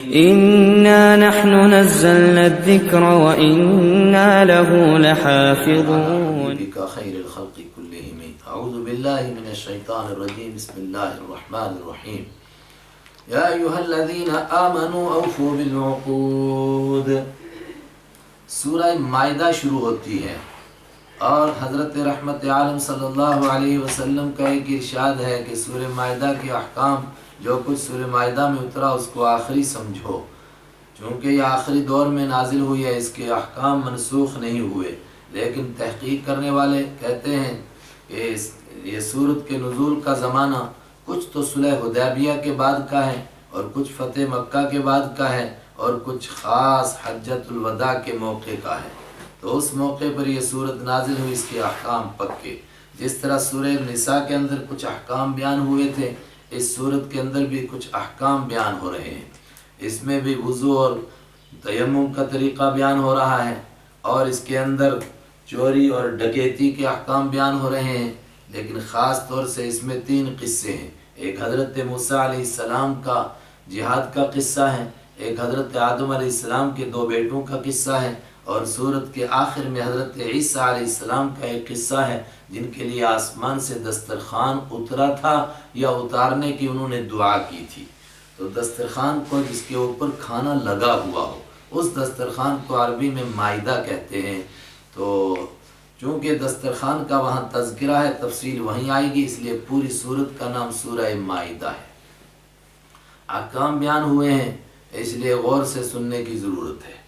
إنا نحن نزلنا الذكر وإنا له لحافظون. بك خير الخلق كلهم. أعوذ بالله من الشيطان الرجيم. بسم الله الرحمن الرحيم. يا أيها الذين آمنوا أوفوا بالعقود. سورہ مائدہ شروع ہوتی ہے اور حضرت رحمت عالم صلی اللہ علیہ وسلم کا ایک ارشاد ہے کہ سورہ مائدہ کے احکام جو کچھ سورہ مائدہ میں اترا اس کو آخری سمجھو، چونکہ یہ آخری دور میں نازل ہوئی ہے، اس کے احکام منسوخ نہیں ہوئے۔ لیکن تحقیق کرنے والے کہتے ہیں کہ یہ سورت کے نزول کا زمانہ کچھ تو صلح حدیبیہ کے بعد کا ہے اور کچھ فتح مکہ کے بعد کا ہے اور کچھ خاص حجۃ الوداع کے موقع کا ہے۔ تو اس موقع پر یہ سورت نازل ہوئی، اس کے احکام پکے۔ جس طرح سورہ نساء کے اندر کچھ احکام بیان ہوئے تھے، اس سورت کے اندر بھی کچھ احکام بیان ہو رہے ہیں۔ اس میں بھی وضو اور تیمم کا طریقہ بیان ہو رہا ہے اور اس کے اندر چوری اور ڈکیتی کے احکام بیان ہو رہے ہیں۔ لیکن خاص طور سے اس میں 3 قصے ہیں۔ ایک حضرت موسیٰ علیہ السلام کا جہاد کا قصہ ہے، ایک حضرت آدم علیہ السلام کے 2 بیٹوں کا قصہ ہے، اور سورت کے آخر میں حضرت عیسیٰ علیہ السلام کا ایک قصہ ہے جن کے لیے آسمان سے دسترخوان اترا تھا یا اتارنے کی انہوں نے دعا کی تھی۔ تو دسترخوان کو جس کے اوپر کھانا لگا ہوا ہو، اس دسترخوان کو عربی میں مائدہ کہتے ہیں۔ تو چونکہ دسترخوان کا وہاں تذکرہ ہے، تفصیل وہیں آئے گی، اس لیے پوری سورت کا نام سورہ مائدہ ہے۔ احکام بیان ہوئے ہیں، اس لیے غور سے سننے کی ضرورت ہے۔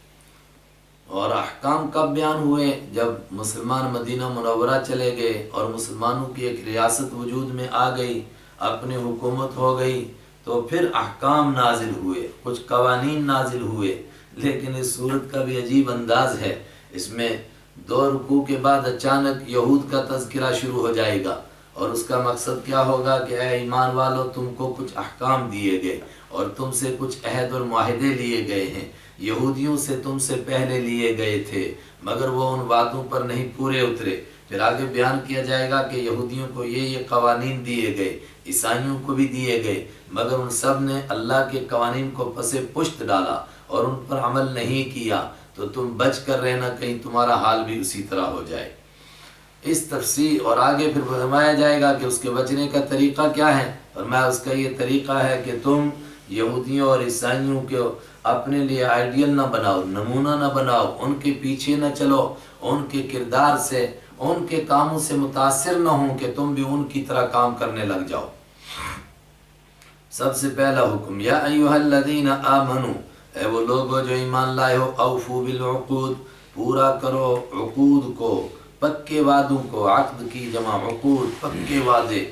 اور احکام کب بیان ہوئے؟ جب مسلمان مدینہ منورہ چلے گئے اور مسلمانوں کی ایک ریاست وجود میں آ گئی، اپنی حکومت ہو گئی، تو پھر احکام نازل ہوئے، کچھ قوانین نازل ہوئے۔ لیکن اس صورت کا بھی عجیب انداز ہے، اس میں 2 رکوع کے بعد اچانک یہود کا تذکرہ شروع ہو جائے گا، اور اس کا مقصد کیا ہوگا کہ اے ایمان والو، تم کو کچھ احکام دیے گئے اور تم سے کچھ عہد اور معاہدے لیے گئے ہیں، یہودیوں سے تم سے پہلے لیے گئے تھے، مگر وہ ان وعدوں پر نہیں پورے اترے۔ پھر آگے بیان کیا جائے گا کہ یہودیوں کو یہ قوانین دیے گئے، عیسائیوں کو بھی دیے گئے، مگر ان سب نے اللہ کے قوانین کو پس پشت ڈالا اور ان پر عمل نہیں کیا۔ تو تم بچ کر رہنا، کہیں تمہارا حال بھی اسی طرح ہو جائے۔ اس تفصیل اور آگے پھر فرمایا جائے گا کہ اس کے بچنے کا طریقہ کیا ہے۔ فرمایا اس کا یہ طریقہ ہے کہ تم یہودیوں اور عیسائیوں کو اپنے لیے آئیڈیل نہ بناؤ، نمونہ نہ بناؤ، ان کے پیچھے نہ چلو، ان کے کردار سے، ان کے کاموں سے متاثر نہ ہوں کہ تم بھی ان کی طرح کام کرنے لگ جاؤ۔ سب سے پہلا حکم، یا ایھا الذین آمنو، اے وہ لوگو جو ایمان لائے ہو، اوفو بالعقود، پورا کرو عقود کو، پکے وعدوں کو۔ عقد کی جمع عقود، پکے وعدے،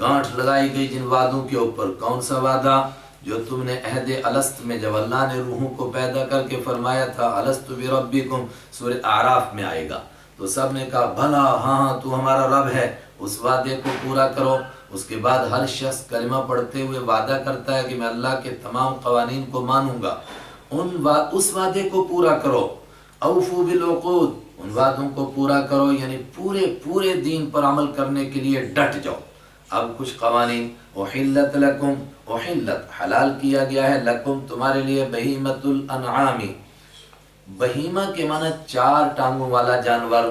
گانٹھ لگائی گئی جن وعدوں کے اوپر۔ کون سا وعدہ؟ جو تم نے عہد الست میں، جب اللہ نے روحوں کو پیدا کر کے فرمایا تھا الست بربکم، سورہ اعراف میں آئے گا، تو سب نے کہا بھلا، ہاں تو ہمارا رب ہے۔ اس وعدے کو پورا کرو۔ اس کے بعد ہر شخص کلمہ پڑھتے ہوئے وعدہ کرتا ہے کہ میں اللہ کے تمام قوانین کو مانوں گا، اس وعدے کو پورا کرو۔ اوفو بالعقود، ان وعدوں کو پورا کرو، یعنی پورے دین پر عمل کرنے کے لیے ڈٹ جاؤ۔ اب کچھ قوانین، احلت لکم، احلت حلال کیا گیا ہے، لکم تمہارے لیے، بہیمۃ الانعام، بہیمہ کے معنی 4 ٹانگوں والا جانور،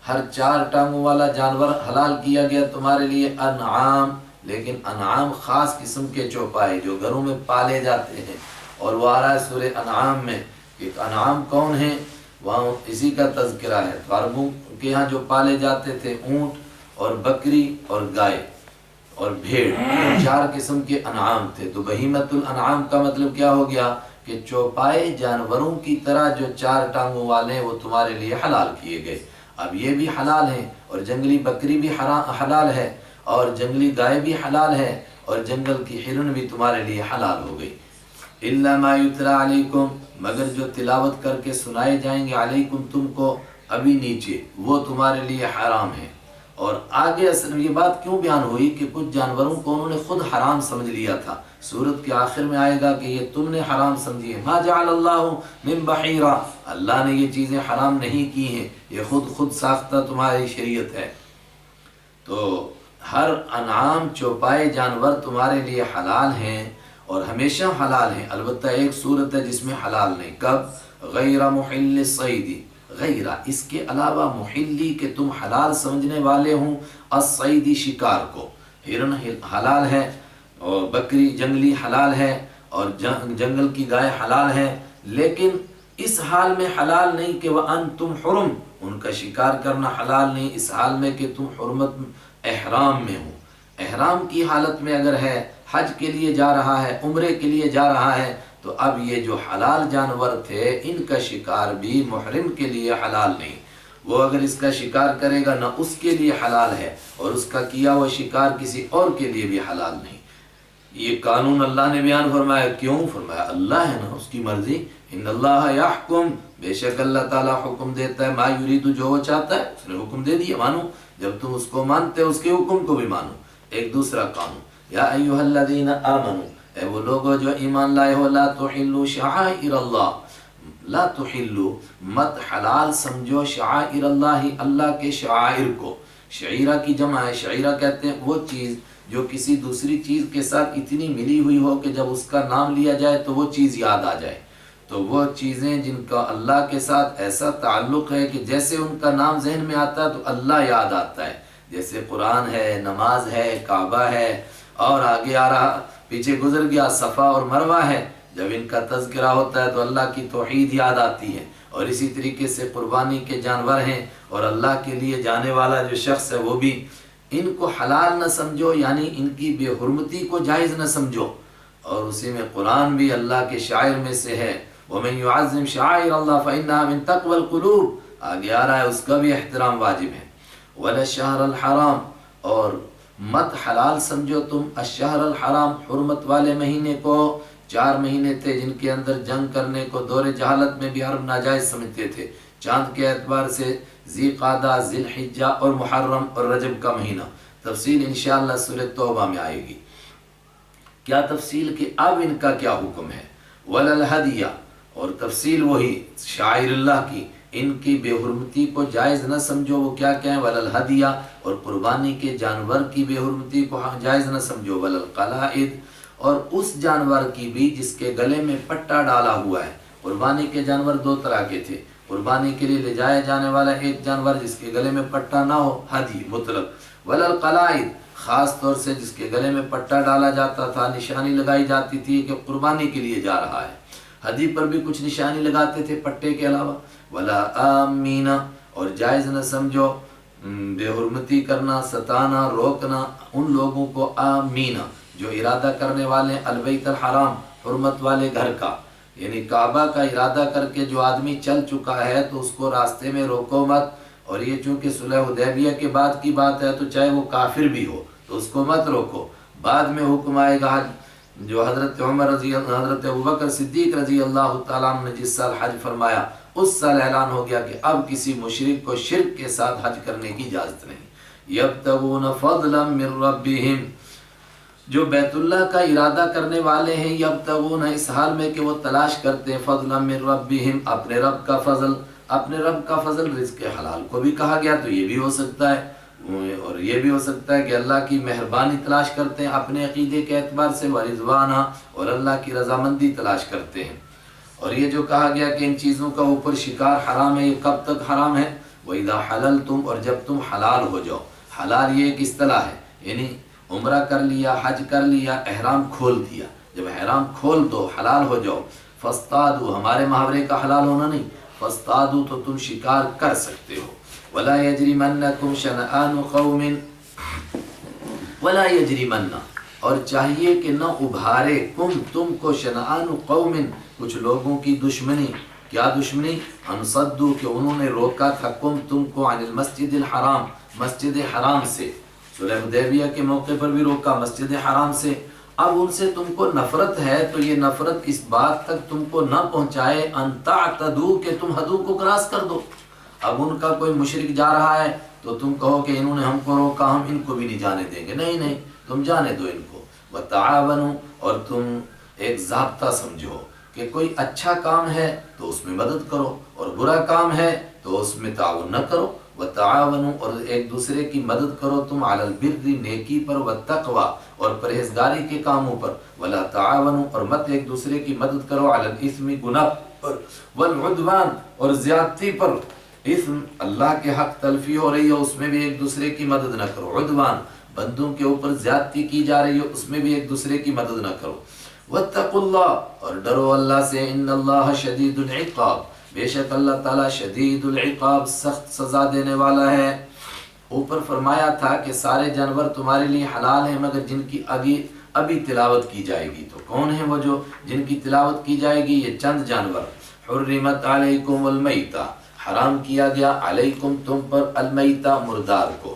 ہر 4 ٹانگوں والا جانور حلال کیا گیا تمہارے لیے۔ انعام، لیکن انعام خاص قسم کے چوپائے جو گھروں میں پالے جاتے ہیں، اور وہ آ رہا ہے سورہ انعام میں کہ انعام کون ہیں، وہاں اسی کا تذکرہ ہے۔ تو عربوں کے ہاں جو پالے جاتے تھے اونٹ اور بکری اور گائے اور بھیڑ، 4 قسم کے انعام تھے۔ تو بہیمۃ الانعام کا مطلب کیا ہو گیا کہ چوپائے جانوروں کی طرح جو 4 ٹانگوں والے ہیں وہ تمہارے لیے حلال کیے گئے۔ اب یہ بھی حلال ہیں، اور جنگلی بکری بھی حلال ہے، اور جنگلی گائے بھی حلال ہے، اور جنگل کی ہرن بھی تمہارے لیے حلال ہو گئی۔ الا ما یتلی علیکم، مگر جو تلاوت کر کے سنائے جائیں گے، علیکم تم کو، ابھی نیچے، وہ تمہارے لیے حرام ہے۔ اور آگے اصل میں یہ بات کیوں بیان ہوئی کہ کچھ جانوروں کو انہوں نے خود حرام سمجھ لیا تھا۔ سورت کے آخر میں آئے گا کہ یہ تم نے حرام سمجھی ہے۔ ما جعل اللہ من بحیرہ، اللہ نے یہ چیزیں حرام نہیں کی ہیں، یہ خود ساختہ تمہاری شریعت ہے۔ تو ہر انعام چوپائے جانور تمہارے لیے حلال ہیں، اور ہمیشہ حلال ہیں، البتہ ایک صورت ہے جس میں حلال نہیں، کب؟ غیر محل الصید، غیر اس کے علاوہ، محلی کہ تم حلال سمجھنے والے ہوں، الصید شکار کو، ہرن حلال ہے، اور بکری جنگلی حلال ہے، اور جنگل کی گائے حلال ہے، لیکن اس حال میں حلال نہیں کہ وَأَنْتُمْ حرم، ان کا شکار کرنا حلال نہیں اس حال میں کہ تم حرمت احرام میں ہو۔ احرام کی حالت میں اگر ہے، حج کے لیے جا رہا ہے، عمرے کے لیے جا رہا ہے، تو اب یہ جو حلال جانور تھے ان کا شکار بھی محرم کے لیے حلال نہیں، وہ اگر اس کا شکار کرے گا نہ اس کے لیے حلال ہے، اور اس کا کیا ہوا شکار کسی اور کے لیے بھی حلال نہیں۔ یہ قانون اللہ نے بیان فرمایا، کیوں فرمایا؟ اللہ ہے نا، اس کی مرضی، ان اللہ یحکم، بے شک اللہ تعالیٰ حکم دیتا ہے، ما یرید، جو وہ چاہتا ہے، اس نے حکم دے دیا، مانو، جب تم اس کو مانتے اس کے حکم کو بھی مانو۔ ایک دوسرا قانون، یا ایھا الذین آمنوا، اے وہ لوگو جو ایمان لائے ہو، لا تحلوا شعائر اللہ، لا تحلوا، مت حلال سمجھو، شعائر اللہ، اللہ کے شعائر کو، شعیرہ کی جمع ہے، شعیرہ کہتے ہیں وہ چیز جو کسی دوسری چیز کے ساتھ اتنی ملی ہوئی ہو کہ جب اس کا نام لیا جائے تو وہ چیز یاد آ جائے، تو وہ چیزیں جن کا اللہ کے ساتھ ایسا تعلق ہے کہ جیسے ان کا نام ذہن میں آتا ہے تو اللہ یاد آتا ہے، جیسے قرآن ہے، نماز ہے، کعبہ ہے، اور آگے آ رہا، پیچھے گزر گیا صفا اور مروہ ہے، جب ان کا تذکرہ ہوتا ہے تو اللہ کی توحید یاد آتی ہے۔ اور اسی طریقے سے قربانی کے جانور ہیں اور اللہ کے لیے جانے والا جو شخص ہے وہ بھی، ان کو حلال نہ سمجھو، یعنی ان کی بے حرمتی کو جائز نہ سمجھو، اور اسی میں قرآن بھی اللہ کے شاعر میں سے ہے، وَمَن يُعَظِّمْ شَعَائِرَ اللَّهِ فَإِنَّهَا مِن تَقْوَى الْقُلُوبِ، آگے آ رہا ہے اس کا بھی احترام واجب ہے۔ وَلَا الشَّهْرَ الْحَرَامِ، اور مت حلال سمجھو تم الشہر الحرام، حرمت والے مہینے کو، 4 مہینے تھے جن کے اندر جنگ کرنے کو دور جہالت میں بھی عرب ناجائز سمجھتے تھے، چاند کے اعتبار سے ذی قعدہ، ذی الحجہ اور محرم اور رجب کا مہینہ، تفصیل انشاءاللہ سورۃ توبہ میں آئے گی۔ کیا تفصیل کہ اب ان کا کیا حکم ہے؟ وَلَا الْهَدْيَ، اور تفصیل وہی شاعر اللہ کی، ان کی بے حرمتی کو جائز نہ سمجھو، وہ کیا کہیں؟ وَلَا الْهَدْيَ، اور قربانی کے جانور کی بے حرمتی کو جائز نہ سمجھو، وَلَا الْقَلَائِدَ، اور اس جانور کی بھی جس کے گلے میں پٹا ڈالا ہوا ہے۔ قربانی کے جانور 2 طرح کے تھے، قربانی کے لیے لے جایا جانے والا ایک جانور جس کے گلے میں پٹا نہ ہو، ہدی مطلق، وَلَا الْقَلَائِدَ، خاص طور سے جس کے گلے میں پٹا ڈالا جاتا تھا، نشانی لگائی جاتی تھی کہ قربانی کے لیے جا رہا ہے، ہدی پر بھی کچھ نشانی لگاتے تھے پٹے کے علاوہ، وَلَا آمِینَ، اور جائز نہ سمجھو بے حرمتی کرنا، ستانا، روکنا ان لوگوں کو، آمینہ، جو ارادہ کرنے والے البیت الحرام، حرمت والے گھر کا، یعنی کعبہ کا ارادہ کر کے جو آدمی چل چکا ہے تو اس کو راستے میں روکو مت، اور یہ چونکہ صلح حدیبیہ کے بعد کی بات ہے تو چاہے وہ کافر بھی ہو تو اس کو مت روکو، بعد میں حکم آئے گا جو حضرت عمر حضرت ابوبکر صدیق رضی اللہ تعالیٰ عنہ نے جس سال حج فرمایا اس سال اعلان ہو گیا کہ اب کسی مشرک کو شرک کے ساتھ حج کرنے کی اجازت نہیں۔ یبتغون فضلا من ربہم، جو بیت اللہ کا ارادہ کرنے والے ہیں، یبتغون، اس حال میں کہ وہ تلاش کرتے ہیں، فضلا من ربہم، اپنے رب کا فضل، اپنے رب کا فضل، رزق حلال کو بھی کہا گیا تو یہ بھی ہو سکتا ہے، اور یہ بھی ہو سکتا ہے کہ اللہ کی مہربانی تلاش کرتے ہیں اپنے عقیدے کے اعتبار سے، ورضوانہ، اور اللہ کی رضامندی تلاش کرتے ہیں۔ اور یہ جو کہا گیا کہ ان چیزوں کا اوپر شکار حرام ہے، یہ کب تک حرام ہے؟ وَإِذَا حَلَلْتُمْ، اور جب تم حلال ہو جاؤ، حلال یہ ایک اصطلاح ہے، یعنی عمرہ کر لیا، حج کر لیا، احرام کھول دیا، جب احرام کھول دو حلال ہو جاؤ، فاصطادوا، ہمارے محاورے کا حلال ہونا نہیں، فاصطادوا تو تم شکار کر سکتے ہو، وَلَا يَجْرِمَنَّكُمْ شَنَآنُ قَوْمٍ، وَلَا يَجْرِمَنَّ، اور چاہیے کہ نہ ابھارے، تم کو، شنآن قوم، کچھ لوگوں کی دشمنی، کیا دشمنی؟ ان صدوا، کہ انہوں نے روکا تھا، تم کو، عن المسجد الحرام، مسجد حرام سے، صلح حدیبیہ کے موقع پر بھی روکا مسجد حرام سے، اب ان سے تم کو نفرت ہے تو یہ نفرت اس بات تک تم کو نہ پہنچائے، ان تعتدوا، کہ تم حدوں کو کراس کر دو، اب ان کا کوئی مشرک جا رہا ہے تو تم کہو کہ انہوں نے ہم کو روکا، ہم ان کو بھی نہیں جانے دیں گے، نہیں نہیں، تم جانے دو ان کو، وتعاونوا، اور تم ایک ضابطہ سمجھو کہ کوئی اچھا کام ہے تو اس میں مدد کرو، اور برا کام ہے تو اس میں تعاون نہ کرو، وتعاونوا اور ایک دوسرے کی مدد کرو تم علی البر نیکی پر والتقوی اور پرہیزگاری کے کاموں پر، ولا تعاونوا اور مت ایک دوسرے کی مدد کرو علی الاثم گناہ پر، والعدوان اور زیادتی پر، اثم اللہ کے حق تلفی ہو رہی ہے اس میں بھی ایک دوسرے کی مدد نہ کرو، عدوان بندوں کے اوپر زیادتی کی جا رہی ہے اس میں بھی ایک دوسرے کی مدد نہ کرو، واتقوا اللہ اور ڈرو اللہ سے، ان اللہ شدید العقاب بے شک اللہ تعالیٰ شدید العقاب سخت سزا دینے والا ہے۔ اوپر فرمایا تھا کہ سارے جانور تمہارے لیے حلال ہیں مگر جن کی ابھی تلاوت کی جائے گی، تو کون ہیں وہ جو جن کی تلاوت کی جائے گی؟ یہ چند جانور، حرمت علیکم المیتہ حرام کیا گیا، علیکم تم پر، المیتہ مردار کو،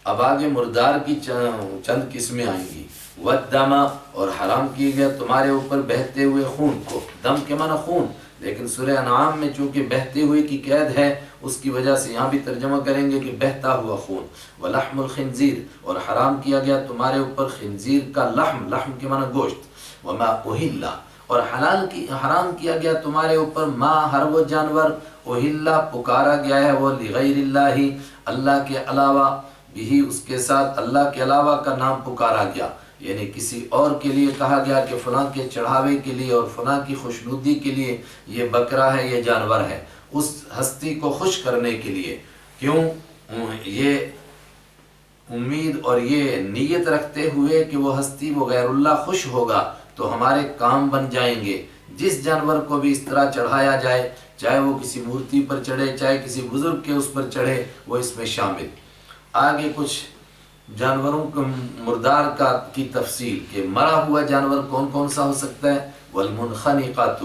اب آگے مردار کی چند قسمیں آئیں گی، والدم اور حرام کیا گیا تمہارے اوپر بہتے ہوئے خون کو، دم کے معنی خون، لیکن سورہ انعام میں چونکہ بہتے ہوئے کی قید ہے اس کی وجہ سے یہاں بھی ترجمہ کریں گے کہ بہتا ہوا خون، ولحم الخنزیر اور حرام کیا گیا تمہارے اوپر خنزیر کا لحم، لحم کے معنی گوشت، وما اہل اور حرام کیا گیا تمہارے اوپر ما ہر وہ جانور اہل پکارا گیا ہے وہ لغیر اللہ اللہ کے علاوہ، بھی اس کے ساتھ اللہ کے علاوہ کا نام پکارا گیا، یعنی کسی اور کے لیے کہا گیا کہ فلاں کے چڑھاوے کے لیے اور فلاں کی خوشنودی کے لیے یہ بکرا ہے، یہ جانور ہے، اس ہستی کو خوش کرنے کے لیے، کیوں؟ یہ امید اور یہ نیت رکھتے ہوئے کہ وہ ہستی وہ غیر اللہ خوش ہوگا تو ہمارے کام بن جائیں گے۔ جس جانور کو بھی اس طرح چڑھایا جائے، چاہے وہ کسی مورتی پر چڑھے چاہے کسی بزرگ کے اس پر چڑھے، وہ اس میں شامل۔ آگے کچھ جانوروں کو مردار کی تفصیل کہ مرا ہوا جانور کون کون سا ہو سکتا ہے، والمنخنقۃ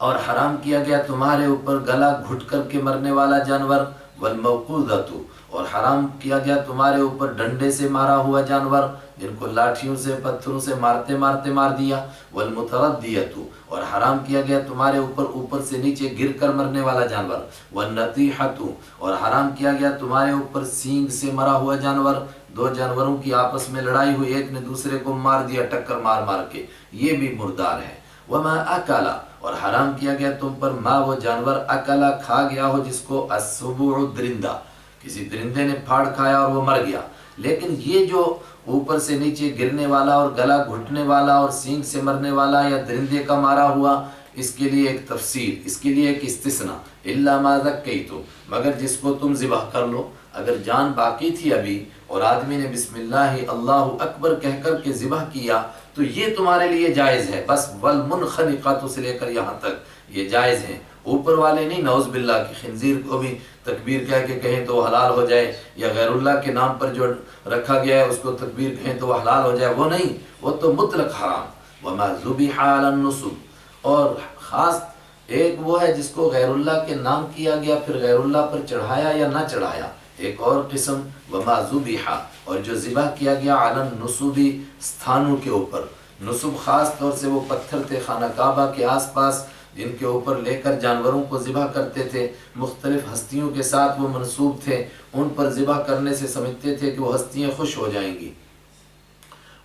اور حرام کیا گیا تمہارے اوپر گلا گھٹ کر کے مرنے والا جانور، والموقوذۃ اور حرام کیا گیا تمہارے اوپر ڈنڈے سے مارا ہوا جانور جن کو لاٹھیوں سے پتھروں سے مارتے مارتے مار دیا، والمتردیۃ اور حرام کیا گیا تمہارے اوپر سے نیچے گر کر مرنے والا جانور، والنطیحۃ اور حرام کیا گیا تمہارے اوپر سینگ سے مرا ہوا جانور، دو جانوروں کی آپس میں لڑائی ہوئی ایک نے دوسرے کو مار دیا ٹکر مار مار کے، یہ بھی مردار ہے، وما اکلا اور حرام کیا گیا تم پر ما وہ جانور اکلا کھا گیا ہو جس کو السبع درندہ کسی درندے نے پھاڑ کھایا اور وہ مر گیا، لیکن یہ جو اوپر سے نیچے گرنے والا اور گلا گھٹنے والا اور سینگ سے مرنے والا یا درندے کا مارا ہوا، اس کے لیے ایک تفسیر، اس کے لیے ایک استثناء، الا ما ذکیتم مگر جس کو تم ذبح کر لو، اگر جان باقی تھی ابھی اور آدمی نے بسم اللہ اللہ اکبر کہہ کر کے ذبح کیا تو یہ تمہارے لیے جائز ہے، بس والمنخنقۃ سے لے کر یہاں تک یہ جائز ہیں، اوپر والے نہیں، نعوذ باللہ کہ خنزیر کو بھی تکبیر کہہ کے کہیں تو وہ حلال ہو جائے، یا غیر اللہ کے نام پر جو رکھا گیا ہے اس کو تکبیر کہیں تو وہ حلال ہو جائے، وہ نہیں، وہ تو مطلق حرام۔ وما ذبح علی النصب اور خاص ایک وہ ہے جس کو غیر اللہ کے نام کیا گیا پھر غیر اللہ پر چڑھایا یا نہ چڑھایا، ایک اور قسم وما ذبح اور جو ذبح کیا گیا علی النصب ستھانوں کے اوپر، نصب خاص طور سے وہ پتھر تھے خانہ کعبہ کے آس پاس جن کے اوپر لے کر جانوروں کو ذبح کرتے تھے، مختلف ہستیوں کے ساتھ وہ منسوب تھے، ان پر ذبح کرنے سے سمجھتے تھے کہ وہ ہستیاں خوش ہو جائیں گی۔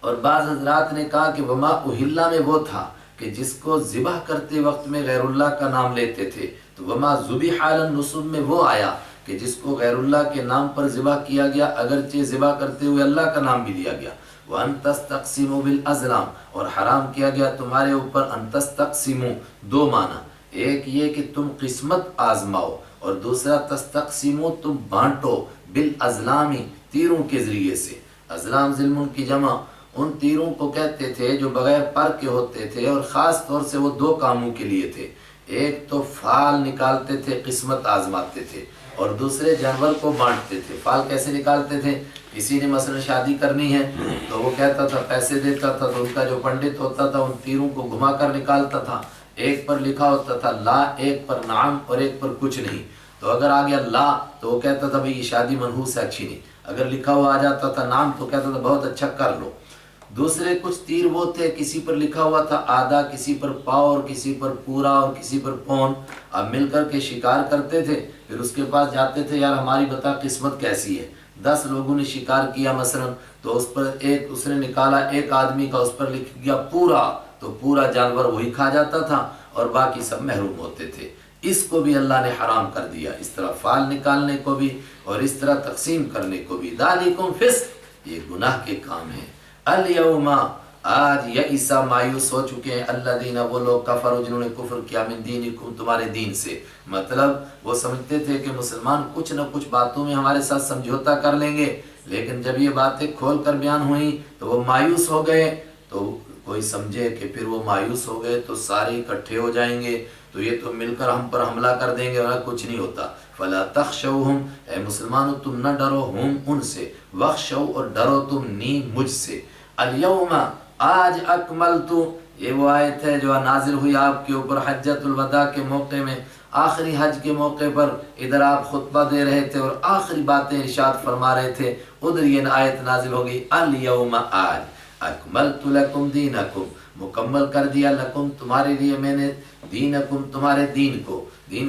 اور بعض حضرات نے کہا کہ وما اہلا میں وہ تھا کہ جس کو ذبح کرتے وقت میں غیر اللہ کا نام لیتے تھے، تو وما ذبح علی النصب میں وہ آیا کہ جس کو غیر اللہ کے نام پر ذبح کیا گیا اگرچہ ذبح کرتے ہوئے اللہ کا نام بھی لیا گیا۔ وَأَن تَسْتَقْسِمُوا بِالْأَزْلَامِ اور حرام کیا گیا تمہارے اوپر ان تستقسموا، دو معنی، ایک یہ کہ تم قسمت آزماؤ اور دوسرا تستقسموا تم بانٹو، بالازلام تیروں کے ذریعے سے، ازلام ظلم کی جمع ان تیروں کو کہتے تھے جو بغیر پر کے ہوتے تھے اور خاص طور سے وہ دو کاموں کے لیے تھے، ایک تو فال نکالتے تھے قسمت آزماتے تھے اور دوسرے جانور کو بانٹتے تھے۔ فال کیسے نکالتے تھے؟ کسی نے مثلا شادی کرنی ہے تو وہ کہتا تھا پیسے دیتا تھا تو ان کا جو پنڈت ہوتا تھا ان تیروں کو گھما کر نکالتا تھا، ایک پر لکھا ہوتا تھا لا، ایک پر نعم اور ایک پر کچھ نہیں، تو اگر آ گیا لا تو وہ کہتا تھا بھئی یہ شادی منحوس ہے اچھی نہیں، اگر لکھا ہوا آ جاتا تھا نعم تو کہتا تھا بہت اچھا کر لو۔ دوسرے کچھ تیر وہ تھے کسی پر لکھا ہوا تھا آدھا، کسی پر پاؤ اور کسی پر پورا اور کسی پر پون، اب مل کر کے شکار کرتے تھے، پھر اس کے پاس جاتے تھے یار ہماری بتا قسمت کیسی ہے، 10 لوگوں نے شکار کیا مثلا تو اس پر ایک اس نے نکالا ایک آدمی کا، اس پر لکھ گیا پورا، تو پورا جانور وہی کھا جاتا تھا اور باقی سب محروم ہوتے تھے۔ اس کو بھی اللہ نے حرام کر دیا، اس طرح فال نکالنے کو بھی اور اس طرح تقسیم کرنے کو بھی۔ ذالکم فسق، یہ گناہ کے کام ہیں۔ الیوم، آج یئس مایوس ہو چکے ہیں، الذین، وہ لوگ، کفروا، جنہوں نے کفر کیا، من دینکم، تمہارے دین سے۔ مطلب وہ سمجھتے تھے کہ مسلمان کچھ نہ کچھ باتوں میں ہمارے ساتھ سمجھوتا کر لیں گے، لیکن جب یہ باتیں کھول کر بیان ہوئیں تو وہ مایوس ہو گئے۔ تو کوئی سمجھے کہ پھر وہ مایوس ہو گئے تو سارے اکٹھے ہو جائیں گے تو یہ تو مل کر ہم پر حملہ کر دیں گے، اور کچھ نہیں ہوتا۔ فلا تخشوہم، اے مسلمانوں تم نہ ڈرو، ہم ان سے، واخشوا، اور ڈرو تم نی مجھ سے۔ الیوم، آج، اکملت، یہ وہ آیت ہے جو نازل ہوئی آپ کے اوپر حجۃ الوداع کے موقع میں، آخری حج کے موقع پر۔ ادھر آپ خطبہ دے رہے تھے اور آخری باتیں ارشاد فرما رہے تھے، ادھر یہ آیت نازل ہو گئی، الیوم، آج، اکملت لکم دینکم، مکمل کر دیا، لکم، تمہارے لیے میں نے، دینکم، تمہارے دین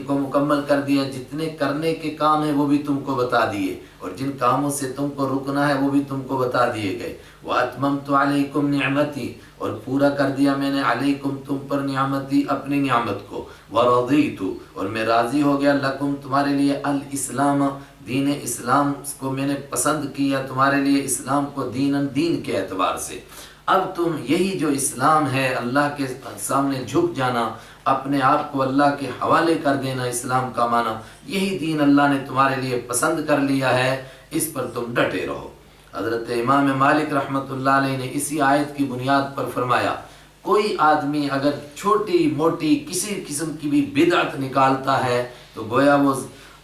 کو مکمل کر دیا۔ جتنے کرنے کے کام ہیں وہ بھی تم کو بتا دیے، اور جن کاموں سے تم کو رکنا ہے وہ بھی تم کو بتا دیے گئے۔ وَأَتْمَمْتُ عَلَيْكُمْ نِعْمَتِي، اور پورا کر دیا میں نے، علیکم، تم پر، نعمتی، اپنی نعمت کو۔ وَرَضِيتُ، اور میں راضی ہو گیا، لکم، تمہارے لیے، الاسلام، دین اسلام کو میں نے پسند کیا تمہارے لیے، اسلام کو، دین کے اعتبار سے۔ اب تم یہی جو اسلام ہے، اللہ کے سامنے جھک جانا، اپنے آپ کو اللہ کے حوالے کر دینا، اسلام کا معنی، یہی دین اللہ نے تمہارے لیے پسند کر لیا ہے، اس پر تم ڈٹے رہو۔ حضرت امام مالک رحمۃ اللہ علیہ نے اسی آیت کی بنیاد پر فرمایا، کوئی آدمی اگر چھوٹی موٹی کسی قسم کی بھی بدعت نکالتا ہے تو گویا وہ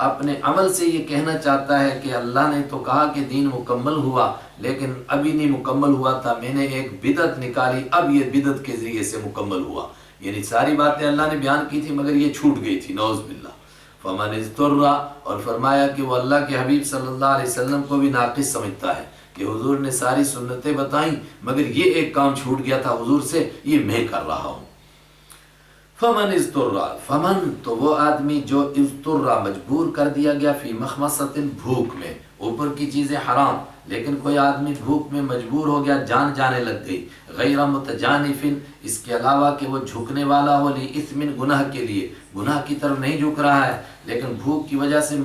اپنے عمل سے یہ کہنا چاہتا ہے کہ اللہ نے تو کہا کہ دین مکمل ہوا، لیکن ابھی نہیں مکمل ہوا تھا، میں نے ایک بدعت نکالی، اب یہ بدعت کے ذریعے سے مکمل ہوا۔ یعنی ساری باتیں اللہ نے بیان کی تھی مگر یہ چھوٹ گئی تھی، نعوذ باللہ۔ فمن اضطر، اور فرمایا کہ وہ اللہ کے حبیب صلی اللہ علیہ وسلم کو بھی ناقص سمجھتا ہے کہ حضور نے ساری سنتیں بتائیں مگر یہ ایک کام چھوٹ گیا تھا حضور سے، یہ میں کر رہا ہوں۔ فمن اضطر، فمن، تو وہ آدمی جو اضطر، مجبور کر دیا گیا، فی مخمصۃ، بھوک میں، اوپر کی چیزیں حرام لیکن کوئی آدمی بھوک میں مجبور ہو گیا، جان جانے لگ گئی، غیر متجانف، اس کے علاوہ کہ وہ جھکنے والا ہو، لی اثم، گناہ کے لیے، گناہ کی طرف نہیں جھک رہا ہے لیکن بھوک کی وجہ سے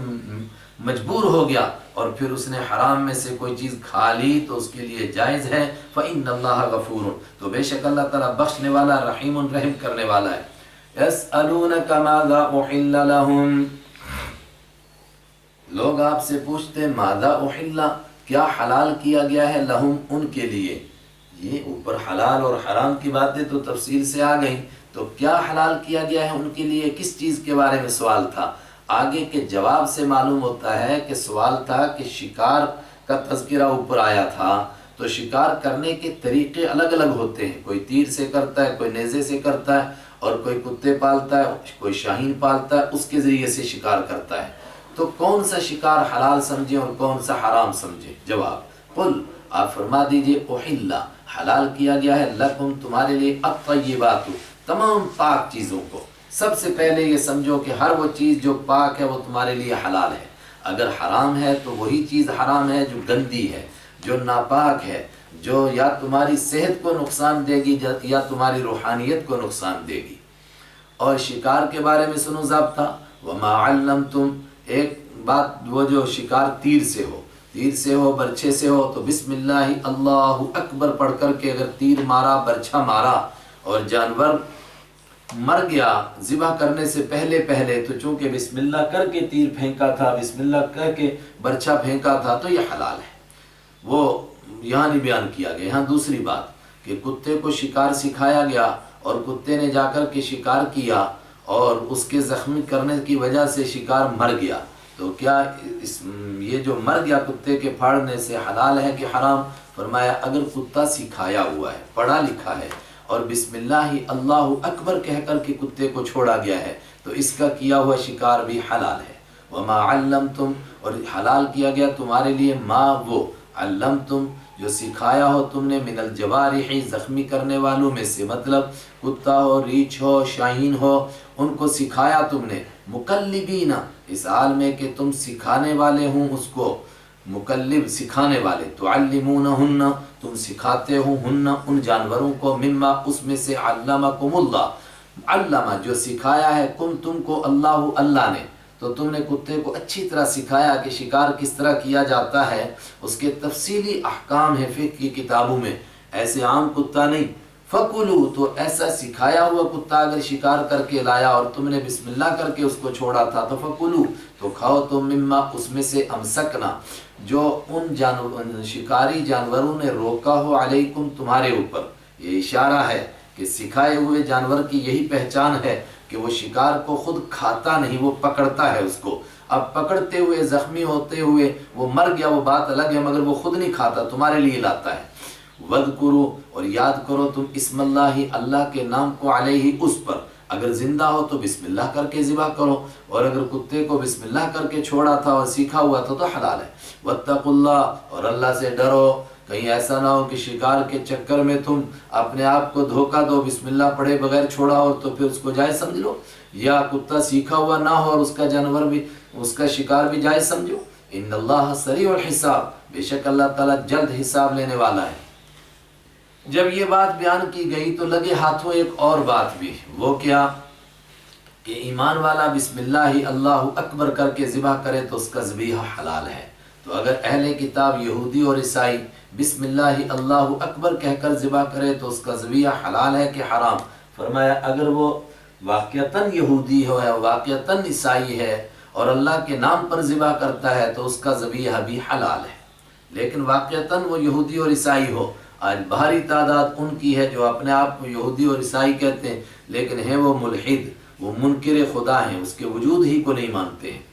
مجبور ہو گیا اور پھر اس نے حرام میں سے کوئی چیز کھا لی تو اس کے لیے جائز ہے۔ فإن اللہ غفور، تو بے شک اللہ تعالیٰ بخشنے والا، رحیم، رحم کرنے والا ہے۔ یسألونک ماذا احل لهم، لوگ آپ سے پوچھتے ہیں ماذا احل، کیا حلال کیا گیا ہے، لہم، ان کے لیے۔ یہ اوپر حلال اور حرام کی باتیں تو تفصیل سے آ گئیں، تو کیا حلال کیا گیا ہے ان کے لیے، کس چیز کے بارے میں سوال تھا؟ آگے کے جواب سے معلوم ہوتا ہے کہ سوال تھا کہ شکار کا تذکرہ اوپر آیا تھا، تو شکار کرنے کے طریقے الگ الگ ہوتے ہیں، کوئی تیر سے کرتا ہے، کوئی نیزے سے کرتا ہے، اور کوئی کتے پالتا ہے، کوئی شاہین پالتا ہے، اس کے ذریعے سے شکار کرتا ہے۔ تو کون سا شکار حلال سمجھے اور کون سا حرام سمجھے؟ جواب، قل، آپ فرما دیجئے، احل، حلال کیا گیا ہے، لکم، تمہارے لیے، الطیبات، تمام پاک چیزوں کو۔ سب سے پہلے یہ سمجھو کہ ہر وہ چیز جو پاک ہے وہ تمہارے لیے حلال ہے، اگر حرام ہے تو وہی چیز حرام ہے جو گندی ہے، جو ناپاک ہے، جو یا تمہاری صحت کو نقصان دے گی یا تمہاری روحانیت کو نقصان دے گی۔ اور شکار کے بارے میں سنو ضابطہ، وما علمتم، ایک بات، وہ جو شکار تیر سے ہو، برچھے سے ہو، تو بسم اللہ، اللہ اکبر پڑھ کر کے اگر تیر مارا، برچھا مارا اور جانور مر گیا ذبح کرنے سے پہلے تو چونکہ بسم اللہ کر کے تیر پھینکا تھا، بسم اللہ کر کے برچھا پھینکا تھا، تو یہ حلال ہے، وہ یہاں نہیں بیان کیا گیا۔ یہاں دوسری بات کہ کتے کو شکار سکھایا گیا اور کتے نے جا کر کے شکار کیا اور اس کے زخمی کرنے کی وجہ سے شکار مر گیا، تو کیا یہ جو مر گیا کتے کے پھاڑنے سے حلال ہے کہ حرام؟ فرمایا اگر کتا سکھایا ہوا ہے، پڑھا لکھا ہے اور بسم اللہ اللہ اکبر کہہ کر کے کتے کو چھوڑا گیا ہے تو اس کا کیا ہوا شکار بھی حلال ہے۔ وما علمتم، اور حلال کیا گیا تمہارے لیے، ما، وہ، علمتم، جو سکھایا ہو تم نے، من الجوارح، زخمی کرنے والوں میں سے، مطلب کتا ہو، ریچھ ہو، شاہین ہو، ان کو سکھایا تم نے، مکلبین، اس حال میں کہ تم سکھانے والے ہوں اس کو، مکلب، سکھانے والے، تعلمونہن، تم سکھاتے ہو، ہن، ان جانوروں کو، مما، اس میں سے، علمکم اللہ، علامہ جو سکھایا ہے کم تم کو اللہ نے، تو تم نے کتے کو اچھی طرح سکھایا کہ شکار کس طرح کیا جاتا ہے، اس کے تفصیلی احکام ہیں فقہ کی کتابوں میں، ایسے عام کتا نہیں۔ فَكُلُوا، تو ایسا سکھایا ہوا کتا اگر شکار کر کے لایا اور تم نے بسم اللہ کر کے اس کو چھوڑا تھا تو فَكُلُوا، تو کھاؤ تم مما، اس میں سے امسکنا، جو ان شکاری جانوروں نے روکا ہو علیکم، تمہارے اوپر۔ یہ اشارہ ہے کہ سکھائے ہوئے جانور کی یہی پہچان ہے کہ وہ شکار کو خود کھاتا نہیں، وہ پکڑتا ہے اس کو۔ اب پکڑتے ہوئے زخمی ہوتے ہوئے وہ مر گیا وہ بات الگ ہے، مگر وہ خود نہیں کھاتا، تمہارے لیے لاتا ہے۔ وَاذْكُرُوا، اور یاد کرو تم اسم اللہ، اللہ کے نام کو، علیہ، اس پر۔ اگر زندہ ہو تو بسم اللہ کر کے ذبح کرو، اور اگر کتے کو بسم اللہ کر کے چھوڑا تھا اور سیکھا ہوا تھا تو حلال ہے۔ وَاتَّقُوا اللَّهَ، اور اللہ سے ڈرو، کہیں ایسا نہ ہو کہ شکار کے چکر میں تم اپنے آپ کو دھوکہ دو، بسم اللہ پڑھے بغیر چھوڑا ہو تو پھر اس کو جائز سمجھ لو، یا کتا سیکھا ہوا نہ ہو اور اس کا جانور بھی، اس کا شکار بھی جائز سمجھو۔ ان اللہ سریع الحساب، بے شک اللہ تعالیٰ جلد حساب لینے والا ہے۔ جب یہ بات بیان کی گئی تو لگے ہاتھوں ایک اور بات بھی، وہ کیا کہ ایمان والا بسم اللہ اللہ اکبر کر کے ذبح کرے تو اس کا ذبیحہ حلال ہے۔ تو اگر اہل کتاب یہودی اور عیسائی بسم اللہ اللہ اکبر کہہ کر ذبح کرے تو اس کا ذبیحہ حلال ہے کہ حرام؟ فرمایا اگر وہ واقعتاً یہودی ہو یا واقعتاً عیسائی ہے اور اللہ کے نام پر ذبح کرتا ہے تو اس کا ذبیحہ بھی حلال ہے، لیکن واقعتاً وہ یہودی اور عیسائی ہو۔ آج بھاری تعداد ان کی ہے جو اپنے آپ کو یہودی اور عیسائی کہتے ہیں، لیکن ہیں وہ ملحد، وہ منکر خدا ہیں، اس کے وجود ہی کو نہیں مانتے ہیں۔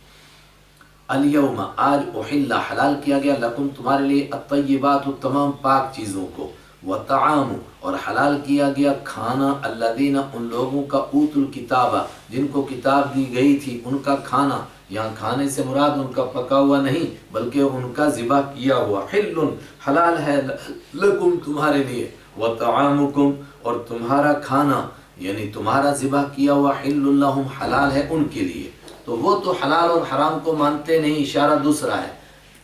الیوم، آج احل، حلال کیا گیا، لکم، تمہارے لیے، الطیبات، تمام پاک چیزوں کو، وطعام، اور حلال کیا گیا کھانا، الذین، ان لوگوں کا، اوتوا الکتاب، جن کو کتاب دی گئی تھی، ان کا کھانا۔ یہاں کھانے سے مراد ان کا پکا ہوا نہیں بلکہ ان کا ذبح کیا ہوا، حل، حلال ہے، لکم، تمہارے لیے، وطعامکم، اور تمہارا کھانا یعنی تمہارا ذبح کیا ہوا، حل لہم، حلال ہے ان کے لیے۔ تو وہ تو حلال اور حرام کو مانتے نہیں۔ اشارہ دوسرا ہے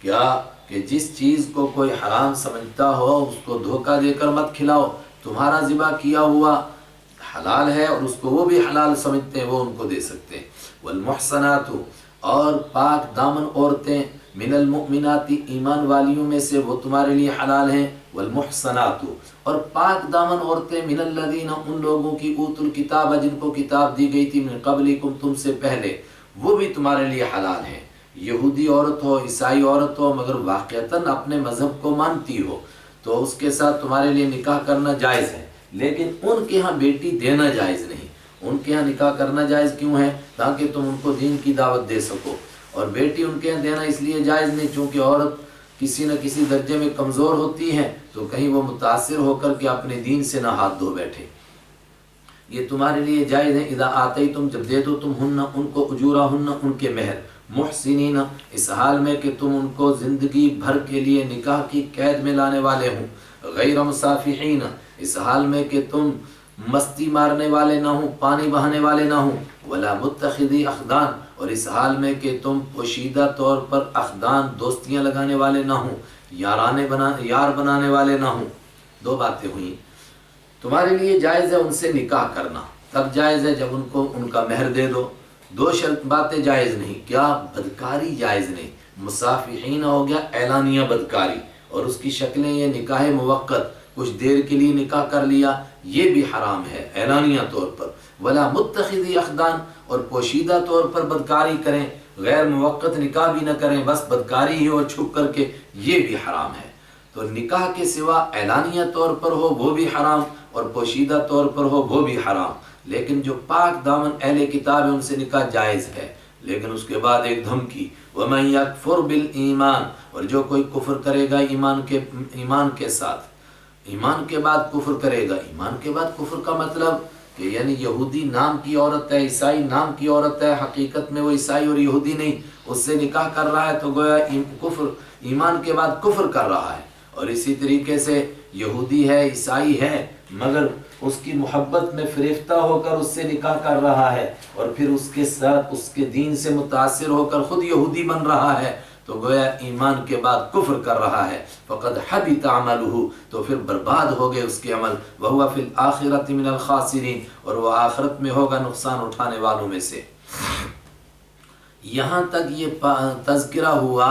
کیا کہ جس چیز کو کوئی حرام سمجھتا ہو اس کو دھوکہ دے کر مت کھلاؤ، تمہارا ذبح کیا ہوا حلال ہے اور اس کو وہ بھی حلال سمجھتے ہیں، وہ ان کو دے سکتے ہیں۔ والمحصنات، اور پاک دامن عورتیں، من المؤمنات، ایمان والیوں میں سے، وہ تمہارے لیے حلال ہیں۔ والمحصنات، اور پاک دامن عورتیں، من الذین، ان لوگوں کی، اوتوا الکتاب، جن کو کتاب دی گئی تھی، من قبلکم، تم سے پہلے، وہ بھی تمہارے لیے حلال ہیں۔ یہودی عورت ہو، عیسائی عورت ہو، مگر واقعتاً اپنے مذہب کو مانتی ہو تو اس کے ساتھ تمہارے لیے نکاح کرنا جائز ہے، لیکن ان کے ہاں بیٹی دینا جائز نہیں۔ ان کے ہاں نکاح کرنا جائز کیوں ہے؟ تاکہ تم ان کو دین کی دعوت دے سکو، اور بیٹی ان کے ہاں دینا اس لیے جائز نہیں چونکہ عورت کسی نہ کسی درجے میں کمزور ہوتی ہے تو کہیں وہ متاثر ہو کر کے اپنے دین سے نہ ہاتھ دھو بیٹھے۔ یہ تمہارے لیے جائز ہے، اذا آتیتم، جب دے دو تم، ہن، ان کو، اجورہن، ان کے مہر، محسنین، اس حال میں کہ تم ان کو زندگی بھر کے لیے نکاح کی قید میں لانے والے ہوں، غیر مسافحین، اس حال میں کہ تم مستی مارنے والے نہ ہوں، پانی بہانے والے نہ ہوں، ولا متخذی اخدان، اور اس حال میں کہ تم پوشیدہ طور پر اخدان، دوستیاں لگانے والے نہ ہوں، یار بنانے والے نہ ہوں۔ دو باتیں ہوئیں، تمہارے لیے جائز ہے ان سے نکاح کرنا، تب جائز ہے جب ان کو ان کا مہر دے دو۔ دو شرط باتیں جائز نہیں، کیا؟ بدکاری جائز نہیں، مصافحین ہو گیا اعلانیہ بدکاری، اور اس کی شکلیں یہ نکاح موقت، کچھ دیر کے لیے نکاح کر لیا، یہ بھی حرام ہے اعلانیہ طور پر۔ ولا متخذی اخدان، اور پوشیدہ طور پر بدکاری کریں، غیر موقت نکاح بھی نہ کریں، بس بدکاری ہی اور چھپ کر کے، یہ بھی حرام ہے۔ تو نکاح کے سوا اعلانیہ طور پر ہو وہ بھی حرام، اور پوشیدہ طور پر ہو وہ بھی حرام۔ لیکن جو پاک دامن اہل کتاب ہے ان سے نکاح جائز ہے، لیکن اس کے بعد ایک دھمکی، وَمَن يَكْفُرْ بِالْإِيمَانِ، اور جو کوئی کفر کرے گا ایمان کے ساتھ، ایمان کے بعد کفر کرے گا۔ ایمان کے بعد کفر کا مطلب کہ یعنی یہودی نام کی عورت ہے، عیسائی نام کی عورت ہے، حقیقت میں وہ عیسائی اور یہودی نہیں، اس سے نکاح کر رہا ہے تو گویا کفر، ایمان کے بعد کفر کر رہا ہے۔ اور اسی طریقے سے یہودی ہے، عیسائی ہے، مگر اس کی محبت میں فریفتہ ہو کر اس سے نکاح کر رہا ہے، اور پھر اس کے ساتھ اس کے دین سے متاثر ہو کر خود یہودی بن رہا ہے، تو گویا ایمان کے بعد کفر کر رہا ہے، فقد حبط عملہ، تو پھر برباد ہو گئے اس کے عمل، وہو فی الآخرۃ من الخاسرین، اور وہ آخرت میں ہوگا نقصان اٹھانے والوں میں سے۔ یہاں تک یہ تذکرہ ہوا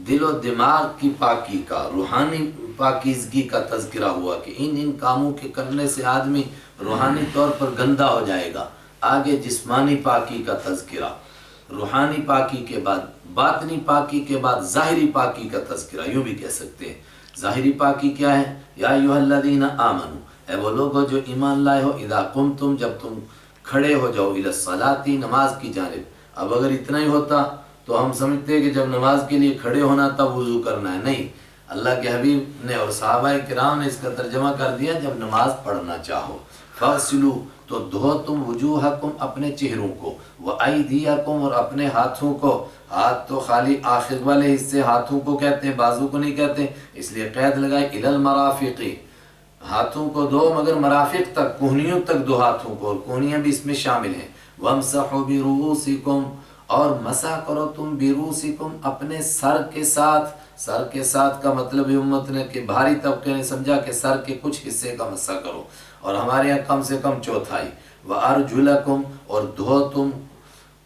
دل و دماغ کی پاکی کا، روحانی پاکیزگی کا تذکرہ ہوا کہ ان کاموں کے کرنے سے آدمی روحانی طور پر گندا ہو جائے گا۔ آگے جسمانی پاکی کا تذکرہ، روحانی پاکی کے بعد باطنی پاکی کے بعد ظاہری پاکی کا تذکرہ، یوں بھی کہہ سکتے ہیں۔ ظاہری پاکی کیا ہے؟ یا ایھا الذین آمنو، اے وہ لوگو جو ایمان لائے ہو، اذا قمتم، جب تم کھڑے ہو جاؤ، الی الصلاۃ، نماز کی جانب۔ اب اگر اتنا ہی ہوتا تو ہم سمجھتے ہیں کہ جب نماز کے لیے کھڑے ہونا تب وضو کرنا ہے، نہیں، اللہ کے حبیب نے اور صحابہ کرام نے اس کا ترجمہ کر دیا جب نماز پڑھنا چاہو۔ فاغسلوا، تو دھو تم وجوہکم، اپنے چہروں کو، وایدیکم، اور اپنے ہاتھوں کو۔ ہاتھ تو خالی آخر والے حصے ہاتھوں کو کہتے ہیں، بازو کو نہیں کہتے، اس لیے قید لگائے الی المرافق، ہاتھوں کو دھو مگر مرافق تک، کوہنیوں تک دو ہاتھوں کو، اور کوہنیاں بھی اس میں شامل ہیں۔ وامسحوا برؤوسکم، اور مسح کرو تم برؤوسکم، اپنے سر کے ساتھ۔ سر کے ساتھ کا مطلب امت نے کہ بھاری طبقے نے سمجھا کہ سر کے کچھ حصے کا مسح کرو، اور ہمارے یہاں کم سے کم چوتھائی۔ وارجلکم، اور دھو تم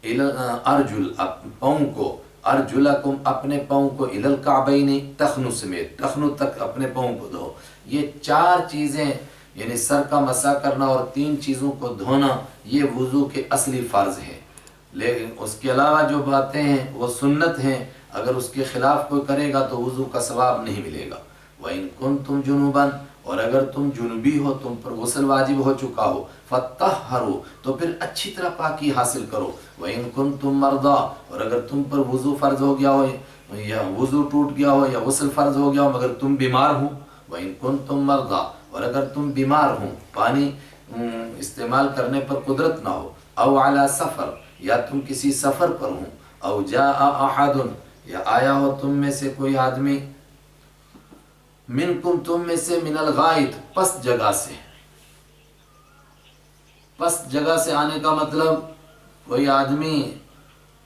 ارجل، پاؤں کو، ارجلکم، اپنے پاؤں کو، الی الکعبین، ٹخنوں سمیت، ٹخنوں تک اپنے پاؤں کو دھو۔ یہ چار چیزیں یعنی سر کا مسح کرنا اور تین چیزوں کو دھونا، یہ وضو کے اصلی فرض ہیں، لیکن اس کے علاوہ جو باتیں ہیں وہ سنت ہیں، اگر اس کے خلاف کوئی کرے گا تو وضو کا ثواب نہیں ملے گا۔ وَإِن كُنتُمْ جُنُوبًا، اور اگر تم جنوبی ہو، تم پر غسل واجب ہو چکا ہو، فَطَّهَّرُوا، تو پھر اچھی طرح پاکی حاصل کرو۔ وَإِن كُنتُمْ مَرْضَىٰ، اور اگر تم پر وضو فرض ہو گیا ہو، یا وضو ٹوٹ گیا ہو، یا غسل فرض ہو گیا ہو مگر تم بیمار ہو۔ وَإِن كُنتُمْ مَرْضَىٰ، اور اگر تم بیمار ہو، پانی استعمال کرنے پر قدرت نہ ہو، او علی سفر، یا تم کسی سفر پر ہوں، او جاء احد، یا آیا ہو تم میں سے کوئی آدمی، منکم، تم میں سے، من الغائط، پست جگہ سے۔ پست جگہ سے آنے کا مطلب کوئی آدمی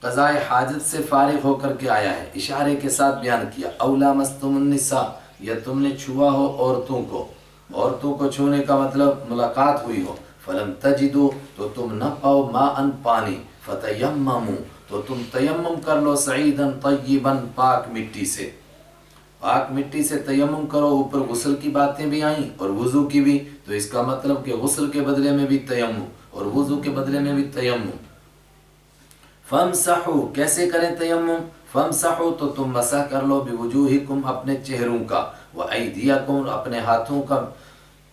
قضاء حاجت سے فارغ ہو کر کے آیا ہے، اشارے کے ساتھ بیان کیا۔ او لامستم النساء، یا تم نے چھوا ہو عورتوں کو، عورتوں کو چھونے کا مطلب ملاقات ہوئی ہو۔ فلم تجدو، تو تم نہ پاؤ، ماء، پانی، فتیمموا، تو تم تیمم کر لو، سعیدا طیبا، پاک مٹی سے، پاک مٹی سے تیمم کرو۔ اوپر غسل کی باتیں بھی آئیں اور وضو کی بھی، تو اس کا مطلب کہ غسل کے بدلے میں بھی تیمم اور وضو کے بدلے میں بھی تیمم۔ فامسحوا، کیسے کریں تیمم؟ فامسحوا، تو تم مسح کر لو، بوجوہکم، اپنے چہروں کا، وایدیکم، اپنے ہاتھوں کا،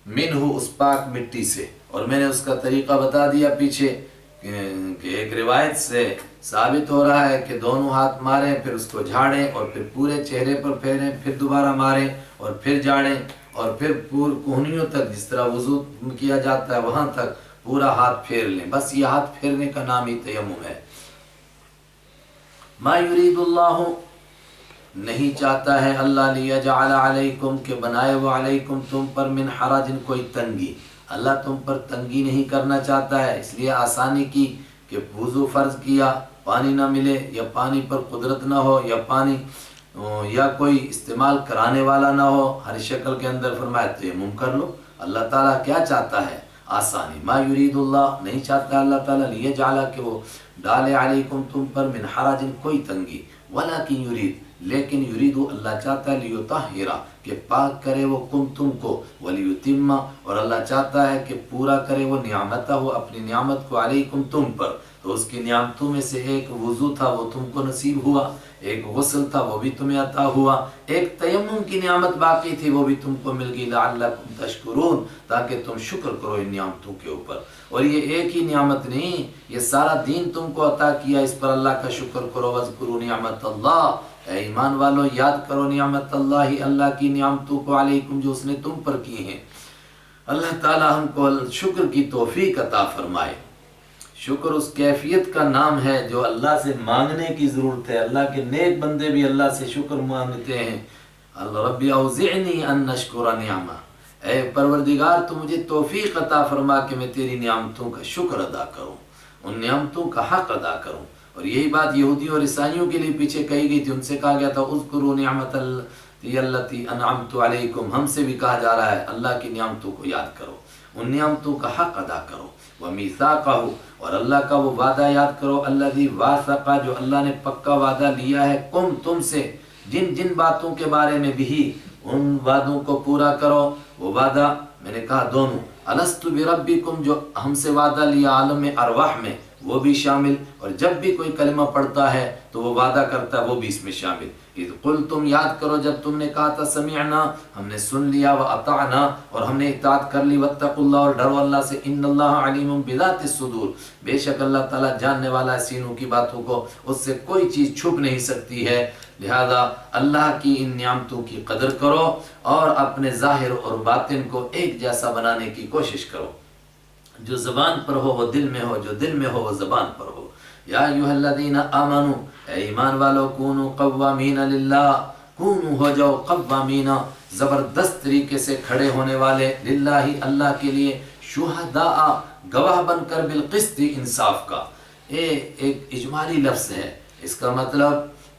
منہ، اس پاک مٹی سے۔ اور میں نے اس کا طریقہ بتا دیا پیچھے کہ ایک روایت سے ثابت ہو رہا ہے کہ دونوں ہاتھ ماریں، پھر اس کو جھاڑیں، اور پھر پورے چہرے پر پھیریں، پھر دوبارہ ماریں، اور پھر جھاڑیں، اور پھر کوہنیوں تک، جس طرح وضو کیا جاتا ہے وہاں تک پورا ہاتھ پھیر لیں۔ بس یہ ہاتھ پھیرنے کا نام ہی تیمم ہے۔ ما یرید اللہ، نہیں چاہتا ہے اللہ، لیجعل علیکم، کہ بنائے وہ علیکم، تم پر، من حرج، کوئی تنگی، اللہ تم پر تنگی نہیں کرنا چاہتا ہے، اس لیے آسانی کی کہ وضو فرض کیا، پانی نہ ملے، یا پانی پر قدرت نہ ہو، یا پانی یا کوئی استعمال کرانے والا نہ ہو ہر شکل کے اندر، فرمایا تیمم کر لو۔ اللہ تعالیٰ کیا چاہتا ہے؟ آسانی۔ ما یرید اللہ، نہیں چاہتا اللہ تعالیٰ، لیجعل، کہ وہ ڈالے، علیکم، تم پر، من حرج، کوئی تنگی، ولکن یرید، لیکن یرید، اللہ چاہتا ہے، لیطہر، کہ پاک کرے وہ کم، تم کو، ولیتم، اور اللہ چاہتا ہے کہ پورا کرے وہ نعمتہ، اپنی نعمت کو، علیکم، تم پر۔ تو اس کی نعمتوں میں سے ایک وضو تھا، وہ تم کو نصیب ہوا، ایک غسل تھا، وہ بھی تمہیں عطا ہوا، ایک تیمم کی نعمت باقی تھی، وہ بھی تم کو مل گئی، لعلکم تشکرون، تاکہ تم شکر کرو ان نعمتوں کے اوپر۔ اور یہ ایک ہی نعمت نہیں، یہ سارا دین تم کو عطا کیا، اس پر اللہ کا شکر کرو۔ واذکروا نعمت اللہ، اے ایمان والو یاد کرو نعمت اللہ، اللہ کی نعمتوں کو، علیکم، جو اس نے تم پر کی ہیں۔ اللہ تعالی ہم کو شکر کی توفیق عطا فرمائے۔ شکر اس کیفیت کا نام ہے جو اللہ سے مانگنے کی ضرورت ہے۔ اللہ کے نیک بندے بھی اللہ سے شکر مانگتے ہیں۔ اللہ رب اوزعنی ان اشکر نعمہ، اے پروردگار تو مجھے توفیق عطا فرما کہ میں تیری نعمتوں کا شکر ادا کروں، ان نعمتوں کا حق ادا کروں۔ اور یہی بات یہودیوں اور عیسائیوں کے لیے پیچھے کہی گئی تھی، ان سے کہا گیا تھا اذکروا نعمت التی انعمت علیکم، ہم سے بھی کہا جا رہا ہے اللہ کی نعمتوں کو یاد کرو، ان نعمتوں کا حق ادا کرو، ومیثاقہ، اور اللہ کا وہ وعدہ یاد کرو، الذی واثق، جو اللہ نے پکا وعدہ لیا ہے تم سے، جن جن باتوں کے بارے میں بھی، ان وعدوں کو پورا کرو۔ وہ وعدہ میں نے کہا دونوں، الست بربکم جو ہم سے وعدہ لیا عالم ارواح میں وہ بھی شامل، اور جب بھی کوئی کلمہ پڑھتا ہے تو وہ وعدہ کرتا ہے وہ بھی اس میں شامل۔ اذ قلتم، یاد کرو جب تم نے کہا تھا سمعنا، ہم نے سن لیا، واطعنا، اور ہم نے اطاعت کر لی، واتقوا اللہ، اور ڈرو اللہ سے، ان اللہ علیم بذات الصدور، بے شک اللہ تعالیٰ جاننے والا ہے سینوں کی باتوں کو، اس سے کوئی چیز چھپ نہیں سکتی ہے۔ لہذا اللہ کی ان نعمتوں کی قدر کرو اور اپنے ظاہر اور باطن کو ایک جیسا بنانے کی کوشش کرو، جو زبان پر ہو وہ دل میں ہو، جو دل میں ہو وہ زبان پر ہو۔ یا ایھا الذین آمنوا، اے ایمان والو، کونوا قوامین للہ، کونوا، ہو جاؤ، قوامین، زبردست طریقے سے کھڑے ہونے والے، للہ، اللہ کے لیے، شہداء، گواہ بن کر، بالقسط، انصاف کا۔ ایک اجمالی لفظ ہے، اس کا مطلب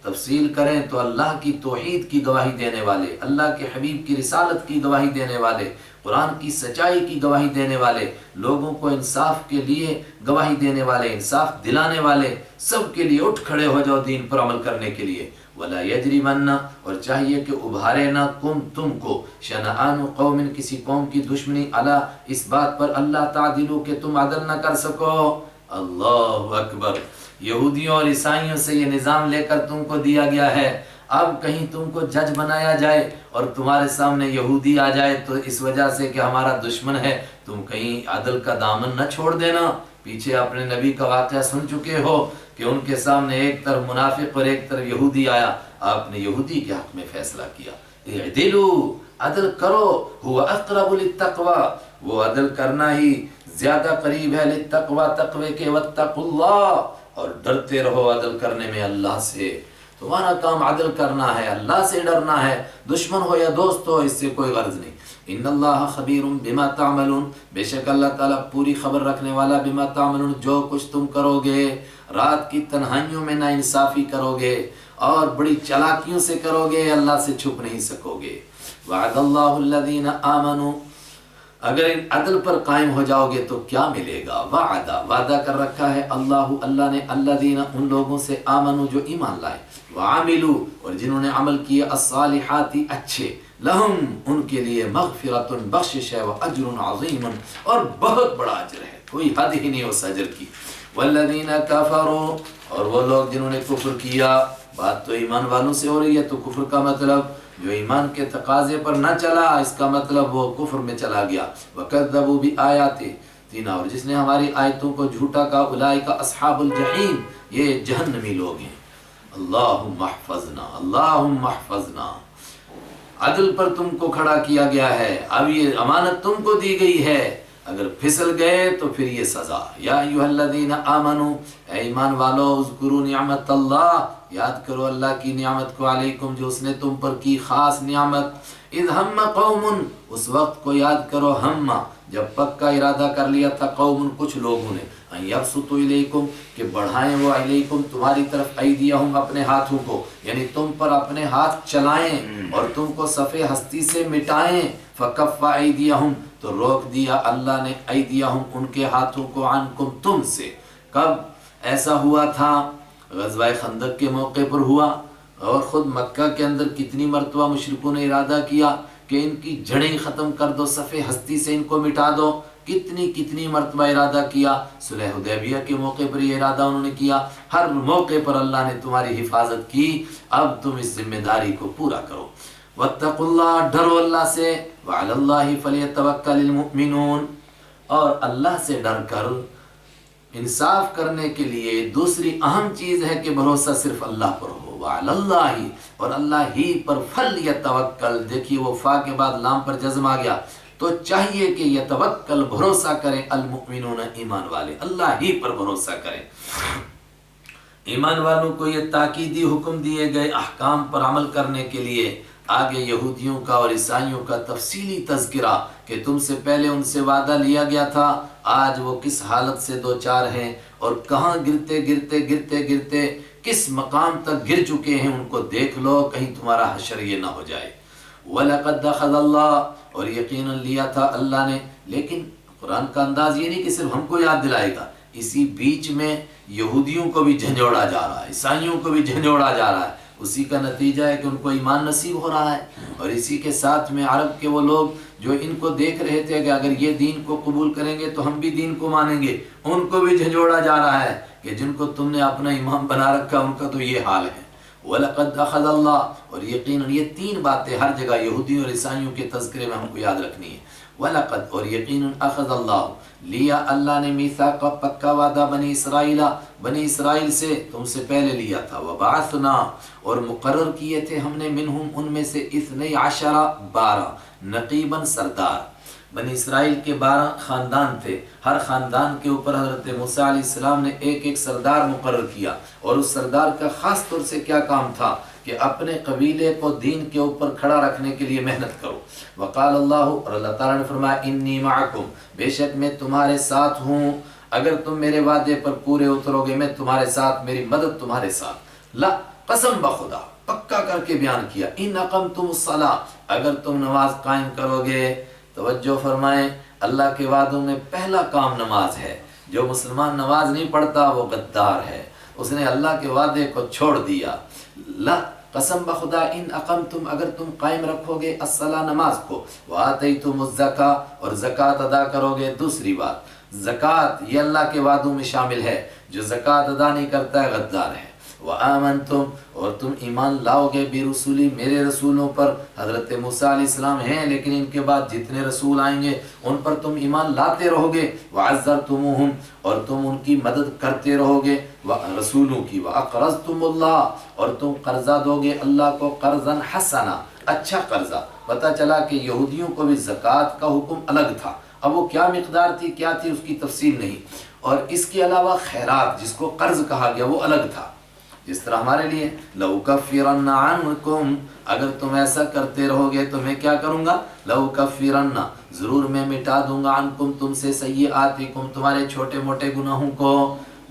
تفصیل کریں تو اللہ کی توحید کی گواہی دینے والے، اللہ کے حبیب کی رسالت کی گواہی دینے والے، قرآن کی سچائی کی گواہی دینے والے، لوگوں کو انصاف کے لیے گواہی دینے والے، انصاف دلانے والے، سب کے لیے اٹھ کھڑے ہو جاؤ دین پر عمل کرنے کے لیے۔ ولا یجرمن، اور چاہیے کہ ابھارے نہ تم کو، شنآن قوم، کسی قوم کی دشمنی، علی، اس بات پر، اللہ تعدلوا، کہ تم عدل نہ کر سکو۔ اللہ اکبر، یہودیوں اور عیسائیوں سے یہ نظام لے کر تم کو دیا گیا ہے، اب کہیں تم کو جج بنایا جائے اور تمہارے سامنے یہودی آ جائے تو اس وجہ سے کہ ہمارا دشمن ہے تم کہیں عدل کا دامن نہ چھوڑ دینا۔ پیچھے اپنے نبی کا واقعہ سن چکے ہو کہ ان کے سامنے ایک طرف منافق اور ایک طرف یہودی آیا، آپ نے یہودی کے حق میں فیصلہ کیا، اعدلوا، عدل کرو، هو اقرب للتقوی، وہ عدل کرنا ہی زیادہ قریب ہے، للتقوی، تقوی کے، واتقوا اللہ، اور ڈرتے رہو عدل کرنے میں اللہ سے۔ تمہارا کام عدل کرنا ہے، اللہ سے ڈرنا ہے، دشمن ہو یا دوست ہو اس سے کوئی غرض نہیں۔ ان اللہ خبیر بما تعملون، بے شک اللہ تعالیٰ پوری خبر رکھنے والا، بما تعملون، جو کچھ تم کرو گے، رات کی تنہائیوں میں نا انصافی کرو گے اور بڑی چلاکیوں سے کرو گے، اللہ سے چھپ نہیں سکو گے۔ وعد اللہ الذین آمنوا، اگر ان عدل پر قائم ہو جاؤ گے تو کیا ملے گا؟ وعدہ کر رکھا ہے اللہ نے، الذین، ان لوگوں سے، آمنوا، جو ایمان لائے، وعملوا، اور جنہوں نے عمل کیے، الصالحات، اچھے، لہم، ان کے لیے، مغفرۃ، بخشش ہے، واجر عظیم، اور بہت بڑا اجر ہے، کوئی حد ہی نہیں اس اجر کی۔ والذین کفروا، اور وہ لوگ جنہوں نے کفر کیا، بات تو ایمان والوں سے ہو رہی ہے، تو کفر کا مطلب جو ایمان کے تقاضے پر نہ چلا، اس کا مطلب وہ کفر میں چلا گیا۔ وَكَذَّبُوا بِآيَاتِنَا، اور جس نے ہماری آیتوں کو جھوٹا کہا، اولئک اصحاب الجحیم، یہ جہنمی لوگ ہیں۔ اللہم احفظنا، اللہم احفظنا، عدل پر تم کو کھڑا کیا گیا ہے، اب یہ امانت تم کو دی گئی ہے، اگر پھسل گئے تو پھر یہ سزا۔ یا ایھا الذین آمنوا، اے ایمان والو، اذکروا نعمت اللہ، یاد کرو اللہ کی نعمت کو، علیکم، جو اس نے تم پر کی خاص نعمت، اذ ہم قوم، اس وقت کو یاد کرو، ہم، جب پکا ارادہ کر لیا تھا، قوم، کچھ لوگوں نے، ان یبسطوا الیکم، کہ بڑھائیں وہ، الیکم، تمہاری طرف، ایدیہم، اپنے ہاتھوں کو، یعنی تم پر اپنے ہاتھ چلائیں اور تم کو صفِ ہستی سے مٹائیں، فکف ایدیہم، تو روک دیا اللہ نے، ایدیہم، ان کے ہاتھوں کو، عنکم، تم سے۔ کب ایسا ہوا تھا؟ غزوہ خندق کے موقع پر ہوا، اور خود مکہ کے اندر کتنی مرتبہ مشرکوں نے ارادہ کیا کہ ان کی جڑیں ختم کر دو، صفِ ہستی سے ان کو مٹا دو، کتنی مرتبہ ارادہ کیا۔ صلح حدیبیہ کے موقع پر یہ ارادہ انہوں نے کیا، ہر موقع پر اللہ نے تمہاری حفاظت کی، اب تم اس ذمہ داری کو پورا کرو۔ واتقوا اللہ، ڈرو اللہ سے، وعلی اللہ فلیتوکل المؤمنون، اور اللہ سے ڈر کر انصاف کرنے کے لیے دوسری اہم چیز ہے کہ بھروسہ صرف اللہ پر ہو، وعلی اللہ، اور اللہ ہی پر، فلیتوکل، دیکھیے وہ فا کے بعد لام پر جزم آ گیا، تو چاہیے کہ یتوکل، بھروسہ کریں، المؤمنون، ایمان والے، اللہ ہی پر بھروسہ کریں۔ ایمان والوں کو یہ تاکیدی حکم دیے گئے احکام پر عمل کرنے کے لیے۔ آگے یہودیوں کا اور عیسائیوں کا تفصیلی تذکرہ کہ تم سے پہلے ان سے وعدہ لیا گیا تھا آج وہ کس حالت سے دو چار ہیں اور کہاں گرتے کس مقام تک گر چکے ہیں، ان کو دیکھ لو کہیں تمہارا حشر یہ نہ ہو جائے۔ وَلَقَدْ أَخَذَ اللَّهُ، اور یقیناً لیا تھا اللہ نے۔ لیکن قرآن کا انداز یہ نہیں کہ صرف ہم کو یاد دلائے گا، اسی بیچ میں یہودیوں کو بھی جھنجھوڑا جا رہا ہے، عیسائیوں کو بھی جھنجھوڑا جا رہا ہے۔ اسی کا نتیجہ ہے کہ ان کو ایمان نصیب ہو رہا ہے، اور اسی کے ساتھ میں عرب کے وہ لوگ جو ان کو دیکھ رہے تھے کہ اگر یہ دین کو قبول کریں گے تو ہم بھی دین کو مانیں گے، ان کو بھی جھنجھوڑا جا رہا ہے کہ جن کو تم نے اپنا امام بنا رکھا ان کا تو یہ حال ہے۔ وَلَقَدْ أَخَذَ اللَّهُ، اور یقیناً یہ تین باتیں ہر جگہ یہودیوں اور عیسائیوں کے تذکرے میں ہم کو یاد رکھنی ہے۔ وَلَقَدْ، اور یقیناً أَخَذَ اللَّهُ، لیا اللہ نے میثاق، پکا وعدہ، بنی اسرائیل سے، تم سے پہلے لیا تھا۔ وَبَعَثْنَا، اور مقرر کیے تھے ہم نے، منہم، ان میں سے، 12 نقیباً، سردار۔ بنی اسرائیل کے 12 خاندان تھے، ہر خاندان کے اوپر حضرت موسیٰ علیہ السلام نے ایک سردار مقرر کیا، اور اس سردار کا خاص طور سے کیا کام تھا کہ اپنے قبیلے کو دین کے اوپر کھڑا رکھنے کے لیے محنت کرو۔ وقال اللہ، اور اللہ تعالیٰ نے فرمایا، انی معکم، بے شک میں تمہارے ساتھ ہوں، اگر تم میرے وعدے پر پورے اترو گے میں تمہارے ساتھ، میری مدد تمہارے ساتھ۔ لا، قسم بخدا، پکا کر کے بیان کیا، ان اقمتم الصلاۃ، اگر تم نماز قائم کرو گے۔ توجہ فرمائیں، اللہ کے وعدوں میں پہلا کام نماز ہے۔ جو مسلمان نماز نہیں پڑھتا وہ غدار ہے، اس نے اللہ کے وعدے کو چھوڑ دیا۔ لا، قسم بخدا، ان اقمتم، اگر تم قائم رکھو گے الصلاۃ، نماز کو، وآتیتم الزکاۃ، اور زکوٰۃ ادا کرو گے۔ دوسری بات، زکوٰۃ یہ اللہ کے وعدوں میں شامل ہے، جو زکوٰۃ ادا نہیں کرتا ہے غدار ہے۔ وآمنتم، اور تم ایمان لاؤ گے، برسولی، میرے رسولوں پر۔ حضرت موسیٰ علیہ السلام ہیں لیکن ان کے بعد جتنے رسول آئیں گے ان پر تم ایمان لاتے رہو گے۔ وعزرتموہم، اور تم ان کی مدد کرتے رہو گے، رسولوں کی۔ واقرضتم اللہ، اور تم قرضہ دو گے اللہ کو، قرضاً حسنا، اچھا قرضہ۔ پتہ چلا کہ یہودیوں کو بھی زکوٰۃ کا حکم الگ تھا، اب وہ کیا مقدار تھی کیا تھی اس کی تفصیل نہیں، اور اس کے علاوہ خیرات جس کو قرض کہا گیا وہ الگ تھا۔ جس طرح ہمارے لیے لَأُكَفِّرَنَّ عَنْكُمْ، اگر تم ایسا کرتے رہو گے تو میں کیا کروں گا، لَأُكَفِّرَنَّ، ضرور میں مٹا دوں گا، عَنْكُمْ، تم سے، سَيِّئَاتِكُمْ، تمہارے چھوٹے موٹے گناہوں کو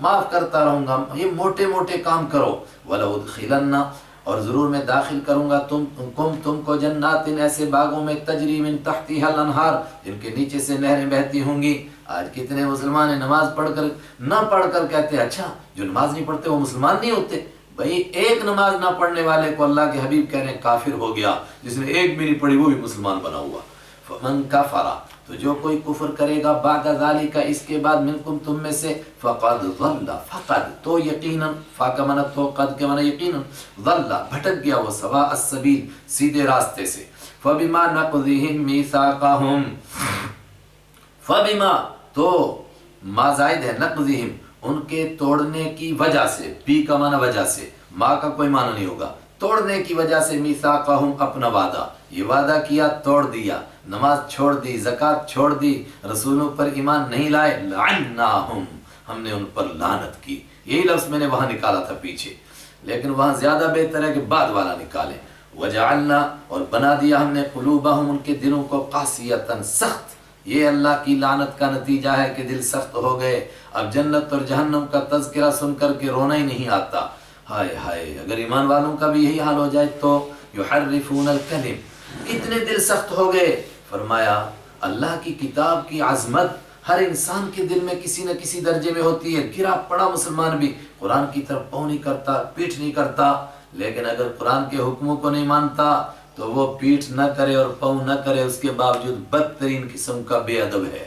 معاف کرتا رہوں گا، یہ موٹے موٹے کام کرو۔ وَلَأُدْخِلَنَّ، اور ضرور میں داخل کروں گا تم کو، جنات، ایسے باغوں میں، تجری من تحتها الانہار، جن کے نیچے سے نہریں بہتی ہوں گی۔ آج کتنے مسلمان ہیں نماز پڑھ کر نہ پڑھ کر کہتے ہیں اچھا جو نماز نہیں پڑھتے وہ مسلمان نہیں ہوتے۔ بھئی ایک نماز نہ پڑھنے والے کو اللہ کے حبیب کہہ رہے ہیں کافر ہو گیا، جس نے ایک بھی نہیں پڑھی وہ بھی مسلمان بنا ہوا۔ فمن کفر، تو جو کوئی کفر کرے گا، بعد ذالک، اس کے بعد، منکم، تم میں سے، فقد ضل، فقد، تو یقیناً، فا کا معنی تو، قد کے معنی یقیناً، ضل، بھٹک گیا وہ، سواء السبیل، سیدھے راستے سے۔ فبما نقضهم میثاقهم، فبما، تو ما زائد ہے، نقضهم، ان کے توڑنے کی وجہ سے، بی کا معنی وجہ سے، ما کا کوئی معنی نہیں ہوگا، توڑنے کی وجہ سے، میثاقہم، اپنا وعدہ، یہ وعدہ کیا توڑ دیا، نماز چھوڑ دی، زکوٰۃ چھوڑ دی، رسولوں پر ایمان نہیں لائے، لعناہم، ہم نے ان پر لعنت کی۔ یہی لفظ میں نے وہاں نکالا تھا پیچھے، لیکن وہاں زیادہ بہتر ہے کہ بعد والا نکالیں۔ وجعلنا، اور بنا دیا ہم نے، قلوبہم، ان کے دلوں کو، قاسیۃً، سخت۔ یہ اللہ کی لعنت کا نتیجہ ہے کہ دل سخت ہو گئے، اب جنت اور جہنم کا تذکرہ سن کر کے رونا ہی نہیں آتا۔ ہائے ہائے، اگر ایمان والوں کا بھی یہی حال ہو جائے تو، یحرفون الکلم، کتنے دل سخت ہو گئے۔ فرمایا اللہ کی کتاب کی عظمت ہر انسان کے دل میں کسی نہ کسی درجے میں ہوتی ہے۔ گرا پڑا مسلمان بھی قرآن کی طرف پاؤں نہیں کرتا، پیٹھ نہیں کرتا، لیکن اگر قرآن کے حکموں کو نہیں مانتا تو وہ پیٹھ نہ کرے اور پاؤں نہ کرے، اس کے باوجود بدترین قسم کا بے ادب ہے۔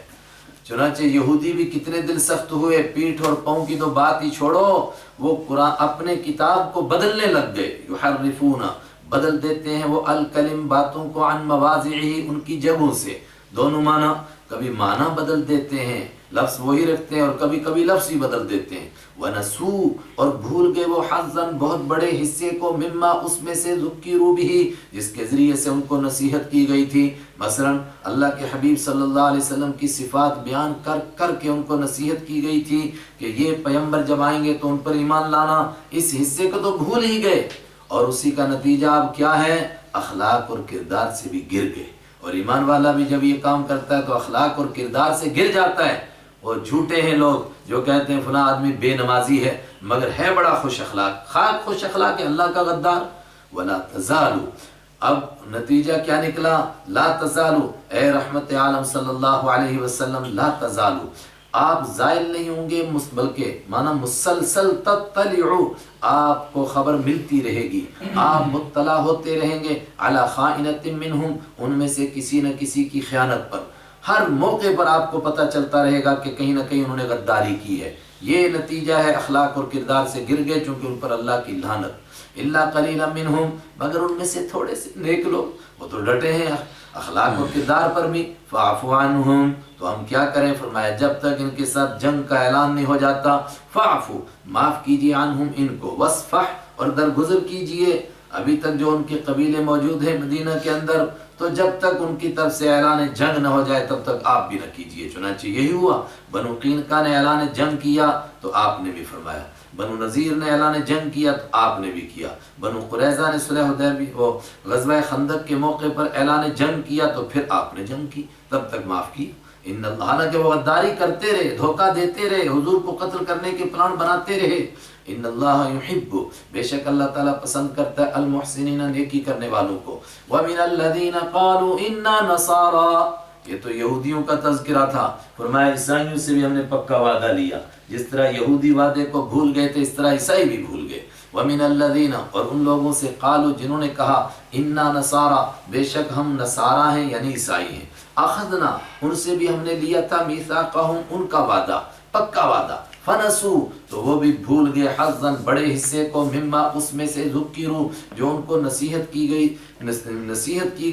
چنانچہ یہودی بھی کتنے دل سخت ہوئے، پیٹھ اور پاؤں کی تو بات ہی چھوڑو، وہ قرآن اپنے کتاب کو بدلنے لگ گئے۔ یحرفون، بدل دیتے ہیں وہ، الکلم، باتوں کو، عن مواضعہ، ان کی جگہوں سے۔ دونوں معنی، کبھی معنی بدل دیتے ہیں، لفظ وہی رکھتے ہیں، اور کبھی کبھی لفظ ہی بدل دیتے ہیں۔ وَنَسُوا، اور بھول گئے وہ، حظًا، بہت بڑے حصے کو، مما، اس میں سے، ذُکِّرُوا بِہِ، جس کے ذریعے سے ان کو نصیحت کی گئی تھی۔ مثلا اللہ کے حبیب صلی اللہ علیہ وسلم کی صفات بیان کر کر کے ان کو نصیحت کی گئی تھی کہ یہ پیغمبر جب آئیں گے تو ان پر ایمان لانا، اس حصے کو تو بھول ہی گئے، اور اسی کا نتیجہ اب کیا ہے، اخلاق اور کردار سے بھی گر گئے۔ اور ایمان والا بھی جب یہ کام کرتا ہے تو اخلاق اور کردار سے گر جاتا ہے، اور جھوٹے ہیں لوگ جو کہتے ہیں فلاں آدمی بے نمازی ہے مگر ہے بڑا خوش اخلاق، خاک خوش اخلاق ہے اللہ کا غدار۔ ولا تزالو، اب نتیجہ کیا نکلا؟ لا تزالو، اے رحمت عالم صلی اللہ علیہ وسلم لا تزالو، آپ زائل نہیں ہوں گے، بلکہ مانا مسلسل تطلعو، آپ کو خبر ملتی رہے گی، آپ مطلع ہوتے رہیں گے علی خائنۃ منہم، ان میں سے کسی نہ کسی کی خیانت پر، ہر موقع پر آپ کو پتہ چلتا رہے گا کہ کہیں نہ کہیں انہوں نے غداری کی ہے۔ یہ نتیجہ ہے اخلاق اور کردار سے گر گئے چونکہ ان پر اللہ کی لعنت۔ الا قلیلا منہم، مگر ان میں سے تھوڑے سے نیک لوگ وہ تو ڈٹے ہیں اخلاق اور کردار پر بھی، فاعف عنہم، تو ہم کیا کریں؟ فرمایا جب تک ان کے ساتھ جنگ کا اعلان نہیں ہو جاتا، فاعفو، معاف کیجیے، عنہم، ان کو، وصفح، اور درگزر کیجیے۔ ابھی تک جو ان کے قبیلے موجود ہیں مدینہ کے اندر، تو جب تک ان کی طرف سے اعلان جنگ نہ ہو جائے تب تک آپ بھی نہ کیجیے۔ چنانچہ یہی ہوا، بنو قینقاع نے اعلان جنگ کیا تو آپ نے بھی فرمایا، بنو نذیر نے اعلان جنگ کیا تو آپ نے بھی کیا، بنو قریظہ نے صلح حدیبیہ وہ غزوہ خندق کے موقع پر اعلان جنگ کیا تو پھر آپ نے جنگ کی، تب تک معاف کی۔ ان اللہ، حالانکہ وہ غداری کرتے رہے، دھوکہ دیتے رہے، حضور کو قتل کرنے کے پلان بناتے رہے۔ ان اللہ یحب، بے شک اللہ تعالیٰ پسند کرتا ہے المحسنین، نیکی کرنے والوں کو۔ ومن الذین قالوا انا نصارى، یہ تو یہودیوں کا تذکرہ تھا، فرمایا عیسائیوں سے بھی ہم نے پکا وعدہ لیا، جس طرح یہودی وعدے کو بھول گئے تھے اس طرح عیسائی بھی بھول گئے۔ ومن الذین، اور ان لوگوں سے، قالوا، جنہوں نے کہا، انا نصارى، بے شک ہم نصارہ ہیں یعنی عیسائی ہیں، اخذنا، ان سے بھی ہم نے لیا تھا، میثاقہم، ان کا وعدہ، پکا وعدہ، فنسو، تو وہ بھی بھول گئے، حظاً، بڑے حصے کو، مما، اس میں سے، ذکروا، جو ان کو نصیحت کی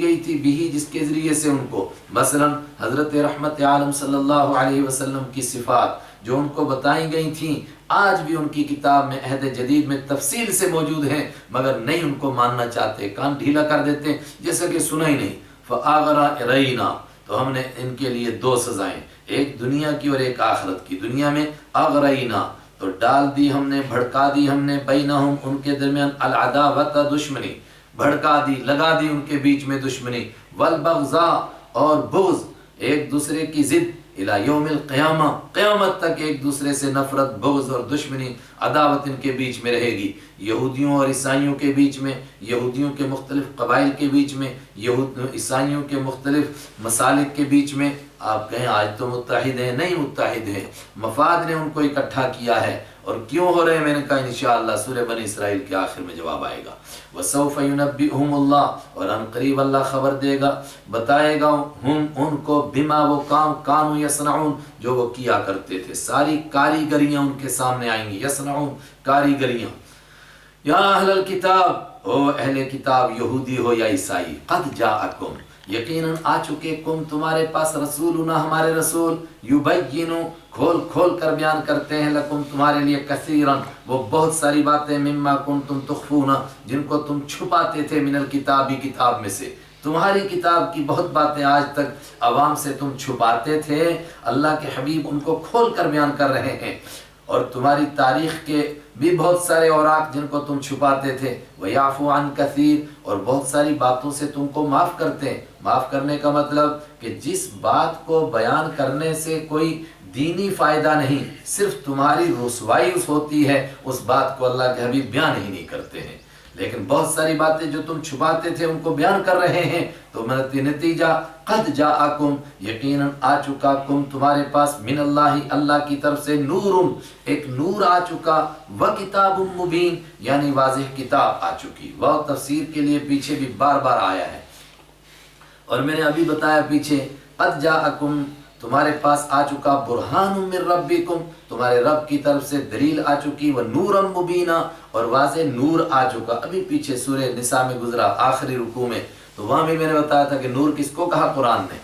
گئی تھی، بھی، جس کے ذریعے سے ان کو، مثلا حضرت رحمت عالم صلی اللہ علیہ وسلم کی صفات جو ان کو بتائی گئی تھیں، آج بھی ان کی کتاب میں عہد جدید میں تفصیل سے موجود ہیں، مگر نہیں ان کو ماننا چاہتے، کان ڈھیلا کر دیتے جیسا کہ سنا ہی نہیں۔ فآغرینہ، تو ہم نے ان کے لیے دو سزائیں، ایک دنیا کی اور ایک آخرت کی۔ دنیا میں اغرینا، تو ڈال دی ہم نے، بھڑکا دی ہم نے، بینہم، ان کے درمیان، العداوت، دشمنی، بھڑکا دی، لگا دی ان کے بیچ میں دشمنی، والبغضاء، اور بغض، ایک دوسرے کی ضد، الی یوم القیامہ، قیامت تک ایک دوسرے سے نفرت، بغض اور دشمنی، عداوت ان کے بیچ میں رہے گی، یہودیوں اور عیسائیوں کے بیچ میں، یہودیوں کے مختلف قبائل کے بیچ میں، عیسائیوں کے مختلف مسالک کے بیچ میں۔ آپ کہیں آج تو متحد ہیں، نہیں متحد ہیں، مفاد نے ان کو اکٹھا کیا ہے۔ اور کیوں ہو رہے ہیں؟ میں نے کہا انشاءاللہ سورہ بنی اسرائیل کے آخر میں جواب آئے گا۔ وَسَوْفَ يُنَبِّئُهُمُ اللَّهُ، اور ان قریب اللہ خبر دے گا، بتائے گا ہم ان کو، بما، وہ کام، کانوا یصنعون، جو وہ کیا کرتے تھے، ساری کاریگریاں ان کے سامنے آئیں گی، یصنعون، کاریگریاں۔ یا اہل الکتاب، او اہل کتاب، یہودی ہو یا عیسائی، قد جاءکم، یقیناً آ چکے، کم، تمہارے پاس، رسولنا، ہمارے رسول، یبینو، کھول کھول کر بیان کرتے ہیں، لکم، تمہارے لیے، کثیراً، وہ بہت ساری باتیں، مما کنتم تخفون، جن کو تم چھپاتے تھے، من الکتابی، کتاب میں سے، تمہاری کتاب کی بہت باتیں آج تک عوام سے تم چھپاتے تھے، اللہ کے حبیب ان کو کھول کر بیان کر رہے ہیں۔ اور تمہاری تاریخ کے بھی بہت سارے اوراق جن کو تم چھپاتے تھے، وَيَعْفُو عَنْ كَثِيرٍ، اور بہت ساری باتوں سے تم کو معاف کرتے ہیں۔ معاف کرنے کا مطلب کہ جس بات کو بیان کرنے سے کوئی دینی فائدہ نہیں، صرف تمہاری رسوائی ہوتی ہے، اس بات کو اللہ کے حبیب بیان ہی نہیں کرتے ہیں، لیکن بہت ساری باتیں جو تم چھپاتے تھے ان کو بیان کر رہے ہیں۔ تو نتیجہ، قد جاءکم، یقیناً آ چکا، کم، تمہارے پاس، من اللہ، اللہ کی طرف سے، نور، ایک نور آ چکا، وکتاب مبین، یعنی واضح کتاب آ چکی۔ وہ تفسیر کے لیے پیچھے بھی بار بار آیا ہے، اور میں نے ابھی بتایا پیچھے، قد جاءکم، تمہارے پاس آ چکا، برہان من ربکم، تمہارے رب کی طرف سے دلیل آ چکی، ونورا مبینا، اور واضح نور آ چکا۔ ابھی پیچھے سورہ نساء میں گزرا، آخری رکوع میں، تو وہاں بھی میں نے بتایا تھا کہ نور کس کو کہا؟ قرآن نے،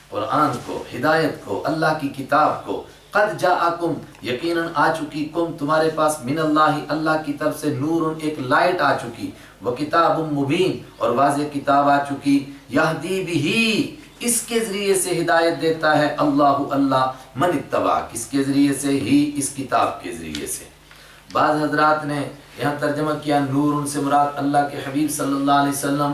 قرآن کو، ہدایت کو، اللہ کی کتاب کو۔ قد جاءکم، یقیناً آ چکی، کم، تمہارے پاس، من اللہ، اللہ کی طرف سے، نور، ایک لائٹ آ چکی، وکتاب مبین، اور واضح کتاب آ چکی، یہدی بہ، اس کے ذریعے سے ہدایت دیتا ہے، اللہ، اللہ، من اتبع، کس کے ذریعے سے؟ ہی، اس کتاب کے ذریعے سے۔ بعض حضرات نے یہاں ترجمہ کیا نور، ان سے مراد اللہ کے حبیب صلی اللہ علیہ وسلم،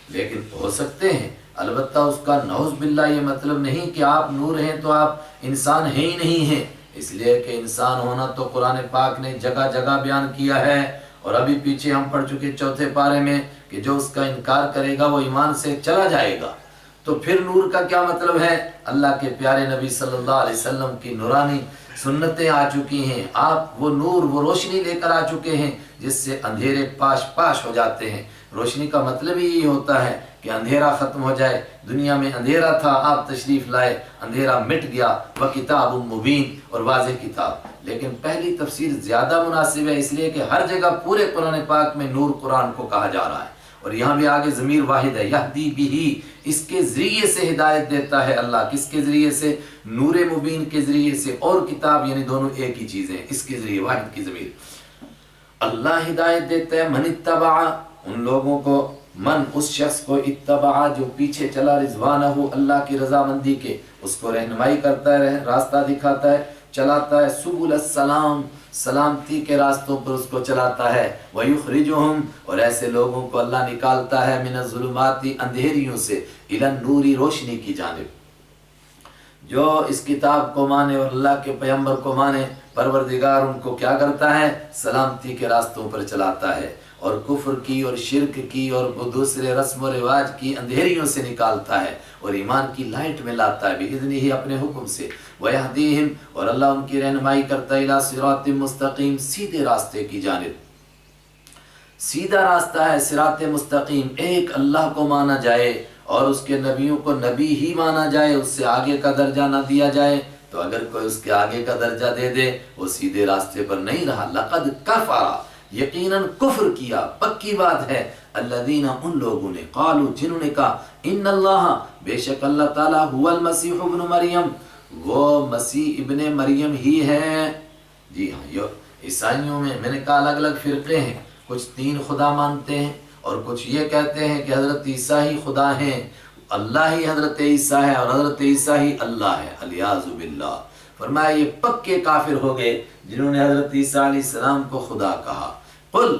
لیکن ہو سکتے ہیں البتہ اس کا نعوذ باللہ یہ مطلب نہیں کہ آپ نور ہیں تو آپ انسان ہیں ہی نہیں ہیں، اس لیے کہ انسان ہونا تو قرآن پاک نے جگہ جگہ بیان کیا ہے، اور ابھی پیچھے ہم پڑھ چکے 4 پارے میں کہ جو اس کا انکار کرے گا وہ ایمان سے چلا جائے گا۔ تو پھر نور کا کیا مطلب ہے؟ اللہ کے پیارے نبی صلی اللہ علیہ وسلم کی نورانی سنتیں آ چکی ہیں، آپ وہ نور وہ روشنی لے کر آ چکے ہیں جس سے اندھیرے پاش پاش ہو جاتے ہیں۔ روشنی کا مطلب ہی یہ ہوتا ہے کہ اندھیرا ختم ہو جائے، دنیا میں اندھیرا تھا، آپ تشریف لائے، اندھیرا مٹ گیا، وَكِتَابٌ مُبِينٌ، اور واضح کتاب۔ لیکن پہلی تفسیر زیادہ مناسب ہے، اس لیے کہ ہر جگہ پورے قرآن پاک میں نور قرآن کو کہا جا رہا ہے، اور یہاں بھی آگے ضمیر واحد ہے، یہدی بہ، اس کے ذریعے سے ہدایت دیتا ہے اللہ۔ کس کے ذریعے سے؟ نور مبین کے ذریعے سے، اور کتاب یعنی دونوں ایک ہی چیزیں ہیں، اس کے ذریعے واحد کی ضمیر۔ اللہ ہدایت دیتا ہے، من اتبع، ان لوگوں کو، من اس شخص کو، اتبع جو پیچھے چلا، رضوانہ اللہ کی رضامندی کے، اس کو رہنمائی کرتا ہے، راستہ دکھاتا ہے، چلاتا ہے، سبل السلام، سلامتی کے راستوں پر اس کو چلاتا ہے، وَيُخْرِجُهُمْ، اور ایسے لوگوں کو اللہ نکالتا ہے، من الظلمات، اندھیریوں سے، الی النور، روشنی کی جانب۔ جو اس کتاب کو مانے اور اللہ کے پیغمبر کو مانے، پروردگار ان کو کیا کرتا ہے؟ سلامتی کے راستوں پر چلاتا ہے، اور کفر کی اور شرک کی اور دوسرے رسم و رواج کی اندھیریوں سے نکالتا ہے، اور ایمان کی لائٹ میں لاتا ہے، بِإِذْنِهِ، اپنے حکم سے، وَيَهْدِيهِمْ، اور اللہ ان کی رہنمائی کرتا ہے، إِلَى صِرَاطٍ مستقیم، سیدھے راستے کی جانب۔ سیدھا راستہ ہے صراط مستقیم، ایک اللہ کو مانا جائے اور اس کے نبیوں کو نبی ہی مانا جائے، اس سے آگے کا درجہ نہ دیا جائے، تو اگر کوئی اس کے آگے کا درجہ دے دے وہ سیدھے راستے پر نہیں رہا۔ لقد کفر، یقیناً کفر کیا، پکی بات ہے، الذین، ان لوگوں نے، قالوا، جنہوں نے کہا، ان اللہ، بے شک اللہ تعالیٰ، هو المسیح ابن مریم، وہ مسیح ابن مریم ہی ہے۔ جی ہاں، یہ عیسائیوں میں نے کہا الگ الگ فرقے ہیں، کچھ 3 خدا مانتے ہیں، اور کچھ یہ کہتے ہیں کہ حضرت عیسیٰ ہی خدا ہیں، اللہ ہی حضرت عیسیٰ ہے، اور حضرت عیسیٰ ہی اللہ ہے، الیاذ باللہ۔ فرمایا یہ پکے کافر ہو گئے جنہوں نے حضرت عیسیٰ علیہ السلام کو خدا کہا۔ قل،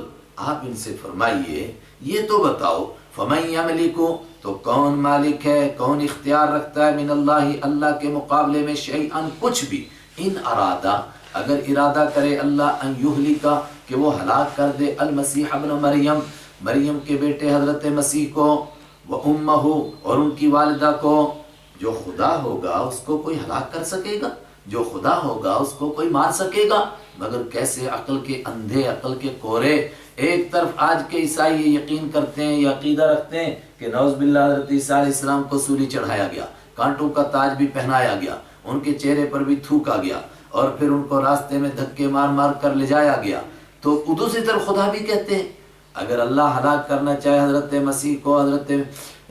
آپ ان سے فرمائیے، یہ تو بتاؤ، فمن یملک، تو کون مالک ہے، کون اختیار رکھتا ہے، من اللہ، اللہ کے مقابلے میں، شیئا، کچھ بھی، ان ارادہ، اگر ارادہ کرے اللہ، ان یہلکا، کہ وہ ہلاک کر دے، المسیح ابن مریم، مریم کے بیٹے حضرت مسیح کو، وَأُمَّهُ، اور ان کی والدہ کو۔ جو خدا ہوگا اس کو کوئی ہلاک کر سکے گا؟ جو خدا ہوگا اس کو کوئی مار سکے گا؟ مگر کیسے عقل کے اندھے، عقل کے کورے۔ ایک طرف آج کے عیسائی یہ یقین کرتے ہیں، یہ عقیدہ رکھتے ہیں کہ نعوذ باللہ حضرت عیسیٰ علیہ السلام کو سولی چڑھایا گیا، کانٹوں کا تاج بھی پہنایا گیا، ان کے چہرے پر بھی تھوکا گیا، اور پھر ان کو راستے میں دھکے مار مار کر لے جایا گیا۔ تو دوسری طرف خدا بھی کہتے ہیں اگر اللہ ہلاک کرنا چاہے حضرت مسیح کو، حضرت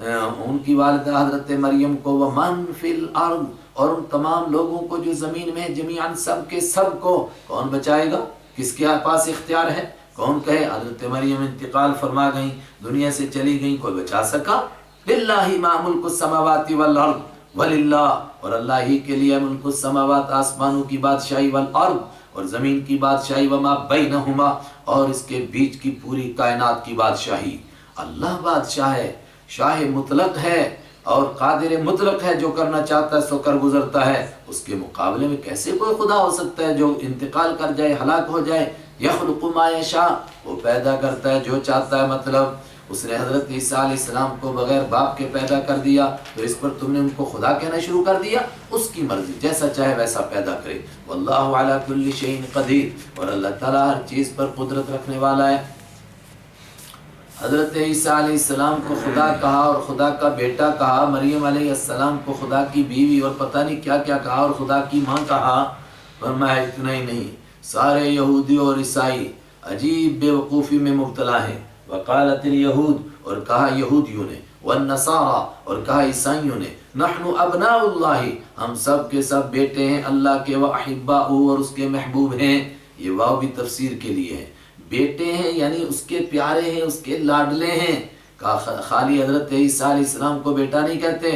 ان کی والدہ حضرت مریم کو، وَمَن فِي الْأَرْضِ، اور ان تمام لوگوں کو جو زمین میں جمیعاً، سب کے سب کو کون بچائے گا؟ کس کے پاس اختیار ہے؟ کون کہے حضرت مریم انتقال فرما گئیں، دنیا سے چلی گئیں، کوئی بچا سکا؟ لِلَّهِ مَا مُلْكُ السَّمَاوَاتِ وَالْأَرْضِ، وَلِلَّهِ، اور اللہ ہی کے لیے، ملک السماوات، آسمانوں کی بادشاہی، والارض، اور زمین کی بادشاہی، وما بینہما، اور اس کے بیچ کی پوری کائنات کی بادشاہی۔ اللہ بادشاہ ہے، شاہ مطلق ہے، اور قادر مطلق ہے، جو کرنا چاہتا ہے سو کر گزرتا ہے۔ اس کے مقابلے میں کیسے کوئی خدا ہو سکتا ہے جو انتقال کر جائے، ہلاک ہو جائے؟ یخلق ما یشاء، وہ پیدا کرتا ہے جو چاہتا ہے۔ مطلب اس نے حضرت عیسیٰ علیہ السلام کو بغیر باپ کے پیدا کر دیا، تو اس پر تم نے ان کو خدا کہنا شروع کر دیا؟ اس کی مرضی، جیسا چاہے ویسا پیدا کرے۔ واللہ علی کل شیء قدیر، اور اللہ تعالیٰ ہر چیز پر قدرت رکھنے والا ہے۔ حضرت عیسیٰ علیہ السلام کو خدا کہا اور خدا کا بیٹا کہا، مریم علیہ السلام کو خدا کی بیوی اور پتہ نہیں کیا کیا کہا، اور خدا کی ماں کہا۔ فرمایا اتنا ہی نہیں، سارے یہودی اور عیسائی عجیب بے وقوفی میں مبتلا ہیں۔ وقالت الیہود، اور کہا یہودیوں نے، والنصارى، اور کہا عیسائیوں نے، نحن ابناء اللہ، ہم سب کے سب بیٹے ہیں اللہ کے، واحباؤہ، اور اس کے محبوب ہیں۔ یہ واو بھی تفسیر کے لیے ہے، بیٹے ہیں یعنی اس کے پیارے ہیں، اس کے لاڈلے ہیں۔ خالی حضرت عیسیٰ علیہ السلام کو بیٹا نہیں کہتے،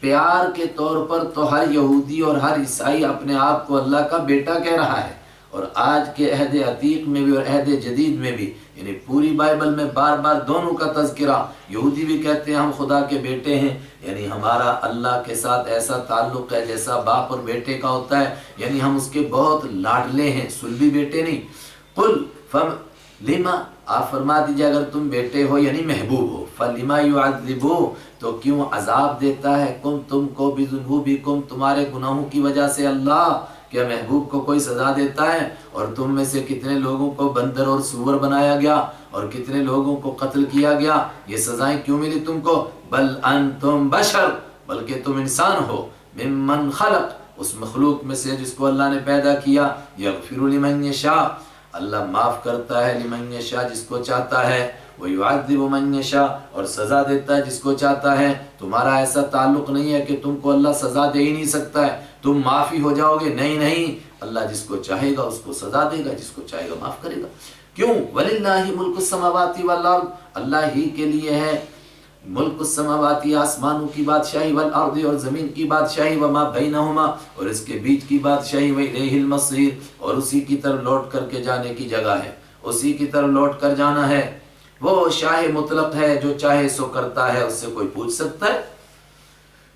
پیار کے طور پر تو ہر یہودی اور ہر عیسائی اپنے آپ کو اللہ کا بیٹا کہہ رہا ہے، اور آج کے عہد عتیق میں بھی اور عہد جدید میں بھی، یعنی پوری بائبل میں بار بار دونوں کا تذکرہ۔ یہودی بھی کہتے ہیں ہم خدا کے بیٹے ہیں، یعنی ہمارا اللہ کے ساتھ ایسا تعلق ہے جیسا باپ اور بیٹے کا ہوتا ہے، یعنی ہم اس کے بہت لاڈلے ہیں، سلبی بیٹے نہیں۔ قل لما، آپ فرما دیجئے اگر تم بیٹے ہو یعنی محبوب ہو، فلما یعذبو، تو کیوں عذاب دیتا ہے تم کو بذنوبکم، تمہارے گناہوں کی وجہ سے اللہ؟ کیا محبوب کو کوئی سزا دیتا ہے؟ اور تم میں سے کتنے لوگوں کو بندر اور سور بنایا گیا اور کتنے لوگوں کو قتل کیا گیا، یہ سزائیں کیوں ملی تم کو؟ بل انتم بشر، بلکہ تم انسان ہو، ممن خلق، اس مخلوق میں سے جس کو اللہ نے پیدا کیا، یغفر لمن یشاء، اللہ معاف کرتا ہے، لمن یشاء جس کو چاہتا ہے، ویعذب من یشاء اور سزا دیتا ہے جس کو چاہتا ہے۔ تمہارا ایسا تعلق نہیں ہے کہ تم کو اللہ سزا دے ہی نہیں سکتا ہے، تم معافی ہو جاؤ گے، نہیں نہیں، اللہ جس کو چاہے گا اس کو سزا دے گا، جس کو چاہے گا معاف کرے گا۔ کیوں؟ وَلِلَّهِ مُلْكُ السَّمَاوَاتِ وَالْأَرْضِ، اللہ ہی کے لیے ہے ملک السماواتی، آسمانوں کی بادشاہی، والارض اور زمین کی بادشاہی، وما بینہما اور اس کے بیچ کی بادشاہی، وإلیہ المصیر اور اسی کی طرف لوٹ کر کے جانے کی جگہ ہے، اسی کی طرف لوٹ کر جانا ہے۔ وہ شاہ مطلق ہے، جو چاہے سو کرتا ہے، اس سے کوئی پوچھ سکتا ہے؟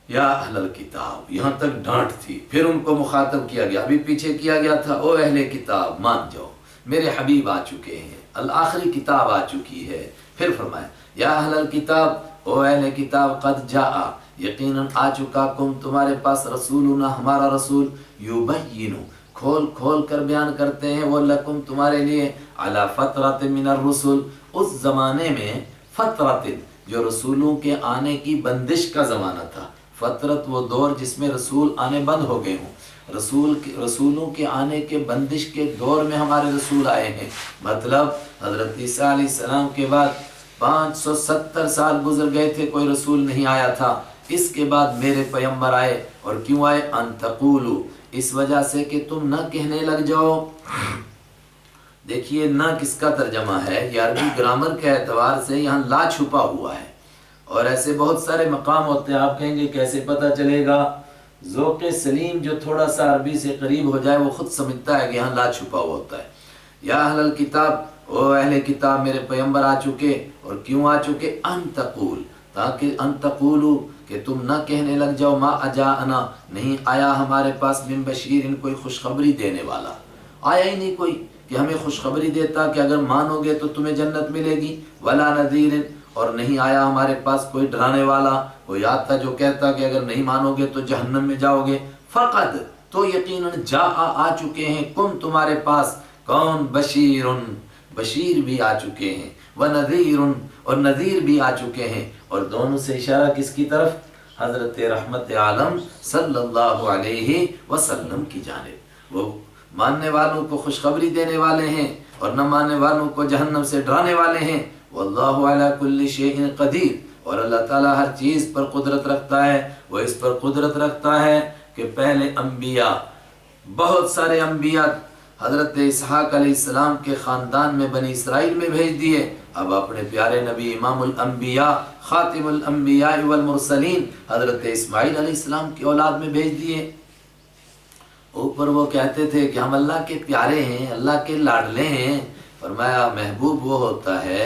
یا اہل الکتاب، یہاں تک ڈانٹ تھی، پھر ان کو مخاطب کیا گیا، ابھی پیچھے کیا گیا تھا، او اہل کتاب مان جاؤ، میرے حبیب آ چکے ہیں، الآخری کتاب آ چکی ہے۔ پھر فرمایا یا اہل الکتاب، او اہل کتاب، قد جاء، یقیناً آ چکا، کم تمہارے پاس، رسولنا ہمارا رسول، یبینو کھول کھول کر بیان کرتے ہیں، وہ لکم تمہارے لیے، علی فترۃ من الرسل، اس زمانے میں، فترۃ جو رسولوں کے آنے کی بندش کا زمانہ تھا، فترت وہ دور جس میں رسول آنے بند ہو گئے ہوں، رسولوں کے آنے کے بندش کے دور میں ہمارے رسول آئے ہیں، مطلب حضرت عیسیٰ علیہ السلام کے بعد 570 سال گزر گئے تھے، کوئی رسول نہیں آیا تھا، اس کے بعد میرے پیغمبر آئے، اور کیوں آئے؟ ان تقولوا، اس وجہ سے کہ تم نہ کہنے لگ جاؤ۔ دیکھیے نہ کس کا ترجمہ ہے، یہ عربی گرامر کے اعتبار سے یہاں لا چھپا ہوا ہے، اور ایسے بہت سارے مقام ہوتے ہیں، آپ کہیں گے کیسے پتہ چلے گا؟ ذوق سلیم جو تھوڑا سا عربی سے قریب ہو جائے وہ خود سمجھتا ہے کہ یہاں لا چھپا ہوا ہوتا ہے۔ یا اہل الکتاب، او اہل کتاب، میرے پیغمبر آ چکے، اور کیوں آ چکے؟ ان تقول، تاکہ ان تقولو کہ تم نہ کہنے لگ جاؤ، ما اجاءنا نہیں آیا ہمارے پاس، من بشیر کوئی خوشخبری دینے والا، آیا ہی نہیں کوئی کہ ہمیں خوشخبری دیتا کہ اگر مانو گے تو تمہیں جنت ملے گی، ولا نذیر اور نہیں آیا ہمارے پاس کوئی ڈرانے والا، کوئی آتا جو کہتا کہ اگر نہیں مانو گے تو جہنم میں جاؤ گے۔ فقط تو یقیناً جاء آ چکے ہیں، کم تمہارے پاس، کون؟ بشیر، بشیر بھی آ چکے ہیں، ونذیر اور نذیر بھی آ چکے ہیں، اور دونوں سے اشارہ کس کی طرف؟ حضرت رحمت عالم صلی اللہ علیہ وسلم کی جانب۔ وہ ماننے والوں کو خوشخبری دینے والے ہیں اور نہ ماننے والوں کو جہنم سے ڈرانے والے ہیں۔ واللہ علی کل شیء قدیر، اور اللہ تعالیٰ ہر چیز پر قدرت رکھتا ہے، وہ اس پر قدرت رکھتا ہے کہ پہلے انبیاء، بہت سارے انبیاء حضرت اسحاق علیہ السلام کے خاندان میں بنی اسرائیل میں بھیج دیے، اب اپنے پیارے نبی امام الانبیاء خاتم الانبیاء والمرسلین حضرت اسماعیل علیہ السلام کی اولاد میں بھیج دیے۔ اوپر وہ کہتے تھے کہ ہم اللہ کے پیارے ہیں، اللہ کے لاڈلے ہیں، فرمایا محبوب وہ ہوتا ہے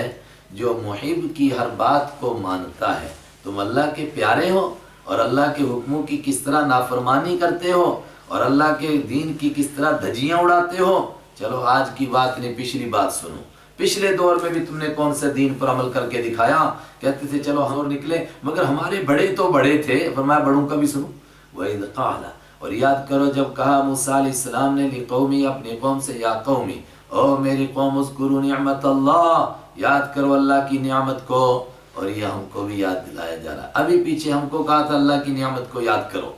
جو محب کی ہر بات کو مانتا ہے۔ تم اللہ کے پیارے ہو اور اللہ کے حکموں کی کس طرح نافرمانی کرتے ہو اور اللہ کے دین کی کس طرح دھجیاں اڑاتے ہو۔ چلو آج کی بات نہیں، پچھلی بات سنو، پچھلے دور میں بھی تم نے کون سے دین پر عمل کر کے دکھایا؟ کہتے تھے چلو ہم اور نکلے، مگر ہمارے بڑے تو بڑے تھے، فرمایا بڑوں کا بھی سنو۔ وَإِذْ قَالَ، اور یاد کرو جب کہا موسیٰ علیہ السلام نے لِقَوْمِهِ اپنی قوم سے، یا قومی، او میری قوم، اذکروا نعمت اللہ، یاد کرو اللہ کی نعمت کو، اور یہ ہم کو بھی یاد دلایا جا رہا ہے۔ ابھی پیچھے ہم کو کہا تھا اللہ کی نعمت کو یاد کرو،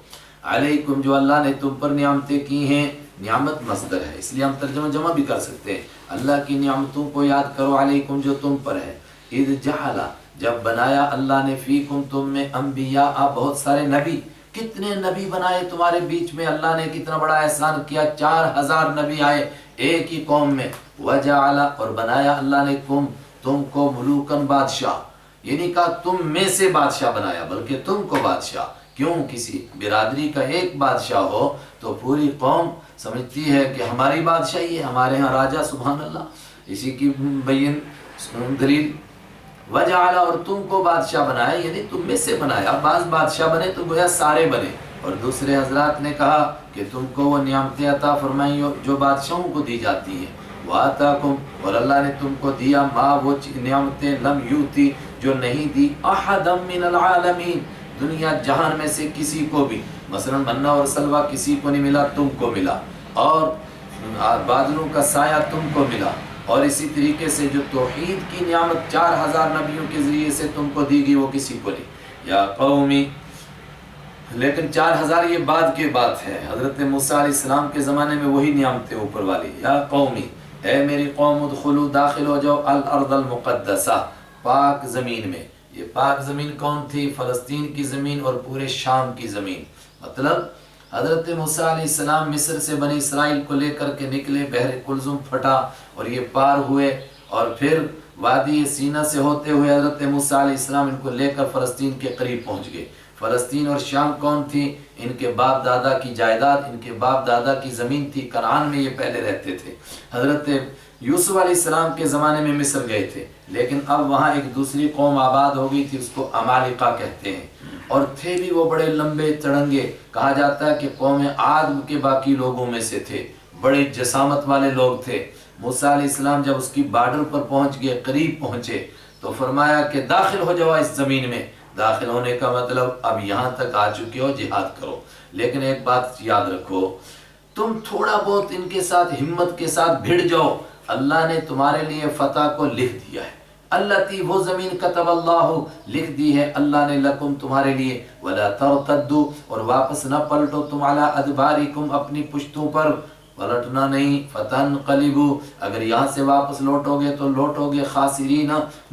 علیکم جو اللہ نے تم پر نعمتیں کی ہیں، نعمت مصدر ہے اس لیے ہم ترجمہ جمع بھی کر سکتے ہیں، اللہ کی نعمتوں کو یاد کرو، علیکم جو تم پر ہے، اذ جعل جب بنایا اللہ نے، فیکم تم میں، انبیاء بہت سارے نبی، کتنے نبی بنائے تمہارے بیچ میں، اللہ نے کتنا بڑا احسان کیا، 4000 نبی آئے ایک ہی قوم میں، وجعل اور بنایا اللہ نے تم کو ملوکن بادشاہ، یعنی کہا تم میں سے بادشاہ بنایا، بلکہ تم کو بادشاہ، کیوں؟ کسی برادری کا ایک بادشاہ ہو تو پوری قوم سمجھتی ہے کہ ہماری بادشاہی ہے، ہمارے ہاں راجہ، سبحان اللہ، اسی کی بین دلیل وجعل، اور تم کو بادشاہ بنایا، یعنی تم میں سے بنایا، بعض بادشاہ بنے تو گویا سارے بنے، اور دوسرے حضرات نے کہا کہ تم کو وہ نعمتیں عطا فرمائی جو بادشاہوں کو دی جاتی ہیں، وَآتَاكُمْ، اور اللہ نے تم کو دیا ما وہ نعمتیں لم یوتی جو نہیں دی احدا من العالمین، دنیا جہان میں سے کسی کو بھی، مثلا منہ اور سلوہ کسی کو نہیں ملا، تم کو ملا، اور بادلوں کا سایہ تم کو ملا، اور اسی طریقے سے جو توحید کی نعمت 4000 نبیوں کے ذریعے سے تم کو دی گئی وہ کسی کو نہیں۔ یا قومی، لیکن 4000 یہ بعد کے بات ہے، حضرت موسیٰ علیہ السلام کے زمانے میں وہی نعمتیں اوپر والی۔ یا قومی، اے میری قوم، ادخلوا، داخل ہو جاؤ، الارض المقدسہ، پاک زمین میں۔ یہ پاک زمین کون تھی؟ فلسطین کی زمین اور پورے شام کی زمین۔ مطلب حضرت موسیٰ علیہ السلام مصر سے بنی اسرائیل کو لے کر کے نکلے، بحر کلزم پھٹا اور یہ پار ہوئے، اور پھر وادی سینہ سے ہوتے ہوئے حضرت موسیٰ علیہ السلام ان کو لے کر فلسطین کے قریب پہنچ گئے۔ فلسطین اور شام کون تھی؟ ان کے باپ دادا کی جائیداد، ان کے باپ دادا کی زمین تھی، کنعان میں یہ پہلے رہتے تھے۔ حضرت یوسف علیہ السلام کے زمانے میں مصر گئے تھے، لیکن اب وہاں ایک دوسری قوم آباد ہو گئی تھی، اس کو عمالقہ کہتے ہیں، اور تھے بھی وہ بڑے لمبے تڑنگے، کہا جاتا ہے کہ قوم عاد کے باقی لوگوں میں سے تھے، بڑے جسامت والے لوگ تھے۔ موسیٰ علیہ السلام جب اس کی بارڈر پر پہنچ گئے، قریب پہنچے، تو فرمایا کہ داخل ہو جاؤ اس زمین میں۔ داخل ہونے کا مطلب اب یہاں تک آ چکے ہو، جہاد کرو، لیکن ایک بات یاد رکھو، تم تھوڑا بہت ان کے ساتھ ہمت کے ساتھ بھیڑ جاؤ، اللہ نے تمہارے لیے فتح کو لکھ دیا ہے۔ اللہ تی وہ زمین کتب اللہ لکھ دی ہے اللہ نے، لکم تمہارے لیے، ولا ترتدوا، اور واپس نہ پلٹو تم، علی ادبارکم اپنی پشتوں پر، پلٹنا نہیں، فتنقلبوا، اگر یہاں سے واپس لوٹو گے تو لوٹو گے خاسرین،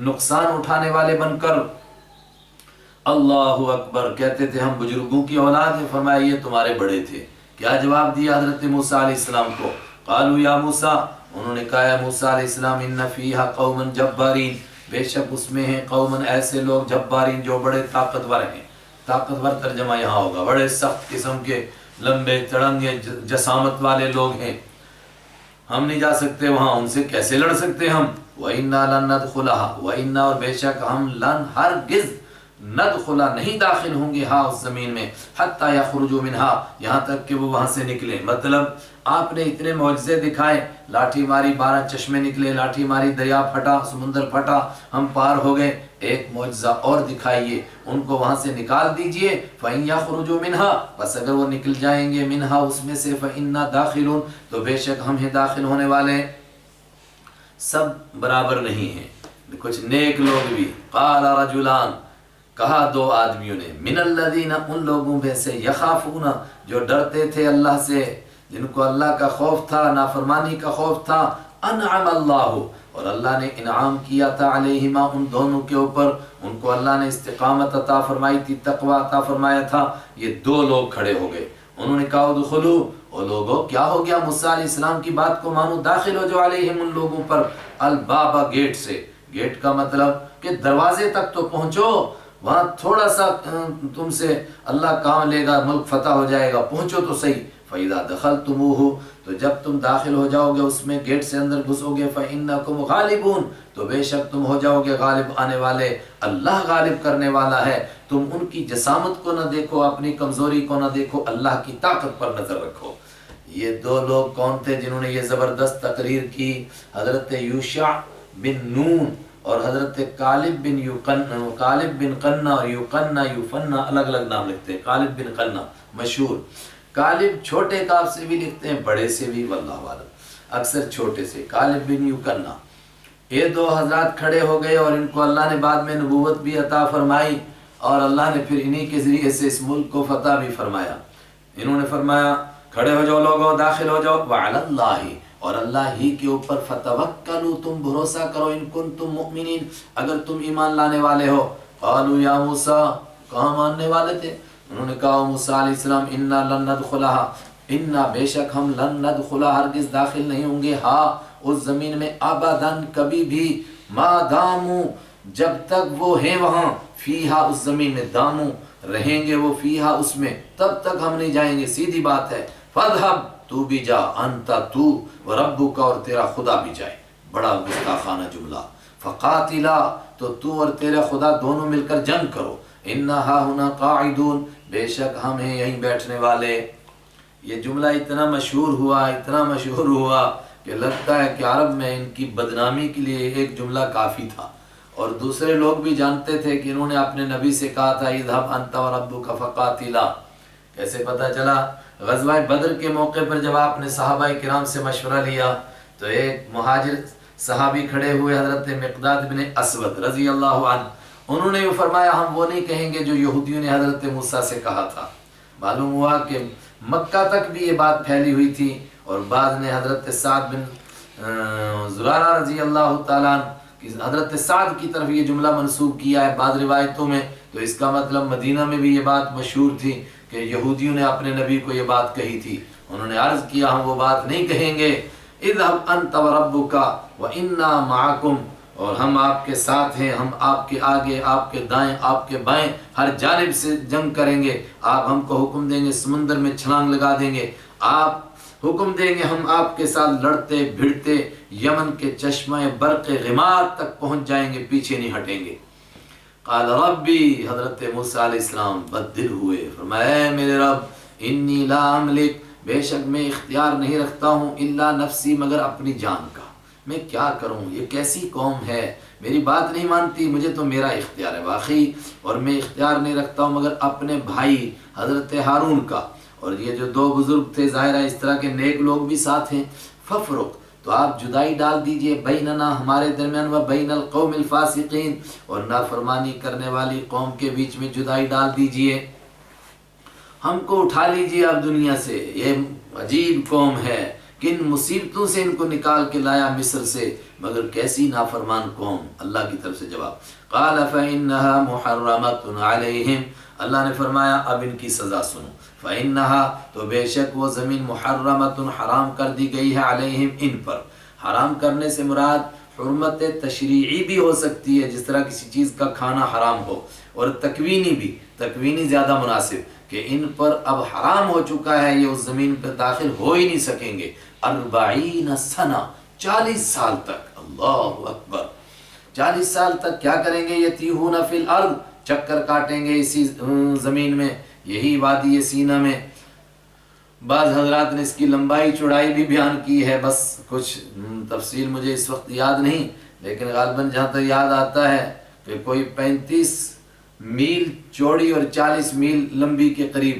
نقصان اٹھانے والے بن کر۔ اللہ اکبر، کہتے تھے ہم بزرگوں کی اولاد ہیں، فرمایا یہ تمہارے بڑے تھے۔ کیا جواب دیا حضرت موسیٰ علیہ السلام کو؟ قالوا یا موسیٰ، انہوں نے کہا یا موسیٰ علیہ السلام، ان فیہا قوما جبارین، بے شک اس میں ہیں قومن ایسے لوگ، جبارین جو بڑے طاقتور ہیں۔ طاقتور ترجمہ یہاں ہوگا، بڑے سخت قسم کے، لمبے تڑنگے جسامت والے لوگ ہیں، ہم نہیں جا سکتے وہاں، ان سے کیسے لڑ سکتے ہم؟ وَإِنَّا لَن نَدْخُلَهَا، وَإِنَّا، اور بے شک ہم، لن ہرگز، ندخلا نہیں داخل ہوں گے، ہاں اس زمین میں، حتی یخرجوا منہا، یہاں تک کہ وہ وہاں سے نکلیں۔ مطلب آپ نے اتنے معجزے دکھائے، لاٹھی ماری 12 چشمے نکلے، لاٹھی ماری دریا پھٹا، سمندر پھٹا، ہم پار ہو گئے، ایک معجزہ اور دکھائیے، ان کو وہاں سے نکال دیجئے۔ فَإِن يَخْرُجُوا مِنْهَا، بس اگر وہ نکل جائیں گے، منہا اس میں سے، فَإِنَّا دَاخِلُونَ، تو بے شک ہم ہیں داخل ہونے والے۔ سب برابر نہیں ہیں، کچھ نیک لوگ بھی۔ قال رجلان، کہا 2 آدمیوں نے، من الذین، ان لوگوں میں سے، یخافون، جو ڈرتے تھے اللہ سے، جن کو اللہ کا خوف تھا، نافرمانی کا خوف تھا، انعم اللہ، اور اللہ نے انعام کیا تھا، علیہما، ان دونوں کے اوپر، ان کو اللہ نے استقامت عطا فرمائی تھی، تقوی عطا فرمایا تھا۔ یہ 2 لوگ کھڑے ہو گئے، انہوں نے کہا ادخلوا، اور لوگوں کیا ہو گیا، موسیٰ علیہ السلام کی بات کو مانو، داخل ہو جو علیہم، ان لوگوں پر، البابا، گیٹ سے، گیٹ کا مطلب کہ دروازے تک تو پہنچو، وہاں تھوڑا سا تم سے اللہ کام لے گا، ملک فتح ہو جائے گا، پہنچو تو صحیح۔ فَإِذَا دَخَلْتُمُوهُ، تو جب تم داخل ہو جاؤ گے اس میں، گیٹ سے اندر گھسو گے، فَإِنَّكُمْ غَالِبُونَ، تو بے شک تم ہو جاؤ گے غالب آنے والے، اللہ غالب کرنے والا ہے۔ تم ان کی جسامت کو نہ دیکھو، اپنی کمزوری کو نہ دیکھو، اللہ کی طاقت پر نظر رکھو۔ یہ 2 لوگ کون تھے جنہوں نے یہ زبردست تقریر کی؟ حضرت یوشع بن نون اور حضرت کالب بن قنہ، اور یوفنہ الگ الگ نام لکھتے ہیں، کالب بن قنہ مشہور، کالب چھوٹے کاف سے بھی لکھتے ہیں، بڑے سے بھی، واللہ عالم، اکثر چھوٹے سے، کالب بن یوکنہ۔ یہ 2 حضرات کھڑے ہو گئے، اور ان کو اللہ نے بعد میں نبوت بھی عطا فرمائی، اور اللہ نے پھر انہی کے ذریعے سے اس ملک کو فتح بھی فرمایا۔ انہوں نے فرمایا کھڑے ہو جاؤ لوگوں، داخل ہو جاؤ، وعلی اللہ، اور اللہ ہی کے اوپر، فتوکلوا، تم بھروسہ کرو، ان کنتم مؤمنین، اگر تم ایمان لانے والے ہو۔ قالوا یا موسیٰ، کہاں ماننے والے تھے؟ انہوں نے کہا موسیٰ علیہ السلام، انا لن ندخلها، انا بے شک ہم، لن ندخلها ہرگز داخل نہیں ہوں گے، ہاں اس زمین میں، ابداً کبھی بھی، ما داموا جب تک وہ ہیں وہاں، فیہا اس زمین میں، داموا رہیں گے وہ، فیہا اس میں، تب تک ہم نہیں جائیں گے، سیدھی بات ہے۔ فاذهب، تو بھی جا، انتا تو و ربک، اور تیرا خدا بھی جائے۔ بڑا گستاخانہ جملہ۔ فقاتلا، تو اور تیرا خدا دونوں مل کر جنگ کرو۔ انا ہاہنا قاعدون، بے شک ہم ہیں یہیں بیٹھنے والے۔ یہ جملہ اتنا مشہور ہوا کہ لگتا ہے کہ عرب میں ان کی بدنامی کے لیے ایک جملہ کافی تھا، اور دوسرے لوگ بھی جانتے تھے کہ انہوں نے اپنے نبی سے کہا تھا اذهب انت وربک فقاتلا۔ کیسے پتہ چلا؟ غزوہ بدر کے موقع پر جب آپ نے صحابہ کرام سے مشورہ لیا تو ایک مہاجر صحابی کھڑے ہوئے حضرت مقداد بن اسود رضی اللہ عنہ، انہوں نے یہ فرمایا ہم وہ نہیں کہیں گے جو یہودیوں نے حضرت موسیٰ سے کہا تھا۔ معلوم ہوا کہ مکہ تک بھی یہ بات پھیلی ہوئی تھی، اور بعد نے حضرت سعد بن زرارہ رضی اللہ تعالیٰ عنہ حضرت سعد کی طرف یہ جملہ منسوب کیا ہے بعض روایتوں میں، تو اس کا مطلب مدینہ میں بھی یہ بات مشہور تھی کہ یہودیوں نے اپنے نبی کو یہ بات کہی تھی۔ انہوں نے عرض کیا ہم وہ بات نہیں کہیں گے، اذهب انت وربک وانا معکم، اور ہم آپ کے ساتھ ہیں، ہم آپ کے آگے، آپ کے دائیں، آپ کے بائیں، ہر جانب سے جنگ کریں گے۔ آپ ہم کو حکم دیں گے سمندر میں چھلانگ لگا دیں گے، آپ حکم دیں گے ہم آپ کے ساتھ لڑتے بھڑتے یمن کے چشمہ برق غمار تک پہنچ جائیں گے، پیچھے نہیں ہٹیں گے۔ قال ربی، حضرت موسیٰ علیہ السلام بددل ہوئے، فرمایا اے میرے رب، انی لا املک، بے شک میں اختیار نہیں رکھتا ہوں، الا نفسی، مگر اپنی جان کا۔ میں کیا کروں، یہ کیسی قوم ہے، میری بات نہیں مانتی، مجھے تو میرا اختیار ہے واقعی، اور میں اختیار نہیں رکھتا ہوں مگر اپنے بھائی حضرت ہارون کا۔ اور یہ جو دو بزرگ تھے ظاہرہ اس طرح کے نیک لوگ بھی ساتھ ہیں، ففرق، تو آپ جدائی ڈال دیجئے، بیننا، ہمارے درمیان، و بین القوم الفاسقین، اور نافرمانی کرنے والی قوم کے بیچ میں جدائی ڈال دیجئے، ہم کو اٹھا لیجئے اب دنیا سے۔ یہ عجیب قوم ہے، کن مصیبتوں سے ان کو نکال کے لایا مصر سے، مگر کیسی نافرمان قوم۔ اللہ کی طرف سے جواب، قال فإنها محرمۃ علیہم، اللہ نے فرمایا اب ان کی سزا سنو، فإنها، تو بے شک وہ زمین محرمۃ، حرام کر دی گئی ہے، علیہم، ان پر۔ حرام کرنے سے مراد حرمت تشریعی بھی ہو سکتی ہے، جس طرح کسی چیز کا کھانا حرام ہو، اور تکوینی بھی، تکوینی زیادہ مناسب، کہ ان پر اب حرام ہو چکا ہے، یہ اس زمین پر داخل ہو ہی نہیں سکیں گے۔ 40 سنہ، 40 سال تک، اللہ اکبر، 40 سال تک کیا کریں گے؟ یتیہون فی الارض، چکر کاٹیں گے اسی زمین میں، یہی وادی سینا میں۔ بعض حضرات نے اس کی لمبائی چوڑائی بھی بیان کی ہے، بس کچھ تفصیل مجھے اس وقت یاد نہیں، لیکن غالباً جہاں تک یاد آتا ہے کہ کوئی 35 میل چوڑی اور 40 میل لمبی کے قریب،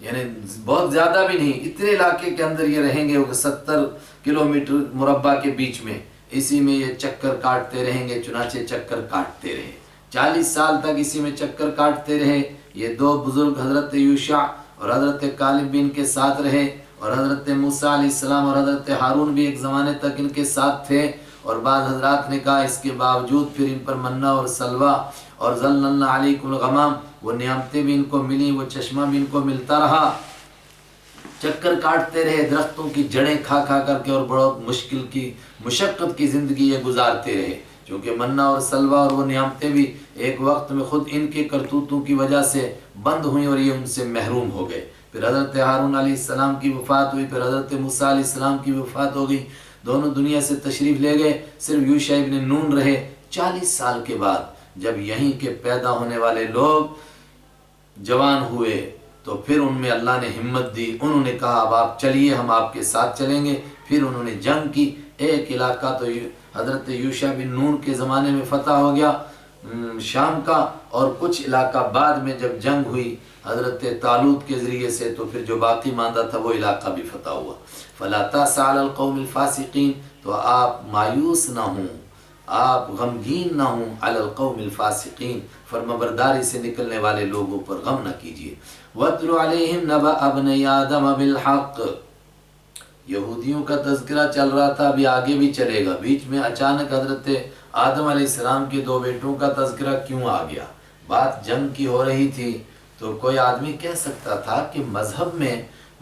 یعنی بہت زیادہ بھی نہیں، اتنے علاقے کے اندر یہ رہیں گے، 70 کلومیٹر مربع کے بیچ میں، اسی میں یہ چکر کاٹتے رہیں گے، چنانچہ چکر کاٹتے رہے، 40 سال تک اسی میں چکر کاٹتے رہے۔ یہ دو بزرگ حضرت یوشع اور حضرت کالب بھی ان کے ساتھ رہے، اور حضرت موسیٰ علیہ السلام اور حضرت ہارون بھی ایک زمانے تک ان کے ساتھ تھے۔ اور بعض حضرات نے کہا اس کے باوجود پھر ان پر منہ اور سلوہ اور ظللنا علیکم الغمام، وہ نعمتیں بھی ان کو ملی، وہ چشمہ بھی ان کو ملتا رہا، چکر کاٹتے رہے، درختوں کی جڑیں کھا کھا کر کے، اور بہت مشکل کی مشقت کی زندگی یہ گزارتے رہے، چونکہ منہ اور سلوہ اور وہ نعمتیں بھی ایک وقت میں خود ان کے کرتوتوں کی وجہ سے بند ہوئیں، اور یہ ان سے محروم ہو گئے۔ پھر حضرت ہارون علیہ السلام کی وفات ہوئی، پھر حضرت موسیٰ علیہ السلام کی وفات ہو گئی، دونوں دنیا سے تشریف لے گئے، صرف یوشع ابن نون رہے۔ 40 سال کے بعد جب یہیں کے پیدا ہونے والے لوگ جوان ہوئے تو پھر ان میں اللہ نے ہمت دی، انہوں نے کہا اب آپ چلیے، ہم آپ کے ساتھ چلیں گے۔ پھر انہوں نے جنگ کی، ایک علاقہ تو حضرت یوشع بن نون کے زمانے میں فتح ہو گیا شام کا، اور کچھ علاقہ بعد میں جب جنگ ہوئی حضرت طالوت کے ذریعے سے تو پھر جو باقی ماندہ تھا وہ علاقہ بھی فتح ہوا۔ فلا تأس علی القوم الفاسقین، تو آپ مایوس نہ ہوں، آپ غمگین نہ ہوں، علی القوم الفاسقین، فرمانبرداری سے نکلنے والے لوگوں پر غم نہ کیجیے۔ وَاتْلُ عَلَيْهِمْ نَبَأَ ابْنَيْ آدَمَ بِالْحَقِّ، یہودیوں کا تذکرہ چل رہا تھا، ابھی آگے بھی چلے گا، بیچ میں اچانک حضرت آدم علیہ السلام کے 2 بیٹوں کا تذکرہ کیوں آ گیا؟ بات جنگ کی ہو رہی تھی، تو کوئی آدمی کہہ سکتا تھا کہ مذہب میں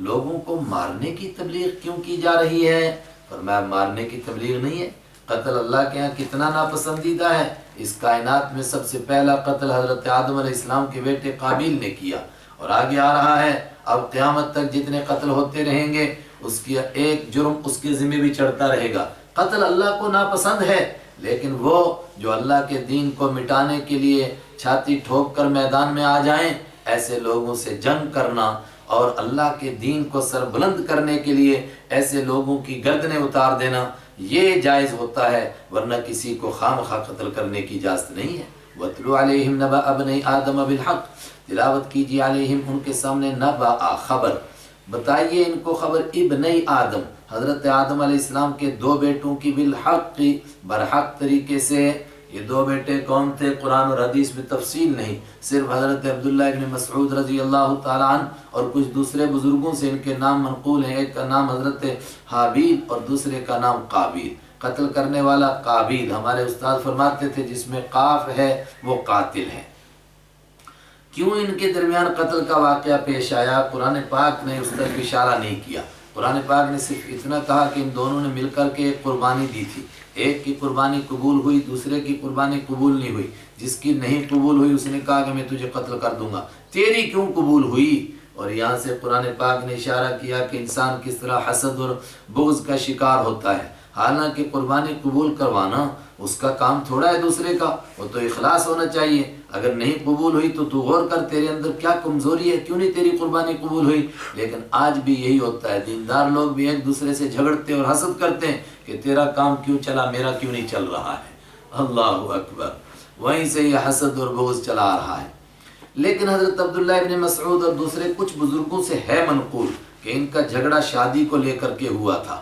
لوگوں کو مارنے کی تبلیغ کیوں کی جا رہی ہے؟ فرمایا مارنے کی تبلیغ نہیں ہے، قتل اللہ کے ہاں کتنا ناپسندیدہ ہے۔ اس کائنات میں سب سے پہلا قتل حضرت آدم علیہ السلام کے بیٹے قابیل نے کیا، اور آگے آ رہا ہے، اب قیامت تک جتنے قتل ہوتے رہیں گے اس کی ایک جرم اس کے ذمہ بھی چڑھتا رہے گا۔ قتل اللہ کو ناپسند ہے، لیکن وہ جو اللہ کے دین کو مٹانے کے لیے چھاتی ٹھوک کر میدان میں آ جائیں، ایسے لوگوں سے جنگ کرنا اور اللہ کے دین کو سربلند کرنے کے لیے ایسے لوگوں کی گردنیں اتار دینا، یہ جائز ہوتا ہے، ورنہ کسی کو خامخواہ قتل کرنے کی اجازت نہیں ہے۔ وَاتْلُ عَلَيْهِمْ نَبَأَ ابْنَيْ آدَمَ بِالْحَقِّ، تلاوت کیجیے علیہم ان کے سامنے نبأ خبر، بتائیے ان کو خبر ابنِ آدم حضرت آدم علیہ السلام کے دو بیٹوں کی بالحق برحق طریقے سے۔ یہ دو بیٹے کون تھے؟ قرآن اور حدیث میں تفصیل نہیں، صرف حضرت عبداللہ ابن مسعود رضی اللہ تعالیٰ عنہ اور کچھ دوسرے بزرگوں سے ان کے نام منقول ہیں۔ ایک کا نام حضرت حابیل اور دوسرے کا نام قابیل۔ قتل کرنے والا قابیل، ہمارے استاد فرماتے تھے جس میں قاف ہے وہ قاتل ہے۔ کیوں ان کے درمیان قتل کا واقعہ پیش آیا؟ قرآن پاک نے اس طرف اشارہ نہیں کیا۔ قرآن پاک نے صرف اتنا کہا کہ ان دونوں نے مل کر کے ایک قربانی دی تھی، ایک کی قربانی قبول ہوئی، دوسرے کی قربانی قبول نہیں ہوئی۔ جس کی نہیں قبول ہوئی اس نے کہا کہ میں تجھے قتل کر دوں گا، تیری کیوں قبول ہوئی؟ اور یہاں سے قرآن پاک نے اشارہ کیا کہ انسان کس طرح حسد اور بغض کا شکار ہوتا ہے۔ حالانکہ قربانی قبول کروانا اس کا کام تھوڑا ہے دوسرے کا، وہ تو اخلاص ہونا چاہیے۔ اگر نہیں قبول ہوئی تو غور کر تیرے اندر کیا کمزوری ہے، کیوں نہیں تیری قربانی قبول ہوئی؟ لیکن آج بھی یہی ہوتا ہے، دیندار لوگ بھی ایک دوسرے سے جھگڑتے اور حسد کرتے ہیں کہ تیرا کام کیوں چلا، میرا کیوں نہیں چل رہا ہے۔ اللہ اکبر، وہیں سے یہ حسد اور بغض چلا آ رہا ہے۔ لیکن حضرت عبداللہ ابن مسعود اور دوسرے کچھ بزرگوں سے ہے منقول کہ ان کا جھگڑا شادی کو لے کر کے ہوا تھا۔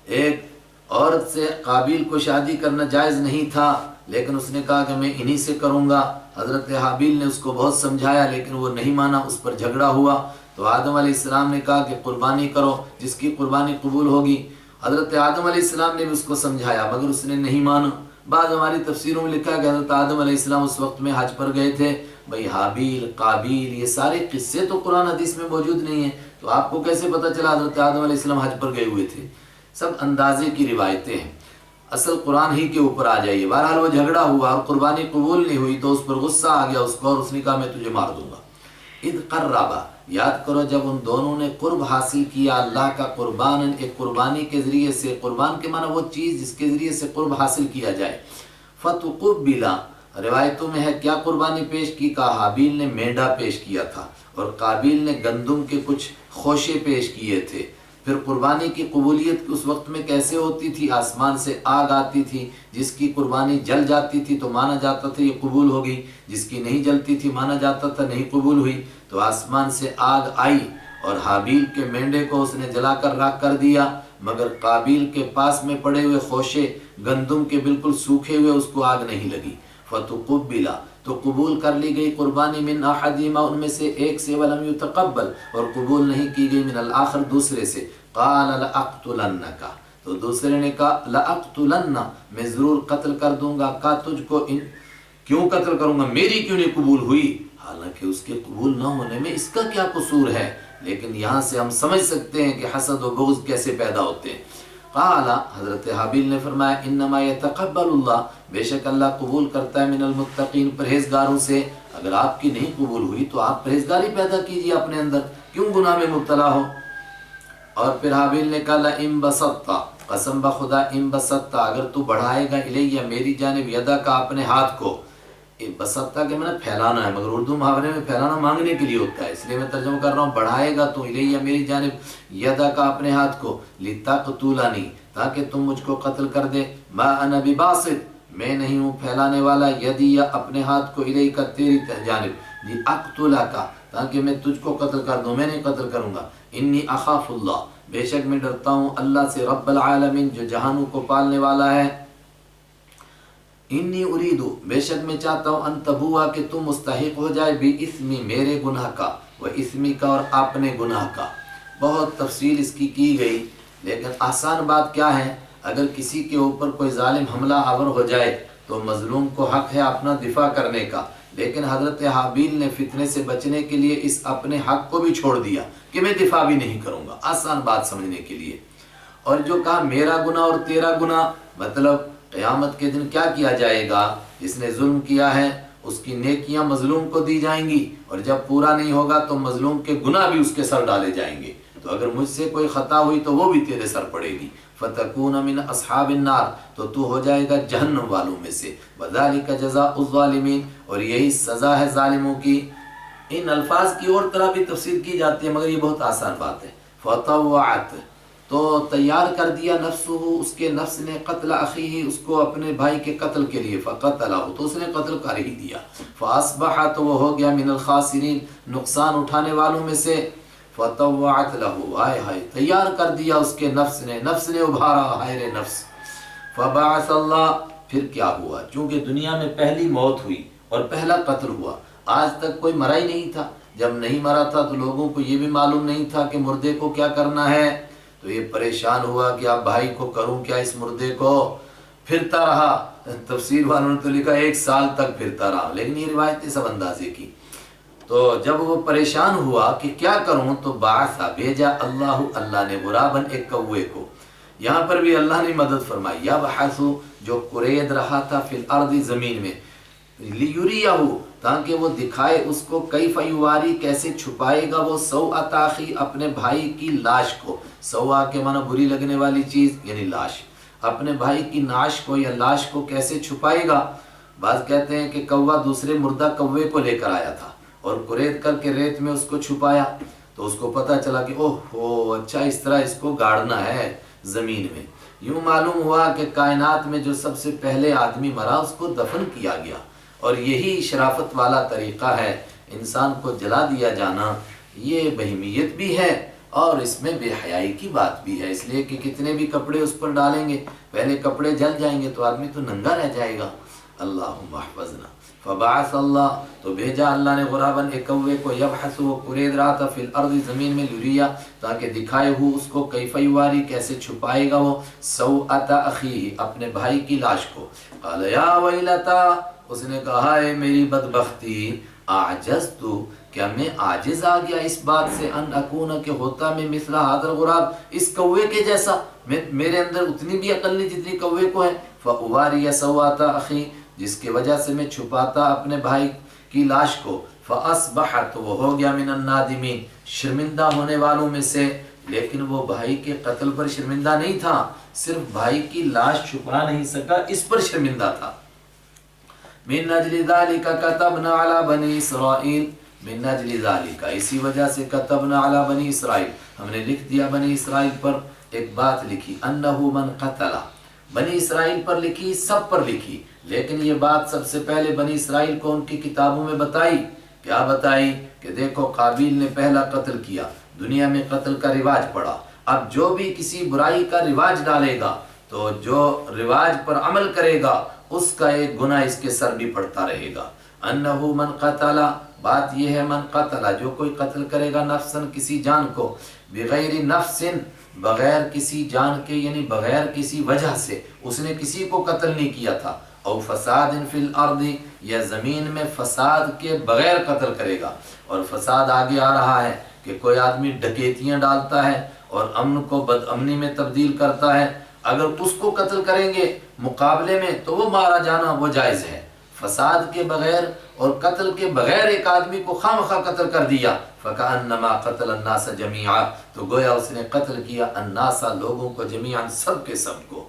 ایک عورت سے قابیل کو شادی کرنا جائز نہیں تھا، لیکن اس نے کہا کہ میں انہی سے کروں گا۔ حضرت حابیل نے اس کو بہت سمجھایا لیکن وہ نہیں مانا، اس پر جھگڑا ہوا۔ تو آدم علیہ السلام نے کہا کہ قربانی کرو، جس کی قربانی قبول ہوگی۔ حضرت آدم علیہ السلام نے بھی اس کو سمجھایا مگر اس نے نہیں مانا۔ بعض ہماری تفسیروں میں لکھا ہے کہ حضرت آدم علیہ السلام اس وقت میں حج پر گئے تھے۔ بھئی حابیل قابیل یہ سارے قصے تو قرآن حدیث میں موجود نہیں ہیں، تو آپ کو کیسے پتہ چلا حضرت آدم علیہ السلام حج پر گئے ہوئے تھے؟ سب اندازے کی روایتیں ہیں، اصل قرآن ہی کے اوپر آ جائیے۔ بہرحال وہ جھگڑا ہوا اور قربانی قبول نہیں ہوئی تو اس پر غصہ آ گیا اس کو، اور اس نے کہا میں تجھے مار دوں گا۔ اذ قربا، یاد کرو جب ان دونوں نے قرب حاصل کیا اللہ کا، قربان ایک قربانی کے ذریعے سے، قربان کے معنی وہ چیز جس کے ذریعے سے قرب حاصل کیا جائے۔ فتقبلا، روایتوں میں ہے کیا قربانی پیش کی؟ کہا حابیل نے مینڈا پیش کیا تھا اور قابیل نے گندم کے کچھ خوشے پیش کیے تھے۔ پھر قربانی کی قبولیت اس وقت میں کیسے ہوتی تھی؟ آسمان سے آگ آتی تھی، جس کی قربانی جل جاتی تھی تو مانا جاتا تھا یہ قبول ہوگی، جس کی نہیں جلتی تھی مانا جاتا تھا نہیں قبول ہوئی۔ تو آسمان سے آگ آئی اور حابیل کے مینڈے کو اس نے جلا کر راکھ کر دیا، مگر قابیل کے پاس میں پڑے ہوئے خوشے گندم کے بالکل سوکھے ہوئے اس کو آگ نہیں لگی۔ فتقبلا، تو قبول کر لی گئی قربانی، من احدہما، ان میں سے ایک سے، ولم یتقبل، اور قبول نہیں کی گئی، من الآخر، دوسرے سے۔ قال لأقتلنک، تو دوسرے نے کہا لأقتلن، میں ضرور قتل کر دوں گا کا تجھ کو۔ کیوں قتل کروں گا؟ میری کیوں نہیں قبول ہوئی؟ حالانکہ اس کے قبول نہ ہونے میں اس کا کیا قصور ہے؟ لیکن یہاں سے ہم سمجھ سکتے ہیں کہ حسد و بغض کیسے پیدا ہوتے ہیں۔ قال، حضرت حابیل نے فرمایا انما یتقبل اللہ، بے شک اللہ قبول کرتا ہے من المتقین، پرہیزگاروں سے۔ اگر آپ کی نہیں قبول ہوئی تو آپ پرہیزگاری پیدا کیجیے اپنے اندر، کیوں گناہ میں مبتلا ہو؟ اور پھر حابیل نے کہا لئن بسطت، قسم بخدا ان بسطت، اگر تو بڑھائے گا الیہ، میری جانب، یدا کا، اپنے ہاتھ کو۔ بسطتا کے معنی پھیلانا ہے، مگر اردو محاورے میں پھیلانا مانگنے کے لیے ہوتا ہے، اس لیے میں ترجمہ کر رہا ہوں بڑھائے گا تو الیہ، میری جانب، یدا کا، اپنے ہاتھ کو، لتقتلنی، تاکہ تم مجھ کو قتل کر دے، ما انا بباسط، میں نہیں ہوں پھیلانے والا، یدی، یا اپنے ہاتھ کو، الیک، تیری جانب، لأقتلک، تاکہ میں تجھ کو قتل کر دوں، میں نہیں قتل کروں گا۔ انی اخاف اللہ، بے شک میں ڈرتا ہوں اللہ سے، رب العالمین، جو جہانوں کو پالنے والا ہے۔ انی اریدو، بے شک میں چاہتا ہوں، ان تبوا، کہ تم مستحق ہو جائے، بی اسمی، میرے گناہ کا، و اسمی کا، اور اپنے گناہ کا۔ بہت تفصیل اس کی گئی، لیکن آسان بات کیا ہے؟ اگر کسی کے اوپر کوئی ظالم حملہ آور ہو جائے تو مظلوم کو حق ہے اپنا دفاع کرنے کا، لیکن حضرت حابیل نے فتنے سے بچنے کے لیے اس اپنے حق کو بھی چھوڑ دیا کہ میں دفاع بھی نہیں کروں گا، آسان بات سمجھنے کے لیے۔ اور جو کہا میرا گناہ اور تیرا گناہ، مطلب قیامت کے دن کیا کیا جائے گا؟ جس نے ظلم کیا ہے اس کی نیکیاں مظلوم کو دی جائیں گی، اور جب پورا نہیں ہوگا تو مظلوم کے گناہ بھی اس کے سر ڈالے جائیں گے۔ تو اگر مجھ سے کوئی خطا ہوئی تو وہ بھی تیرے سر پڑے گی، فتکون من اصحاب النار، تو ہو جائے گا جہنم والوں میں سے، وذالک جزاء الظالمین، اور یہی سزا ہے ظالموں کی۔ ان الفاظ کی اور طرح بھی تفسیر کی جاتی ہے، مگر یہ بہت آسان بات ہے۔ فطوعت، تو تیار کر دیا، نفسہ، اس کے نفس نے، قتل اخیہ، اس کو اپنے بھائی کے قتل کے لیے، فقتلہ، تو اس نے قتل کر ہی دیا، فاصبح، تو وہ ہو گیا، من الخاسرین، نقصان اٹھانے والوں میں سے، فطوعت لہ، ہائے ہائے، تیار کر دیا اس کے نفس نے ابھارا، ہائے رے نفس، فبعث اللہ، پھر کیا ہوا، چونکہ دنیا میں پہلی موت ہوئی اور پہلا قتل ہوا، آج تک کوئی مرا ہی نہیں تھا، جب نہیں مرا تھا تو لوگوں کو یہ بھی معلوم نہیں تھا کہ مردے کو کیا کرنا ہے، تو یہ پریشان ہوا کہ اب بھائی کو کروں کیا، اس مردے کو، پھرتا رہا، تفسیر والوں نے تو لکھا 1 سال تک پھرتا رہا، لیکن یہ روایت اس اندازے کی۔ تو جب وہ پریشان ہوا کہ کیا کروں، تو بعث، بھیجا اللہ نے، غراباً، ایک کوے کو، یہاں پر بھی اللہ نے مدد فرمائی، یبحث، جو قرید رہا تھا، فی الارض، زمین میں، لیریہ، تاکہ وہ دکھائے اس کو، کیف یواری، کیسے چھپائے گا وہ، سوءۃ اخی، اپنے بھائی کی لاش کو، سوء کے معنی بری لگنے والی چیز یعنی لاش، اپنے بھائی کی نعش کو یا لاش کو کیسے چھپائے گا۔ بعض کہتے ہیں کہ کوا دوسرے مردہ کوے کو لے کر آیا تھا اور قرید کر کے ریت میں اس کو چھپایا، تو اس کو پتہ چلا کہ اوہ ہو، اچھا اس طرح اس کو گاڑنا ہے زمین میں۔ یوں معلوم ہوا کہ کائنات میں جو سب سے پہلے آدمی مرا اس کو دفن کیا گیا، اور یہی شرافت والا طریقہ ہے، انسان کو جلا دیا جانا یہ بہیمیت بھی ہے اور اس میں بے حیائی کی بات بھی ہے، اس لیے کہ کتنے بھی کپڑے اس پر ڈالیں گے، پہلے کپڑے جل جائیں گے تو آدمی تو ننگا رہ جائے گا۔ اللہم احفظنا۔ فبعث اللہ، تو بھیجا اللہ نے، غراباً، ایک کوے کو، یبحث، وہ قرید رہا تھا، فی الارض، زمین میں، لیریہ، تاکہ دکھائے ہو اس کو، کیف یواری، کیسے چھپائے گا وہ، سوءۃ اخیہ، اپنے بھائی کی لاش کو، قال یا ویلتا، اس نے کہا ہے میری بدبختی، اعجزت، کیا میں عاجز آ گیا اس بات سے، ان اکون، کہ ہوتا میں، مثل ھذا الغراب، اس کوے کے جیسا، میرے اندر اتنی بھی عقل نہیں جتنی کوے کو ہے، فاواری سوءۃ اخی، جس کی وجہ سے میں چھپاتا اپنے بھائی کی لاش کو، فاصبح، تو وہ ہو گیا، من النادمین، شرمندہ ہونے والوں میں سے، لیکن وہ بھائی کے قتل پر شرمندہ نہیں تھا، صرف بھائی کی لاش چھپا نہیں سکا اس پر شرمندہ تھا۔ من اجل ذالک کتبنا علی بنی اسرائیل، من اجل ذالک، اسی وجہ سے، کتبنا علی بنی اسرائیل، ہم نے لکھ دیا بنی اسرائیل پر، ایک بات لکھی، انہو من قتل، بنی اسرائیل پر لکھی، سب پر لکھی، لیکن یہ بات سب سے پہلے بنی اسرائیل کو ان کی کتابوں میں بتائی، کیا بتائی، کہ دیکھو قابیل نے پہلا قتل کیا، دنیا میں قتل کا رواج پڑا، اب جو بھی کسی برائی کا رواج ڈالے گا تو جو رواج پر عمل کرے گا اس کا ایک گناہ اس کے سر بھی پڑتا رہے گا۔ انہو من قتل، بات یہ ہے، من قتل، جو کوئی قتل کرے گا، نفسن، کسی جان کو، بغیر نفس، بغیر کسی جان کے، یعنی بغیر کسی وجہ سے، اس نے کسی کو قتل نہیں کیا تھا، او فساد فی الارض، یا زمین میں فساد کے بغیر قتل کرے گا، اور فساد آگے آ رہا ہے کہ کوئی آدمی ڈکیتیاں ڈالتا ہے اور امن کو بد امنی میں تبدیل کرتا ہے، اگر اس کو قتل کریں گے مقابلے میں تو وہ مارا جانا وہ جائز ہے، فساد کے بغیر اور قتل کے بغیر ایک آدمی کو خواہ قتل کر دیا، فکأنما قتل الناس جميعا، تو گویا اس نے قتل کیا الناس، لوگوں کو، جميعا، سب کے سب کو۔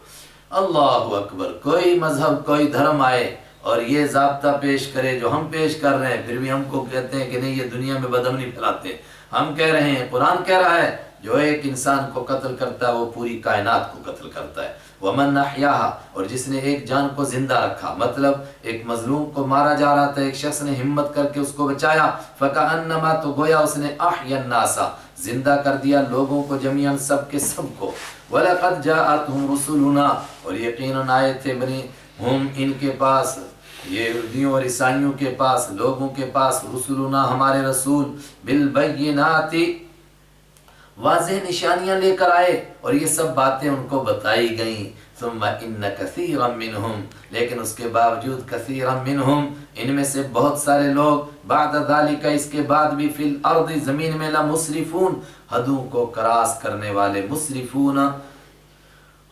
اللہ اکبر، کوئی مذہب، کوئی دھرم آئے اور یہ ضابطہ پیش کرے جو ہم پیش کر رہے ہیں، پھر بھی ہم کو کہتے ہیں کہ نہیں یہ دنیا میں بدامنی پھیلاتے، ہم کہہ رہے ہیں، قرآن کہہ رہا ہے جو ایک انسان کو قتل کرتا ہے وہ پوری کائنات کو قتل کرتا ہے، ومن احیاہا، اور جس نے ایک جان کو زندہ رکھا، مطلب ایک مظلوم کو مارا جا رہا تھا، ایک شخص نے ہمت کر کے اس کو بچایا، فکأنما، تو گویا اس نے، احیا الناس، زندہ کر دیا لوگوں کو، جمیعاً، سب کے سب کو، وَلَقَدْ جَاءَتْهُمْ رُسُلُنَا، اور یقیناً آئے تھے بنی ہم، ان کے پاس، یہودیوں اور عیسائیوں کے پاس، لوگوں کے پاس، رسولنا، ہمارے رسول، بالبینات، واضح نشانیاں لے کر آئے، اور یہ سب باتیں ان کو بتائی گئیں، ثم ان کثیرا منہم، لیکن اس کے باوجود، کثیرا منہم، ان میں سے بہت سارے لوگ، بعد ذالک، اس کے بعد بھی، فی الارض، زمین میں، لمسرفون، حدوں کو کراس کرنے والے، مسرفون،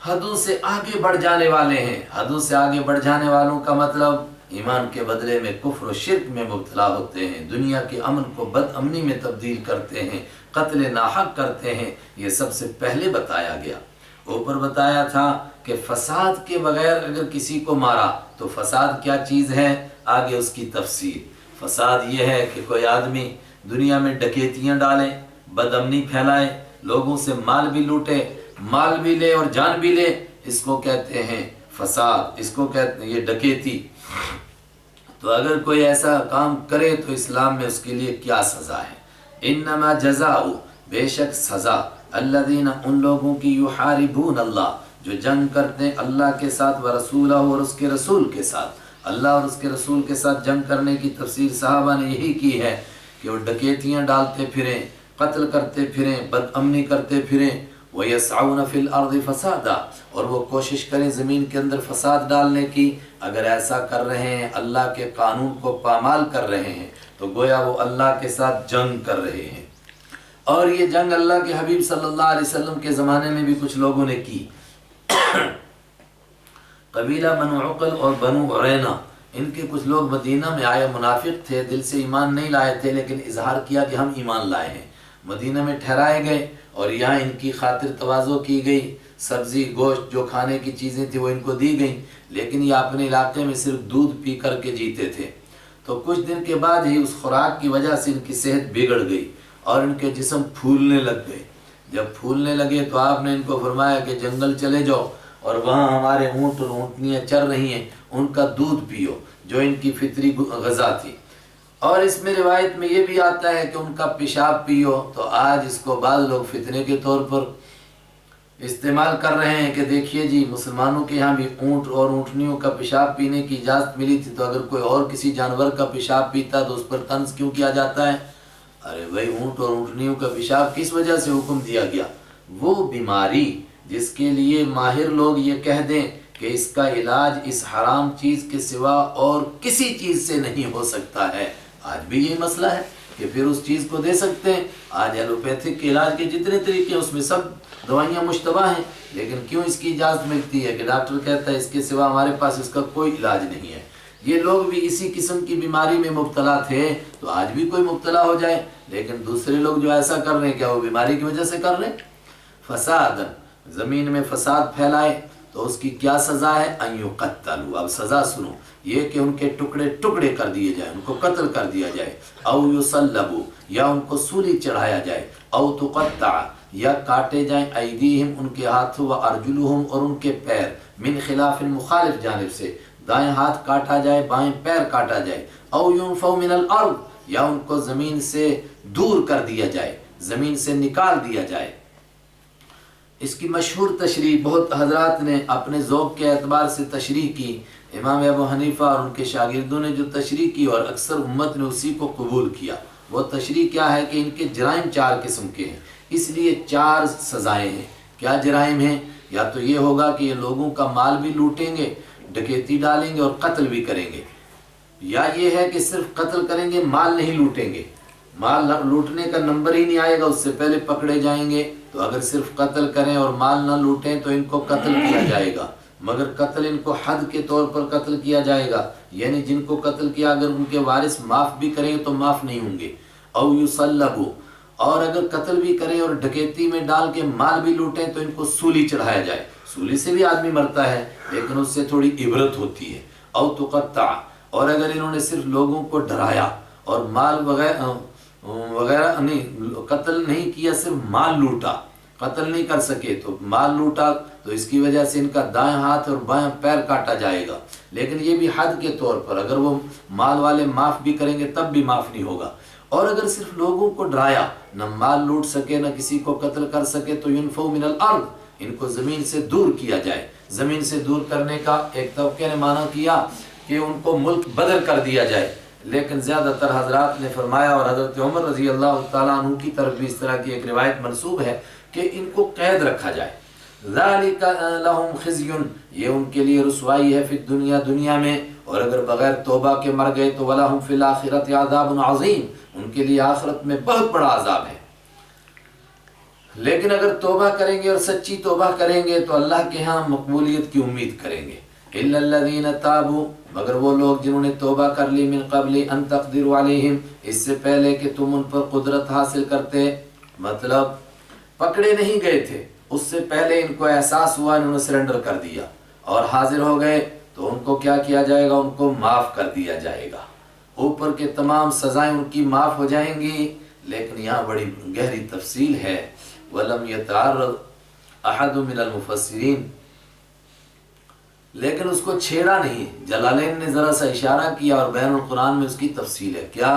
حدوں سے آگے بڑھ جانے والے ہیں، حدوں سے آگے بڑھ جانے والوں کا مطلب ایمان کے بدلے میں کفر و شرک میں مبتلا ہوتے ہیں، دنیا کے امن کو بد امنی میں تبدیل کرتے ہیں، قتل ناحق کرتے ہیں، یہ سب سے پہلے بتایا گیا۔ اوپر بتایا تھا کہ فساد کے بغیر اگر کسی کو مارا تو فساد کیا چیز ہے، آگے اس کی تفسیر۔ فساد یہ ہے کہ کوئی آدمی دنیا میں ڈکیتیاں ڈالے، بد امنی پھیلائے، لوگوں سے مال بھی لوٹے، مال بھی لے اور جان بھی لے، اس کو کہتے ہیں فساد، اس کو کہتے ہیں یہ ڈکیتی۔ تو اگر کوئی ایسا کام کرے تو اسلام میں اس کے لیے کیا سزا ہے؟ انما جزاء، بے شک سزا، الذین، ان لوگوں کی، یحاربون اللہ، جو جنگ کرتے ہیں اللہ کے ساتھ، ورسولہ، اور اس کے رسول کے ساتھ۔ اللہ اور اس کے رسول کے ساتھ جنگ کرنے کی تفسیر صحابہ نے یہی کی ہے کہ وہ ڈکیتیاں ڈالتے پھریں، قتل کرتے پھریں، بد امنی کرتے پھریں، وَيَسْعَوْنَ فِي الْأَرْضِ فَسَادًا، اور وہ کوشش کریں زمین کے اندر فساد ڈالنے کی۔ اگر ایسا کر رہے ہیں، اللہ کے قانون کو پامال کر رہے ہیں، تو گویا وہ اللہ کے ساتھ جنگ کر رہے ہیں۔ اور یہ جنگ اللہ کے حبیب صلی اللہ علیہ وسلم کے زمانے میں بھی کچھ لوگوں نے کی۔ قبیلہ بنو عقل اور بنو عرینہ، ان کے کچھ لوگ مدینہ میں آئے، منافق تھے، دل سے ایمان نہیں لائے تھے، لیکن اظہار کیا کہ ہم ایمان لائے ہیں۔ مدینہ میں ٹھہرائے گئے اور یہاں ان کی خاطر تواضع کی گئی، سبزی گوشت جو کھانے کی چیزیں تھیں وہ ان کو دی گئیں، لیکن یہ اپنے علاقے میں صرف دودھ پی کر کے جیتے تھے۔ تو کچھ دن کے بعد ہی اس خوراک کی وجہ سے ان کی صحت بگڑ گئی اور ان کے جسم پھولنے لگ گئے۔ جب پھولنے لگے تو آپ نے ان کو فرمایا کہ جنگل چلے جاؤ اور وہاں ہمارے اونٹ اور اونٹنیاں چر رہی ہیں، ان کا دودھ پیو، جو ان کی فطری غذا تھی۔ اور اس میں روایت میں یہ بھی آتا ہے کہ ان کا پیشاب پیو، تو آج اس کو بعض لوگ فتنے کے طور پر استعمال کر رہے ہیں کہ دیکھیے جی، مسلمانوں کے یہاں بھی اونٹ اور اونٹنیوں کا پیشاب پینے کی اجازت ملی تھی، تو اگر کوئی اور کسی جانور کا پیشاب پیتا تو اس پر طنز کیوں کیا جاتا ہے؟ ارے بھائی، اونٹ اور اونٹنیوں کا پیشاب کس وجہ سے حکم دیا گیا؟ وہ بیماری جس کے لیے ماہر لوگ یہ کہہ دیں کہ اس کا علاج اس حرام چیز کے سوا اور کسی چیز سے نہیں ہو سکتا ہے، آج بھی یہی مسئلہ ہے کہ پھر اس چیز کو دے سکتے ہیں۔ آج ایلوپیتھک کے علاج کے جتنے طریقے ہیں اس میں سب دوائیاں مشتبہ ہیں، لیکن کیوں اس کی اجازت ملتی ہے کہ ڈاکٹر کہتا ہے اس کے سوا ہمارے پاس اس کا کوئی علاج نہیں ہے؟ یہ لوگ بھی اسی قسم کی بیماری میں مبتلا تھے، تو آج بھی کوئی مبتلا ہو جائے، لیکن دوسرے لوگ جو ایسا کر رہے ہیں کیا وہ بیماری کی وجہ سے کر رہے ہیں؟ فساد، زمین میں فساد پھیلائے تو اس کی کیا سزا ہے؟ ان یقتلوا، اب سزا سنو، یہ کہ ان کے ٹکڑے ٹکڑے کر دیے جائیں، ان کو قتل کر دیا جائے، او یصلبوا، یا ان کو سولی چڑھایا جائے، او تقطع، یا کاٹے جائیں، ایدیہم، ان کے ہاتھ، و ارجلہم، اور ان کے پیر، من خلاف، مخالف جانب سے، دائیں ہاتھ کاٹا جائے، بائیں پیر کاٹا جائے، او ینفوا من الارض، یا ان کو زمین سے دور کر دیا جائے، زمین سے نکال دیا جائے۔ اس کی مشہور تشریح بہت حضرات نے اپنے ذوق کے اعتبار سے تشریح کی۔ امام ابو حنیفہ اور ان کے شاگردوں نے جو تشریح کی اور اکثر امت نے اسی کو قبول کیا، وہ تشریح کیا ہے کہ ان کے جرائم 4 قسم کے ہیں، اس لیے 4 سزائیں ہیں۔ کیا جرائم ہیں؟ یا تو یہ ہوگا کہ یہ لوگوں کا مال بھی لوٹیں گے، ڈکیتی ڈالیں گے اور قتل بھی کریں گے، یا یہ ہے کہ صرف قتل کریں گے، مال نہیں لوٹیں گے، مال لوٹنے کا نمبر ہی نہیں آئے گا، اس سے پہلے پکڑے جائیں گے۔ تو اگر صرف قتل کریں اور مال نہ لوٹیں تو ان کو قتل کیا جائے گا، مگر قتل ان کو حد کے طور پر قتل کیا جائے گا، یعنی جن کو قتل کیا اگر ان کے وارث معاف بھی کریں تو معاف نہیں ہوں گے۔ او یصلبوا، اور اگر قتل بھی کریں اور ڈکیتی میں ڈال کے مال بھی لوٹیں تو ان کو سولی چڑھایا جائے، سولی سے بھی آدمی مرتا ہے لیکن اس سے تھوڑی عبرت ہوتی ہے۔ او تقطع، اور اگر انہوں نے صرف لوگوں کو ڈرایا اور مال وغیرہ نہیں، قتل نہیں کیا، صرف مال لوٹا، قتل نہیں کر سکے تو مال لوٹا، تو اس کی وجہ سے ان کا دائیں ہاتھ اور بائیں پیر کاٹا جائے گا، لیکن یہ بھی حد کے طور پر، اگر وہ مال والے معاف بھی کریں گے تب بھی معاف نہیں ہوگا۔ اور اگر صرف لوگوں کو ڈرایا، نہ مال لوٹ سکے نہ کسی کو قتل کر سکے، تو ینفوا من الارض، ان کو زمین سے دور کیا جائے۔ زمین سے دور کرنے کا ایک طبقے نے معنی کیا کہ ان کو ملک بدر کر دیا جائے، لیکن زیادہ تر حضرات نے فرمایا، اور حضرت عمر رضی اللہ تعالیٰ عنہ کی طرف بھی اس طرح کی ایک روایت منسوب ہے کہ ان کو قید رکھا جائے۔ ذالک لہم خزی، یہ ان کے لیے رسوائی ہے، فی الدنیا، دنیا میں، اور اگر بغیر توبہ کے مر گئے تو ولہم فی الآخرۃ عذاب عظیم، ان کے لیے آخرت میں بہت بڑا عذاب ہے۔ لیکن اگر توبہ کریں گے اور سچی توبہ کریں گے تو اللہ کے ہاں مقبولیت کی امید کریں گے۔ الا الذین تابوا، مگر وہ لوگ جنہوں نے توبہ کر لی، من قبل ان تقدروا علیہم، اس سے پہلے کہ تم ان پر قدرت حاصل کرتے، مطلب پکڑے نہیں گئے تھے، اس سے پہلے ان کو احساس ہوا، انہوں نے سرنڈر کر دیا اور حاضر ہو گئے تو ان کو کیا کیا جائے گا؟ ان کو معاف کر دیا جائے گا، اوپر کے تمام سزائیں ان کی معاف ہو جائیں گی۔ لیکن یہاں بڑی گہری تفصیل ہے، وَلَمْ يَتَعَرَّضْ أَحَدٌ مِّنَ الْمُفَسِّرِينَ، لیکن اس کو چھیڑا نہیں۔ جلالین نے ذرا سا اشارہ کیا اور بین القرآن میں اس کی تفصیل ہے۔ کیا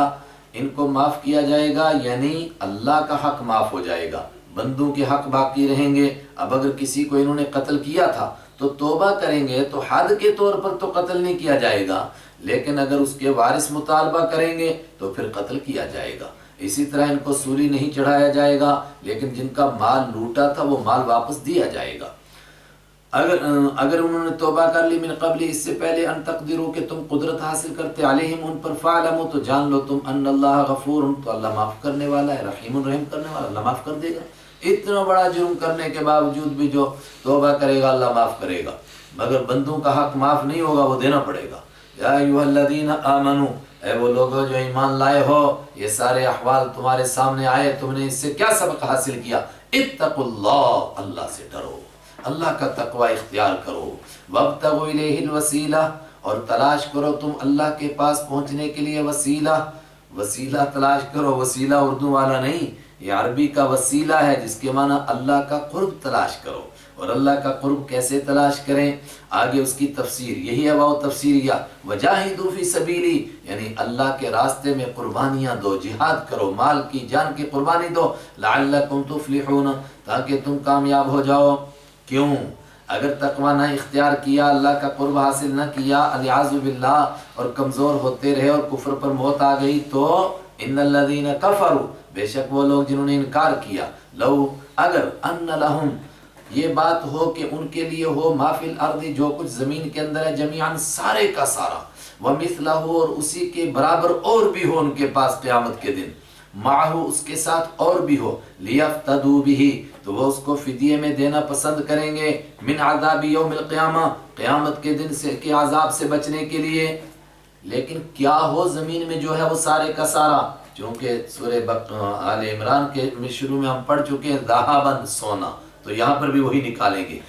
ان کو معاف کیا جائے گا؟ یعنی اللہ کا حق معاف ہو جائے گا، بندوں کے حق باقی رہیں گے۔ اب اگر کسی کو انہوں نے قتل کیا تھا تو توبہ کریں گے تو حد کے طور پر تو قتل نہیں کیا جائے گا، لیکن اگر اس کے وارث مطالبہ کریں گے تو پھر قتل کیا جائے گا۔ اسی طرح ان کو سولی نہیں چڑھایا جائے گا، لیکن جن کا مال لوٹا تھا وہ مال واپس دیا جائے گا۔ اگر انہوں نے توبہ کر لی من قبل، اس سے پہلے، ان تقدروا کہ تم قدرت حاصل کرتے، علیہم ان پر، فاعلموا تو جان لو تم، ان اللہ غفور تو اللہ معاف کرنے والا ہے، رحیم رحم کرنے والا، اللہ معاف کر دے گا۔ اتنا بڑا جرم کرنے کے باوجود بھی جو توبہ کرے گا اللہ معاف کرے گا، مگر بندوں کا حق معاف نہیں ہوگا، وہ دینا پڑے گا۔ یا ایھا الذین آمنوا، اے وہ لوگوں جو ایمان لائے ہو، یہ سارے احوال تمہارے سامنے آئے، تم نے اس سے کیا سبق حاصل کیا؟ اتقوا اللہ، اللہ سے ڈرو، اللہ کا تقوی اختیار کرو، وابتغوا الیہ الوسیلہ، اور تلاش کرو تم اللہ کے پاس پہنچنے کے لیے وسیلہ، وسیلہ تلاش کرو، وسیلہ اردو والا نہیں، یہ عربی کا وسیلہ ہے جس کے معنی اللہ کا قرب تلاش کرو۔ اور اللہ کا قرب کیسے تلاش کریں؟ آگے اس کی تفسیر یہی ہے، وہ تفسیریہ وجاہدوا فی سبیلی، یعنی اللہ کے راستے میں قربانیاں دو، جہاد کرو، مال کی جان کی قربانی دو، لعلکم تفلحون، تاکہ تم کامیاب ہو جاؤ۔ کیوں؟ اگر تقوی نہ اختیار کیا، اللہ کا قرب حاصل نہ کیا، الیاذ باللہ، اور کمزور ہوتے رہے اور کفر پر موت آ گئی تو ان الذین کفروا، بے شک وہ لوگ جنہوں نے انکار کیا، لو اگر ان لہم، یہ بات ہو کہ ان کے لیے ہو، ما فی الارض، جو کچھ زمین کے اندر ہے، جمیعاً سارے کا سارا، ومثلہ، اور اسی کے برابر اور بھی ہو ان کے پاس قیامت کے دن، معہ، اس کے ساتھ اور بھی ہو، لیفتدوا بہ، تو وہ اس کو فدیے میں دینا پسند کریں گے، من عذاب یوم القیامہ، قیامت کے دن سے کے عذاب سے بچنے کے لیے۔ لیکن کیا ہو زمین میں جو ہے وہ سارے کا سارا، چونکہ سورہ آل عمران کے شروع میں ہم پڑھ چکے ہیں ذہباً، سونا، تو یہاں پر بھی وہی نکالیں گے۔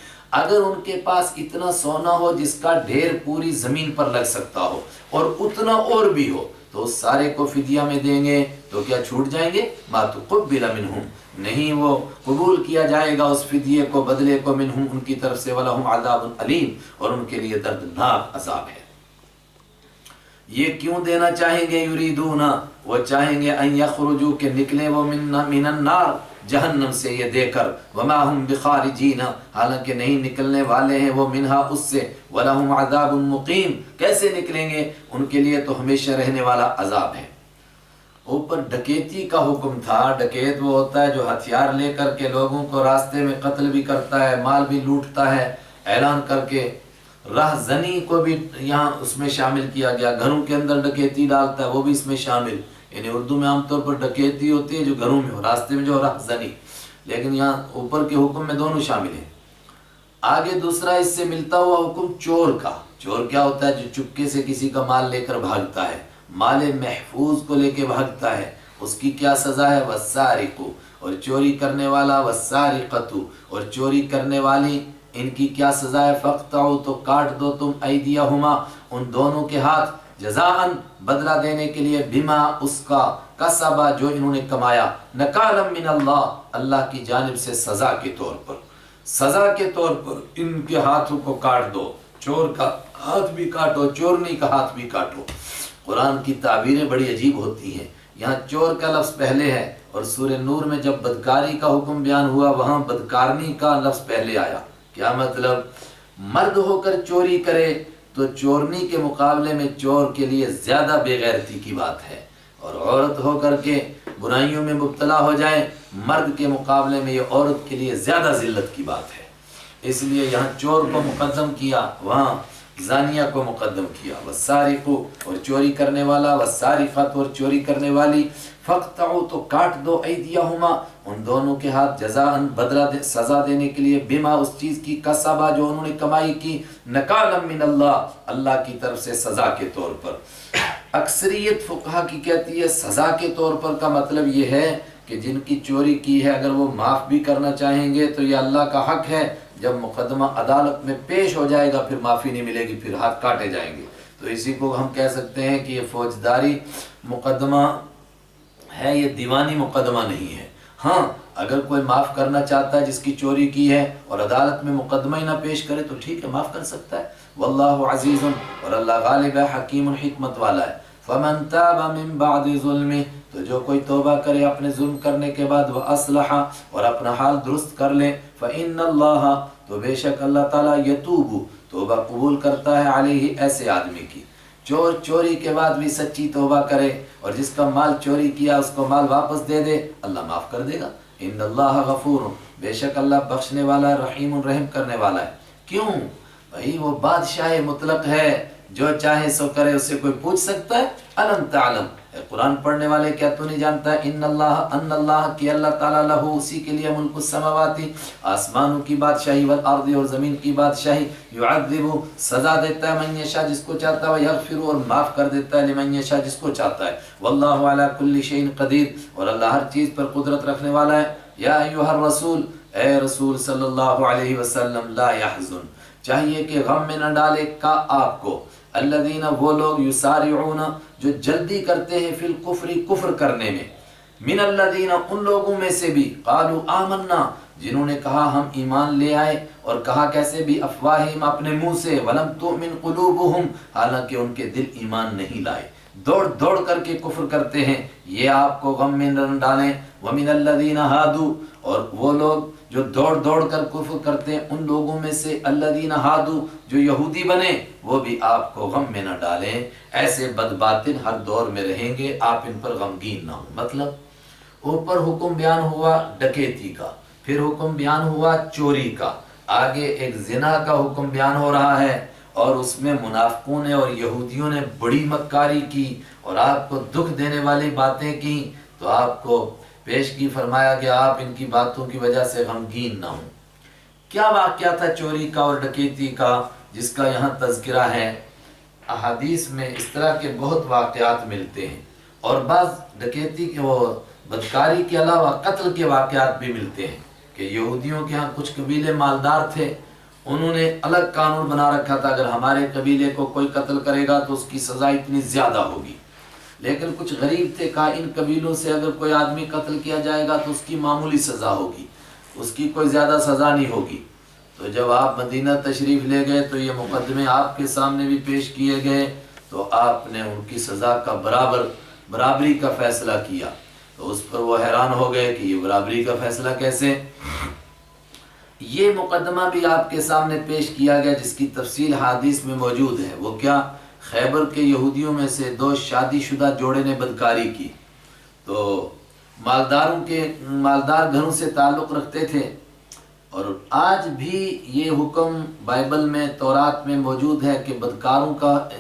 اگر ان کے پاس اتنا سونا ہو جس کا ڈھیر پوری زمین پر لگ سکتا ہو، اور اتنا اور بھی ہو، تو اس سارے کو فدیہ میں دیں گے تو کیا چھوٹ جائیں گے؟ ما تقبل منہم، نہیں وہ قبول کیا جائے گا اس فدیے کو، بدلے کو، منہم، ان کی طرف سے، ولہم عذاب علیم، اور ان کے لیے دردناک عذاب ہے۔ یہ کیوں دینا چاہیں گے؟ یریدون، وہ چاہیں گے، ان یخرجوا، کہ نکلیں وہ، من النار، جہنم سے، یہ دے کر، وما ہم بخارجین، حالانکہ نہیں نکلنے والے ہیں وہ، منہا، اس سے، ولہم عذاب مقیم، کیسے نکلیں گے؟ ان کے لیے تو ہمیشہ رہنے والا عذاب ہے۔ اوپر ڈکیتی کا حکم تھا، ڈکیت وہ ہوتا ہے جو ہتھیار لے کر کے لوگوں کو راستے میں قتل بھی کرتا ہے، مال بھی لوٹتا ہے، اعلان کر کے۔ راہ زنی کو بھی یہاں اس میں شامل کیا گیا، گھروں کے اندر ڈکیتی ڈالتا ہے وہ بھی اس میں شامل، یعنی اردو میں عام طور پر ڈکیتی ہوتی ہے جو گھروں میں ہو، راستے میں جو راہ زنی، لیکن یہاں اوپر کے حکم میں دونوں شامل ہیں۔ آگے دوسرا اس سے ملتا ہوا حکم چور کا۔ چور کیا ہوتا ہے؟ جو چپکے سے کسی کا مال لے کر بھاگتا ہے، مال محفوظ کو لے کے بھاگتا ہے، اس کی کیا سزا ہے؟ والسارق، اور چوری کرنے والا، والسارقۃ، اور چوری کرنے والی، ان کی کیا سزا ہے؟ فاقطعوا، تو کاٹ دو تم، ایدیہما، ان دونوں کے ہاتھ، جزاءً، بدلہ دینے کے لیے، بما، اس کا، کسبا، جو انہوں نے کمایا، نکالا من اللہ، اللہ کی جانب سے سزا کے طور پر، سزا کے طور پر ان کے ہاتھوں کو کاٹ دو، چور کا ہاتھ بھی کاٹو، چورنی کا ہاتھ بھی کاٹو۔ قرآن کی تعبیریں بڑی عجیب ہوتی ہیں، یہاں چور کا لفظ پہلے ہے، اور سورہ نور میں جب بدکاری کا حکم بیان ہوا وہاں بدکارنی کا لفظ پہلے آیا۔ کیا مطلب؟ مرد ہو کر چوری کرے تو چورنی کے مقابلے میں چور کے لیے زیادہ بے غیرتی کی بات ہے، اور عورت ہو کر کے برائیوں میں مبتلا ہو جائے مرد کے مقابلے میں یہ عورت کے لیے زیادہ ذلت کی بات ہے، اس لیے یہاں چور کو مقدم کیا، وہاں زانیہ کو مقدم کیا۔ والسارق، اور چوری کرنے والا، والسارقۃ، اور چوری کرنے والی، فاقطعوا، تو کاٹ دو، ایدیہما، ان دونوں کے ہاتھ، جزاءً، بدلہ سزا دینے کے لیے، بما، اس چیز کی، کسبا، جو انہوں نے کمائی کی، نکالا من اللہ، اللہ کی طرف سے سزا کے طور پر۔ اکثریت فقہا کی کہتی ہے سزا کے طور پر کا مطلب یہ ہے کہ جن کی چوری کی ہے اگر وہ معاف بھی کرنا چاہیں گے تو یہ اللہ کا حق ہے، جب مقدمہ عدالت میں پیش ہو جائے گا پھر معافی نہیں ملے گی، پھر ہاتھ کاٹے جائیں گے۔ تو اسی کو ہم کہہ سکتے ہیں کہ یہ فوجداری مقدمہ ہے، یہ دیوانی مقدمہ نہیں ہے۔ ہاں اگر کوئی معاف کرنا چاہتا ہے جس کی چوری کی ہے اور عدالت میں مقدمہ ہی نہ پیش کرے تو ٹھیک ہے، معاف کر سکتا ہے۔ واللہ عزیز، اور اللہ غالب ہے، حکیم حکمت والا ہے۔ فمن تاب من بعد ظلمہ، تو جو کوئی توبہ کرے اپنے ظلم کرنے کے بعد، واصلح، اور اپنا حال درست کر لے، فإن اللہ، تو بے شک اللہ تعالیٰ، یتوب، توبہ قبول کرتا ہے، علیہ، ایسے آدمی کی۔ چور چوری کے بعد بھی سچی توبہ کرے اور جس کا مال چوری کیا اس کو مال واپس دے دے، اللہ معاف کر دے گا۔ ان اللہ غفور، بے شک اللہ بخشنے والا ہے، رحیم، رحم کرنے والا ہے۔ کیوں؟ بھائی وہ بادشاہ مطلق ہے، جو چاہے سو کرے، اس سے کوئی پوچھ سکتا ہے؟ الم تعلم، اے قرآن پڑھنے والے، کیا تو نہیں جانتا ہے ان اللہ کی اللہ تعالیٰ لہو، اسی کے لیے، ملک السماواتی، آسمانوں کی بادشاہی، والارض، اور زمین کی بادشاہی، یعذب، سزا دیتا ہے، من یشاء، جس کو چاہتا ہے، ویغفر، اور معاف کر دیتا ہے، لمن یشاء، جس کو چاہتا ہے، واللہ علی کل شیء قدیر، اور اللہ ہر چیز پر قدرت رکھنے والا ہے۔ یا ایھا الرسول، اے رسول صلی اللہ علیہ وسلم، لا یحزن، چاہیے کہ غم میں نہ ڈالے کا آپ کو، الذین، وہ لوگ، یسارعون، جو جلدی کرتے ہیں، فی الکفر، کفر کرنے میں، من الذین، ان لوگوں میں سے بھی، قالوا آمنا، جنہوں نے کہا ہم ایمان لے آئے، اور کہا کیسے بھی، افواہہم، اپنے منہ سے، ولم تؤمن قلوبہم، حالانکہ ان کے دل ایمان نہیں لائے، دوڑ دوڑ کر کے کفر کرتے ہیں، یہ آپ کو غم میں نہ ڈالیں۔ ومن الذین ہادوا، اور وہ لوگ جو دوڑ دوڑ کر کفر کرتے ہیں ان لوگوں میں سے، الذین ہادوا، جو یہودی بنے، وہ بھی آپ کو غم میں نہ ڈالیں۔ ایسے بدباطن ہر دور میں رہیں گے، آپ ان پر غمگین نہ ہوں۔ مطلب اوپر حکم بیان ہوا ڈکیتی کا، پھر حکم بیان ہوا چوری کا، آگے ایک زنا کا حکم بیان ہو رہا ہے، اور اس میں منافقوں نے اور یہودیوں نے بڑی مکاری کی اور آپ کو دکھ دینے والی باتیں کی، تو آپ کو پیش کی، فرمایا کہ آپ ان کی باتوں کی وجہ سے غمگین نہ ہوں۔ کیا واقعہ تھا چوری کا اور ڈکیتی کا جس کا یہاں تذکرہ ہے؟ احادیث میں اس طرح کے بہت واقعات ملتے ہیں، اور بعض ڈکیتی کے، وہ بدکاری کے علاوہ قتل کے واقعات بھی ملتے ہیں، کہ یہودیوں کے ہاں کچھ قبیلے مالدار تھے، انہوں نے الگ قانون بنا رکھا تھا، اگر ہمارے قبیلے کو کوئی قتل کرے گا تو اس کی سزا اتنی زیادہ ہوگی، لیکن کچھ غریب تھے، کہا ان قبیلوں سے اگر کوئی آدمی قتل کیا جائے گا تو اس کی معمولی سزا ہوگی، اس کی کوئی زیادہ سزا نہیں ہوگی۔ تو جب آپ مدینہ تشریف لے گئے تو یہ مقدمے آپ کے سامنے بھی پیش کیے گئے، تو آپ نے ان کی سزا کا برابری کا فیصلہ کیا، تو اس پر وہ حیران ہو گئے کہ یہ برابری کا فیصلہ کیسے؟ یہ مقدمہ بھی آپ کے سامنے پیش کیا گیا جس کی تفصیل حدیث میں موجود ہے۔ وہ کیا؟ خیبر کے یہودیوں میں سے دو شادی شدہ جوڑے نے بدکاری کی، تو مالدار گھروں سے تعلق رکھتے تھے، اور آج بھی یہ حکم بائبل میں، تورات میں موجود ہے کہ بدکاروں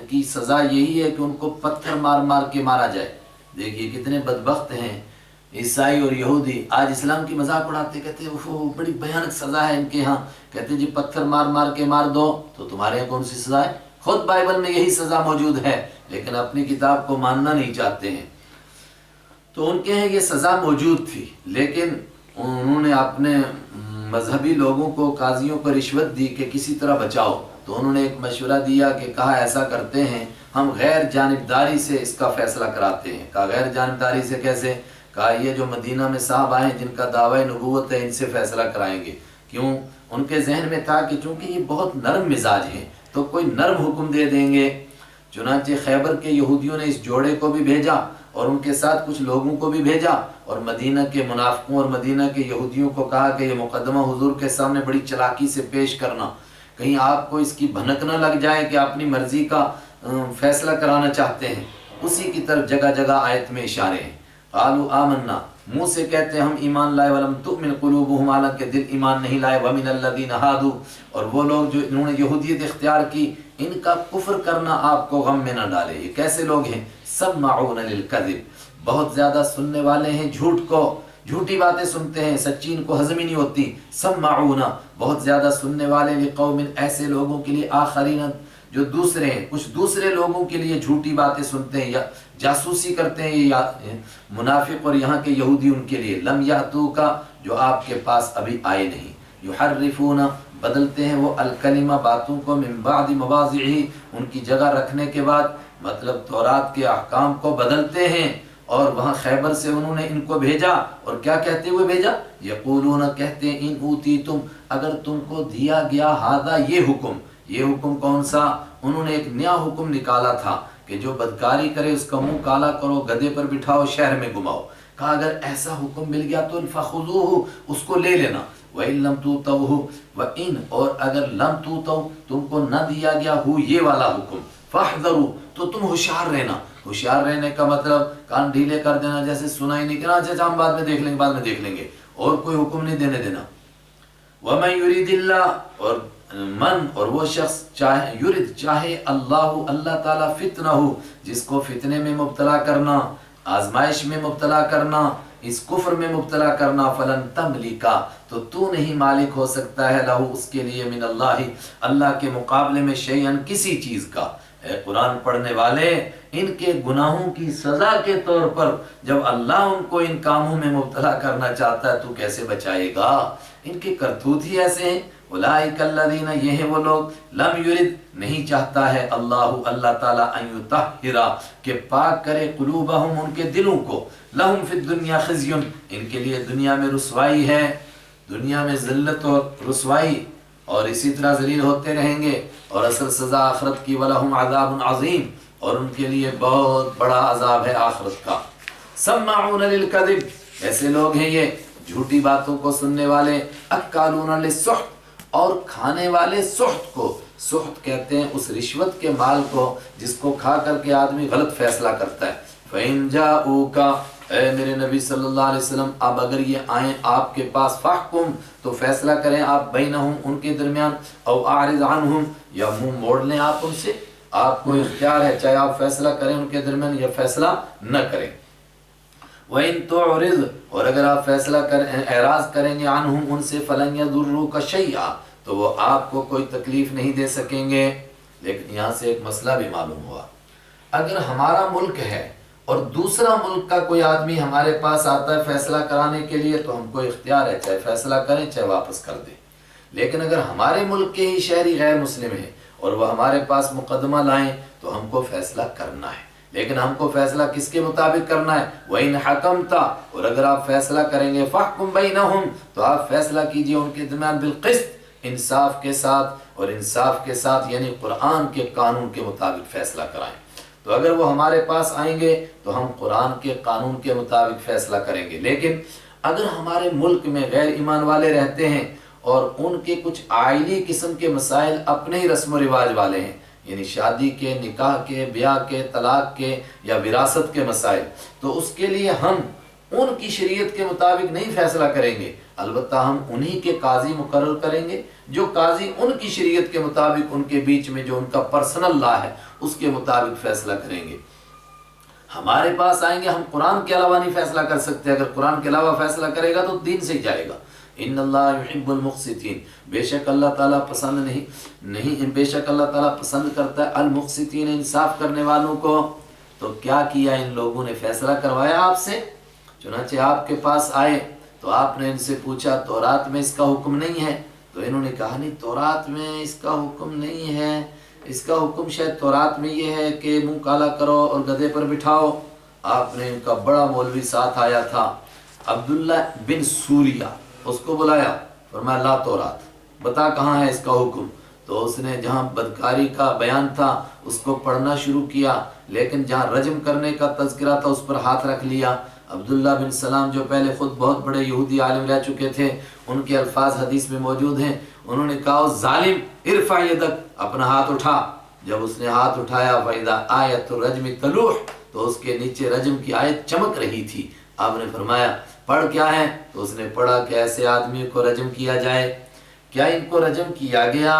کی سزا یہی ہے کہ ان کو پتھر مار مار کے مارا جائے۔ دیکھیے کتنے بدبخت ہیں عیسائی اور یہودی، آج اسلام کی مذاق اڑاتے، کہتے ہیں وہ بڑی بھیانک سزا ہے ان کے ہاں، کہتے ہیں جی پتھر مار مار کے مار دو، تو تمہارے یہاں کون سی سزا ہے؟ خود بائبل میں یہی سزا موجود ہے، لیکن اپنی کتاب کو ماننا نہیں چاہتے ہیں۔ تو ان کے ہاں یہ سزا موجود تھی، لیکن انہوں نے اپنے مذہبی لوگوں کو، قاضیوں کو رشوت دی کہ کسی طرح بچاؤ، تو انہوں نے ایک مشورہ دیا کہ کہا ایسا کرتے ہیں ہم غیر جانبداری سے اس کا فیصلہ کراتے ہیں۔ کہا غیر جانبداری سے کیسے؟ کہا یہ جو مدینہ میں صاحب آئے جن کا دعویٰ نبوت ہے ان سے فیصلہ کرائیں گے۔ کیوں؟ ان کے ذہن میں تھا کہ چونکہ یہ بہت نرم مزاج ہیں تو کوئی نرم حکم دے دیں گے۔ چنانچہ خیبر کے یہودیوں نے اس جوڑے کو بھی بھیجا اور ان کے ساتھ کچھ لوگوں کو بھی بھیجا، اور مدینہ کے منافقوں اور مدینہ کے یہودیوں کو کہا کہ یہ مقدمہ حضور کے سامنے بڑی چلاکی سے پیش کرنا، کہیں آپ کو اس کی بھنک نہ لگ جائے کہ اپنی مرضی کا فیصلہ کرانا چاہتے ہیں۔ اسی کی طرف جگہ جگہ آیت میں اشارے ہیں۔ قالوا آمنا، منہ سے کہتے ہیں ہم ایمان لائے، ولم تؤمن قلوبہم، حالانکہ دل ایمان نہیں لائے، ومن الذین ہادوا، اور وہ لوگ جو انہوں نے یہودیت اختیار کی، ان کا کفر کرنا آپ کو غم میں نہ ڈالے۔ یہ کیسے لوگ ہیں؟ سماعون للکذب، بہت زیادہ سننے والے ہیں جھوٹ کو، جھوٹی باتیں سنتے ہیں، سچی ان کو ہضم ہی نہیں ہوتی۔ سماعون، بہت زیادہ سننے والے، لقوم، ایسے لوگوں کے لیے، آخرین، جو دوسرے ہیں، کچھ دوسرے لوگوں کے لیے جھوٹی باتیں سنتے ہیں یا جاسوسی کرتے ہیں، یہ منافق اور یہاں کے یہودی ان کے لیے لم یاتوکا، جو آپ کے پاس ابھی آئے نہیں، یحرفون بدلتے ہیں وہ الکلمہ باتوں کو من بعد مواضعہ ان کی جگہ رکھنے کے بعد، مطلب تورات کے احکام کو بدلتے ہیں۔ اور وہاں خیبر سے انہوں نے ان کو بھیجا، اور کیا کہتے ہوئے بھیجا؟ یقولون کہتے ہیں ان اوتیتم اگر تم کو دیا گیا ہذا یہ حکم کون سا؟ انہوں نے ایک نیا حکم نکالا تھا کہ جو بدکاری کرے اس کا منہ کالا کرو، گدھے پر بٹھاؤ، شہر میں گھماؤ۔ کہا اگر ایسا حکم مل گیا تو فخذوہ اس کو لے لینا، وَإِن لَمْ تُؤْتَوْهُ وَإِن اور اگر لم تُؤْتَوْ تم کو نہ دیا گیا ہو یہ والا حکم، فاحذروا تو تم ہوشیار رہنا۔ ہوشیار رہنے کا مطلب کان ڈھیلے کر دینا، جیسے سنا ہی نہیں کرنا، اچھا ہم بعد میں دیکھ لیں گے، اور کوئی حکم نہیں دینے دینا۔ وَمَن يُرِدِ اللَّهُ اور وہ شخص چاہے یرید چاہے اللہ تعالیٰ فتنہ جس کو فتنے میں مبتلا کرنا، آزمائش میں مبتلا کرنا، اس کفر میں مبتلا کرنا، فلن تملکا تو نہیں مالک ہو سکتا ہے لہو اس کے لیے من اللہ کے مقابلے میں شیئن کسی چیز کا۔ اے قرآن پڑھنے والے، ان کے گناہوں کی سزا کے طور پر جب اللہ ان کو ان کاموں میں مبتلا کرنا چاہتا ہے تو کیسے بچائے گا؟ ان کے کرتوت ہی ایسے ہیں۔ اولئک الذین یہ ہیں وہ لوگ لم یرد نہیں چاہتا ہے اللہ تعالیٰ ان یطہر کہ پاک کرے قلوبہم ان کے دلوں کو، لہم فی الدنیا خزی ان کے لیے دنیا میں رسوائی ہے، دنیا میں ذلت اور رسوائی، اور اسی طرح ذلیل ہوتے رہیں گے، اور اصل سزا آخرت کی، وَلَهُمْ عَذَابٌ عَظِيمٌ اور ان کے لیے بہت بڑا عذاب ہے آخرت کا۔ سماعون للکذب ایسے لوگ ہیں یہ جھوٹی باتوں کو سننے والے، اکالون للسحت اور کھانے والے سحت کو، سحت کہتے ہیں اس رشوت کے مال کو جس کو کھا کر کے آدمی غلط فیصلہ کرتا ہے۔ فَإِن جَاءُوكَ اے میرے نبی صلی اللہ علیہ وسلم اب اگر یہ آئیں آپ کے پاس، فَحْكُمْ تو فیصلہ کریں آپ بینہم ان کے درمیان، او اعرض عنہم یا منہ موڑ لیں آپ ان سے، آپ کو اختیار ہے چاہے آپ فیصلہ کریں ان کے درمیان یا فیصلہ نہ کریں۔ وَإِن تُعْرِضْ اور اگر آپ فیصلہ اعراض کریں گے عنہم ان سے، فَلَن يَضُرُّوكَ شَيْئًا تو وہ آپ کو کوئی تکلیف نہیں دے سکیں گے۔ لیکن یہاں سے ایک مسئلہ بھی معلوم ہوا، اگر ہمارا ملک ہے اور دوسرا ملک کا کوئی آدمی ہمارے پاس آتا ہے فیصلہ کرانے کے لیے تو ہم کو اختیار ہے چاہے فیصلہ کریں چاہے واپس کر دیں۔ لیکن اگر ہمارے ملک کے ہی شہری غیر مسلم ہیں اور وہ ہمارے پاس مقدمہ لائیں تو ہم کو فیصلہ کرنا ہے، لیکن ہم کو فیصلہ کس کے مطابق کرنا ہے؟ وَإِنْ حَكَمْتَ اور اگر آپ فیصلہ کریں گے، فَحْكُمْ بَيْنَهُمْ تو آپ فیصلہ کیجئے ان کے درمیان بالقسط انصاف کے ساتھ، اور انصاف کے ساتھ یعنی قرآن کے قانون کے مطابق فیصلہ کرائیں۔ تو اگر وہ ہمارے پاس آئیں گے تو ہم قرآن کے قانون کے مطابق فیصلہ کریں گے، لیکن اگر ہمارے ملک میں غیر ایمان والے رہتے ہیں اور ان کے کچھ آئلی قسم کے مسائل اپنے ہی رسم و رواج والے ہیں، یعنی شادی کے، نکاح کے، بیاہ کے، طلاق کے یا وراثت کے مسائل، تو اس کے لیے ہم ان کی شریعت کے مطابق نہیں فیصلہ کریں گے، البتہ ہم انہی کے قاضی مقرر کریں گے جو قاضی ان کی شریعت کے مطابق ان کے بیچ میں جو ان کا پرسنل لا ہے اس کے مطابق فیصلہ کریں گے۔ ہمارے پاس آئیں گے، ہم قرآن کے علاوہ نہیں فیصلہ کر سکتے، اگر قرآن کے علاوہ فیصلہ کرے گا تو دین سے ہی جائے گا۔ ان اللہ یحب المقسطین بے شک اللہ تعالیٰ پسند بے شک اللہ تعالیٰ پسند کرتا ہے المقسطین انصاف کرنے والوں کو۔ تو کیا کیا ان لوگوں نے؟ فیصلہ کروایا آپ سے، چنانچہ آپ کے پاس آئے تو آپ نے ان سے پوچھا تورات میں اس کا حکم نہیں ہے؟ تو انہوں نے کہا نہیں تورات میں اس کا حکم نہیں ہے، اس کا حکم شاید تورات میں یہ ہے کہ منہ کالا کرو اور گدھے پر بٹھاؤ۔ آپ نے ان کا بڑا مولوی ساتھ آیا تھا عبداللہ بن سوریہ، اس کو بلایا، فرمایا لا تورات بتا کہاں ہے اس کا حکم؟ تو اس نے جہاں بدکاری کا بیان تھا اس کو پڑھنا شروع کیا، لیکن جہاں رجم کرنے کا تذکرہ تھا اس پر ہاتھ رکھ لیا۔ عبداللہ بن سلام جو پہلے خود بہت بڑے یہودی عالم رہ چکے تھے، ان کے الفاظ حدیث میں موجود ہیں، انہوں نے کہا ظالم ارفع یدک اپنا ہاتھ اٹھا۔ جب اس نے ہاتھ اٹھایا فَإِذَا آیَةُ الرَّجْمِ تَلُوحُ تو اس کے نیچے رجم کی آیت چمک رہی تھی۔ آپ نے فرمایا پڑھ کیا ہے؟ تو اس نے پڑھا کہ ایسے آدمی کو رجم کیا جائے۔ کیا ان کو رجم کیا گیا؟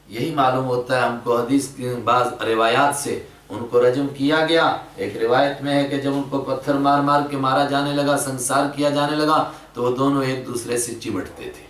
یہی معلوم ہوتا ہے ہم کو حدیث کی بعض روایات سے، ان کو رجم کیا گیا۔ ایک روایت میں ہے کہ جب ان کو پتھر مار مار کے مارا جانے لگا، سنسار کیا جانے لگا، تو وہ دونوں ایک دوسرے سے چمٹتے تھے۔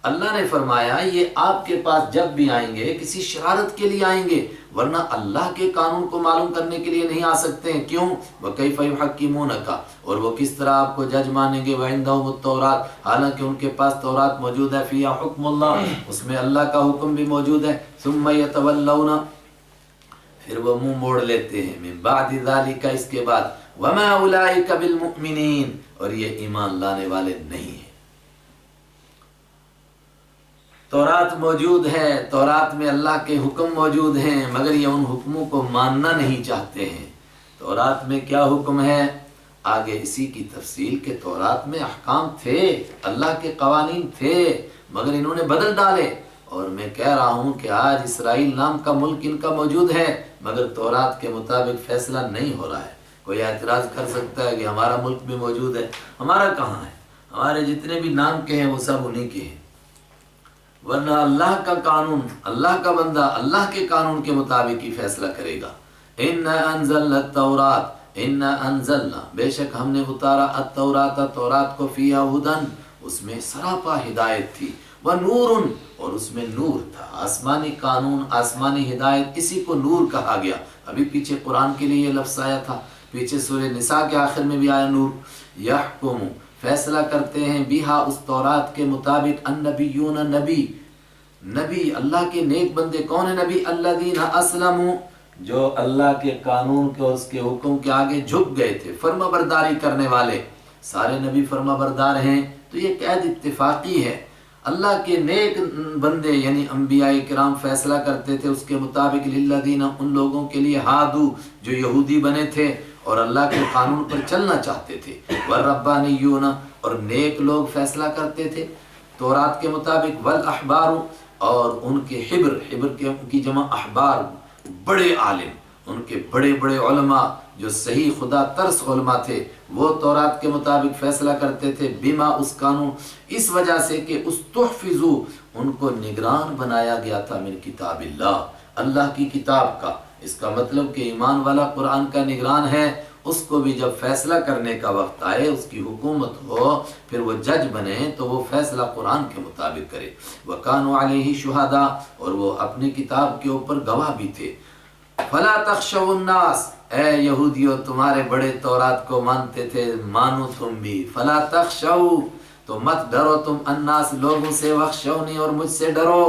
اللہ نے فرمایا یہ آپ کے پاس جب بھی آئیں گے کسی شرارت کے لیے آئیں گے، ورنہ اللہ کے قانون کو معلوم کرنے کے لیے نہیں آ سکتے ہیں۔ کیوں؟ وَكَيْفَ يُحَكِّمُونَكَ، اور وہ کس طرح آپ کو جج مانیں گے، وَعِنْدَهُمُ التَّوْرَاتُ، حالانکہ ان کے پاس تورات موجود ہے، فِيهَا حُكْمُ اللَّهِ، اس میں اللہ کا حکم بھی موجود ہے، ثُمَّ يَتَوَلَّوْنَ، پھر وہ منہ موڑ لیتے ہیں، من بعد ذالک، اس کے بعد، وما اولئک بالمؤمنین، اور یہ ایمان لانے والے نہیں ہیں۔ تورات موجود ہے، تورات میں اللہ کے حکم موجود ہیں، مگر یہ ان حکموں کو ماننا نہیں چاہتے ہیں۔ تورات میں کیا حکم ہے؟ آگے اسی کی تفصیل کہ تورات میں احکام تھے، اللہ کے قوانین تھے، مگر انہوں نے بدل ڈالے۔ اور میں کہہ رہا ہوں کہ آج اسرائیل نام کا ملک ان کا موجود ہے، مگر تورات کے مطابق فیصلہ نہیں ہو رہا ہے۔ کوئی اعتراض کر سکتا ہے کہ ہمارا ملک بھی موجود ہے، ہمارا کہاں ہے؟ ہمارے جتنے بھی نام کے ہیں وہ سب انہی کے ہیں، ورنہ اللہ کا قانون، اللہ کا بندہ اللہ کے قانون کے مطابق ہی فیصلہ کرے گا۔ اِنَّا أَنزَلْنَا التَّوْرَاتَ، اِنَّا أَنزَلْنَا، بے شک ہم نے اتارا التورات، تورات کو، فِيهَا هُدًى، اس میں سراپا ہدایت تھی، وَنُورٌ، اور اس میں نور تھا۔ آسمانی قانون، آسمانی ہدایت، اسی کو نور کہا گیا۔ ابھی پیچھے قرآن کے لیے یہ لفظ آیا تھا، پیچھے سورہ نساء کے آخر میں بھی آیا نور۔ یحکم، فیصلہ کرتے ہیں، بیہا، اس تورات کے مطابق، النبیون، نبی اللہ کے نیک بندے۔ کون ہیں نبی؟ الذین اسلموا، جو اللہ کے قانون کے، اس کے حکم کے آگے جھک گئے تھے، فرما برداری کرنے والے۔ سارے نبی فرما بردار ہیں، تو یہ قید اتفاقی ہے۔ اللہ کے نیک بندے یعنی انبیاء کرام فیصلہ کرتے تھے اس کے مطابق، للذین، ان لوگوں کے لیے، ہادو، جو یہودی بنے تھے اور اللہ کے قانون پر چلنا چاہتے تھے، والربانیون، اور نیک لوگ فیصلہ کرتے تھے تورات کے مطابق، والاحبار، اور ان کے حبر کی جمع احبار، بڑے عالم، ان کے بڑے بڑے علماء جو صحیح خدا ترس علماء تھے، وہ تورات کے مطابق فیصلہ کرتے تھے، بما، اس قانون، اس وجہ سے کہ اس تحفظو، ان کو نگران بنایا گیا تھا، من کتاب اللہ، اللہ کی کتاب کا۔ اس کا مطلب کہ ایمان والا قرآن کا نگران ہے، اس کو بھی جب فیصلہ کرنے کا وقت آئے، اس کی حکومت ہو، پھر وہ جج بنے تو وہ فیصلہ قرآن کے مطابق کرے۔ وَكَانُوا عَلَيْهِ شُهَدَاءَ، اور وہ اپنی کتاب کے اوپر گواہ بھی تھے۔ فَلَا تَخْشَوُا النَّاسَ، اے یہودیو، تمہارے بڑے تورات کو مانتے تھے، مانو تم بھی۔ فَلَا تَخْشَوُا، تو مت ڈرو تم، الناس، لوگوں سے، وَخْشَوْنِی، اور مجھ سے ڈرو۔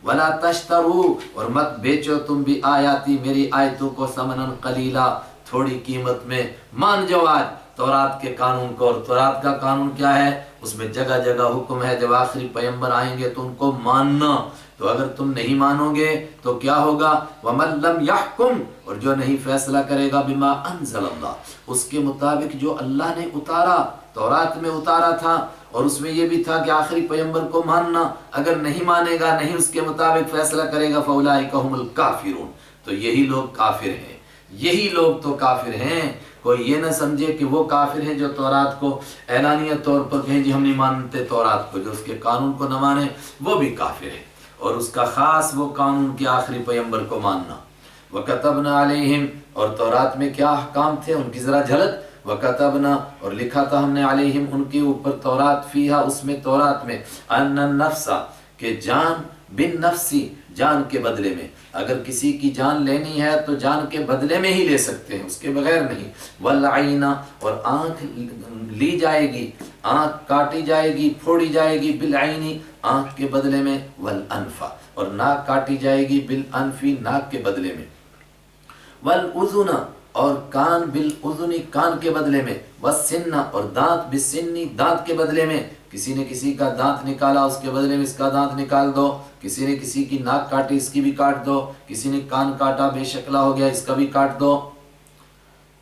وَلَا تَشْتَرُوا، اور مت بیچو تم بھی، آیاتی، میری آیتوں کو، ثمناً قلیلا، تھوڑی قیمت میں۔ مان جاؤ آج تورات کے قانون کو، اور تورات کا قانون کیا ہے؟ اس میں جگہ جگہ حکم ہے، جب آخری پیغمبر آئیں گے تو ان کو ماننا۔ تو اگر تم نہیں مانو گے تو کیا ہوگا؟ وَمَن لَّمْ يَحْكُمْ، اور جو نہیں فیصلہ کرے گا، بِمَا أَنزَلَ اللَّهُ، اس کے مطابق جو اللہ نے اتارا، تورات میں اتارا تھا، اور اس میں یہ بھی تھا کہ آخری پیغمبر کو ماننا، اگر نہیں مانے گا، نہیں اس کے مطابق فیصلہ کرے گا، فَأُولَٰئِكَ هُمُ الْكَافِرُونَ، تو یہی لوگ کافر ہیں، یہی لوگ تو کافر ہیں۔ کوئی یہ نہ سمجھے کہ وہ کافر ہیں جو تورات کو اعلانیہ طور پر کہیں جی ہم نہیں مانتے تورات کو، جو اس کے قانون کو نہ مانے وہ بھی کافر ہے، اور اس کا خاص وہ قانون کے آخری پیغمبر کو ماننا۔ وَكَتَبْنَا عَلَيْهِمْ، اور تورات میں کیا احکام تھے ان کی ذرا جھلک۔ وَكَتَبْنَا، اور لکھا تھا ہم نے، علیہم، ان کے اوپر، تورات، فیہا، اس میں تورات میں، ان النفس، کہ جان، بالنفس، جان کے بدلے میں، اگر کسی کی جان لینی ہے تو جان کے بدلے میں ہی لے سکتے ہیں، اس کے بغیر نہیں۔ والعین، اور آنکھ لی جائے گی، آنکھ کاٹی جائے گی، پھوڑی جائے گی، بالعین، آنکھ کے بدلے میں، والانف، اور ناک کاٹی جائے گی، بالانف، ناک کے بدلے میں، والاذن، اور کان، بالاذن، کان کے بدلے میں، والسن، اور دانت، بالسن، دانت کے بدلے میں، کسی نے کسی کا دانت نکالا اس کے بدلے میں اس کا دانت نکال دو، کسی نے کسی کی ناک کاٹی اس کی بھی کاٹ دو، کسی نے کان کاٹا بے شکلا ہو گیا اس کا بھی کاٹ دو۔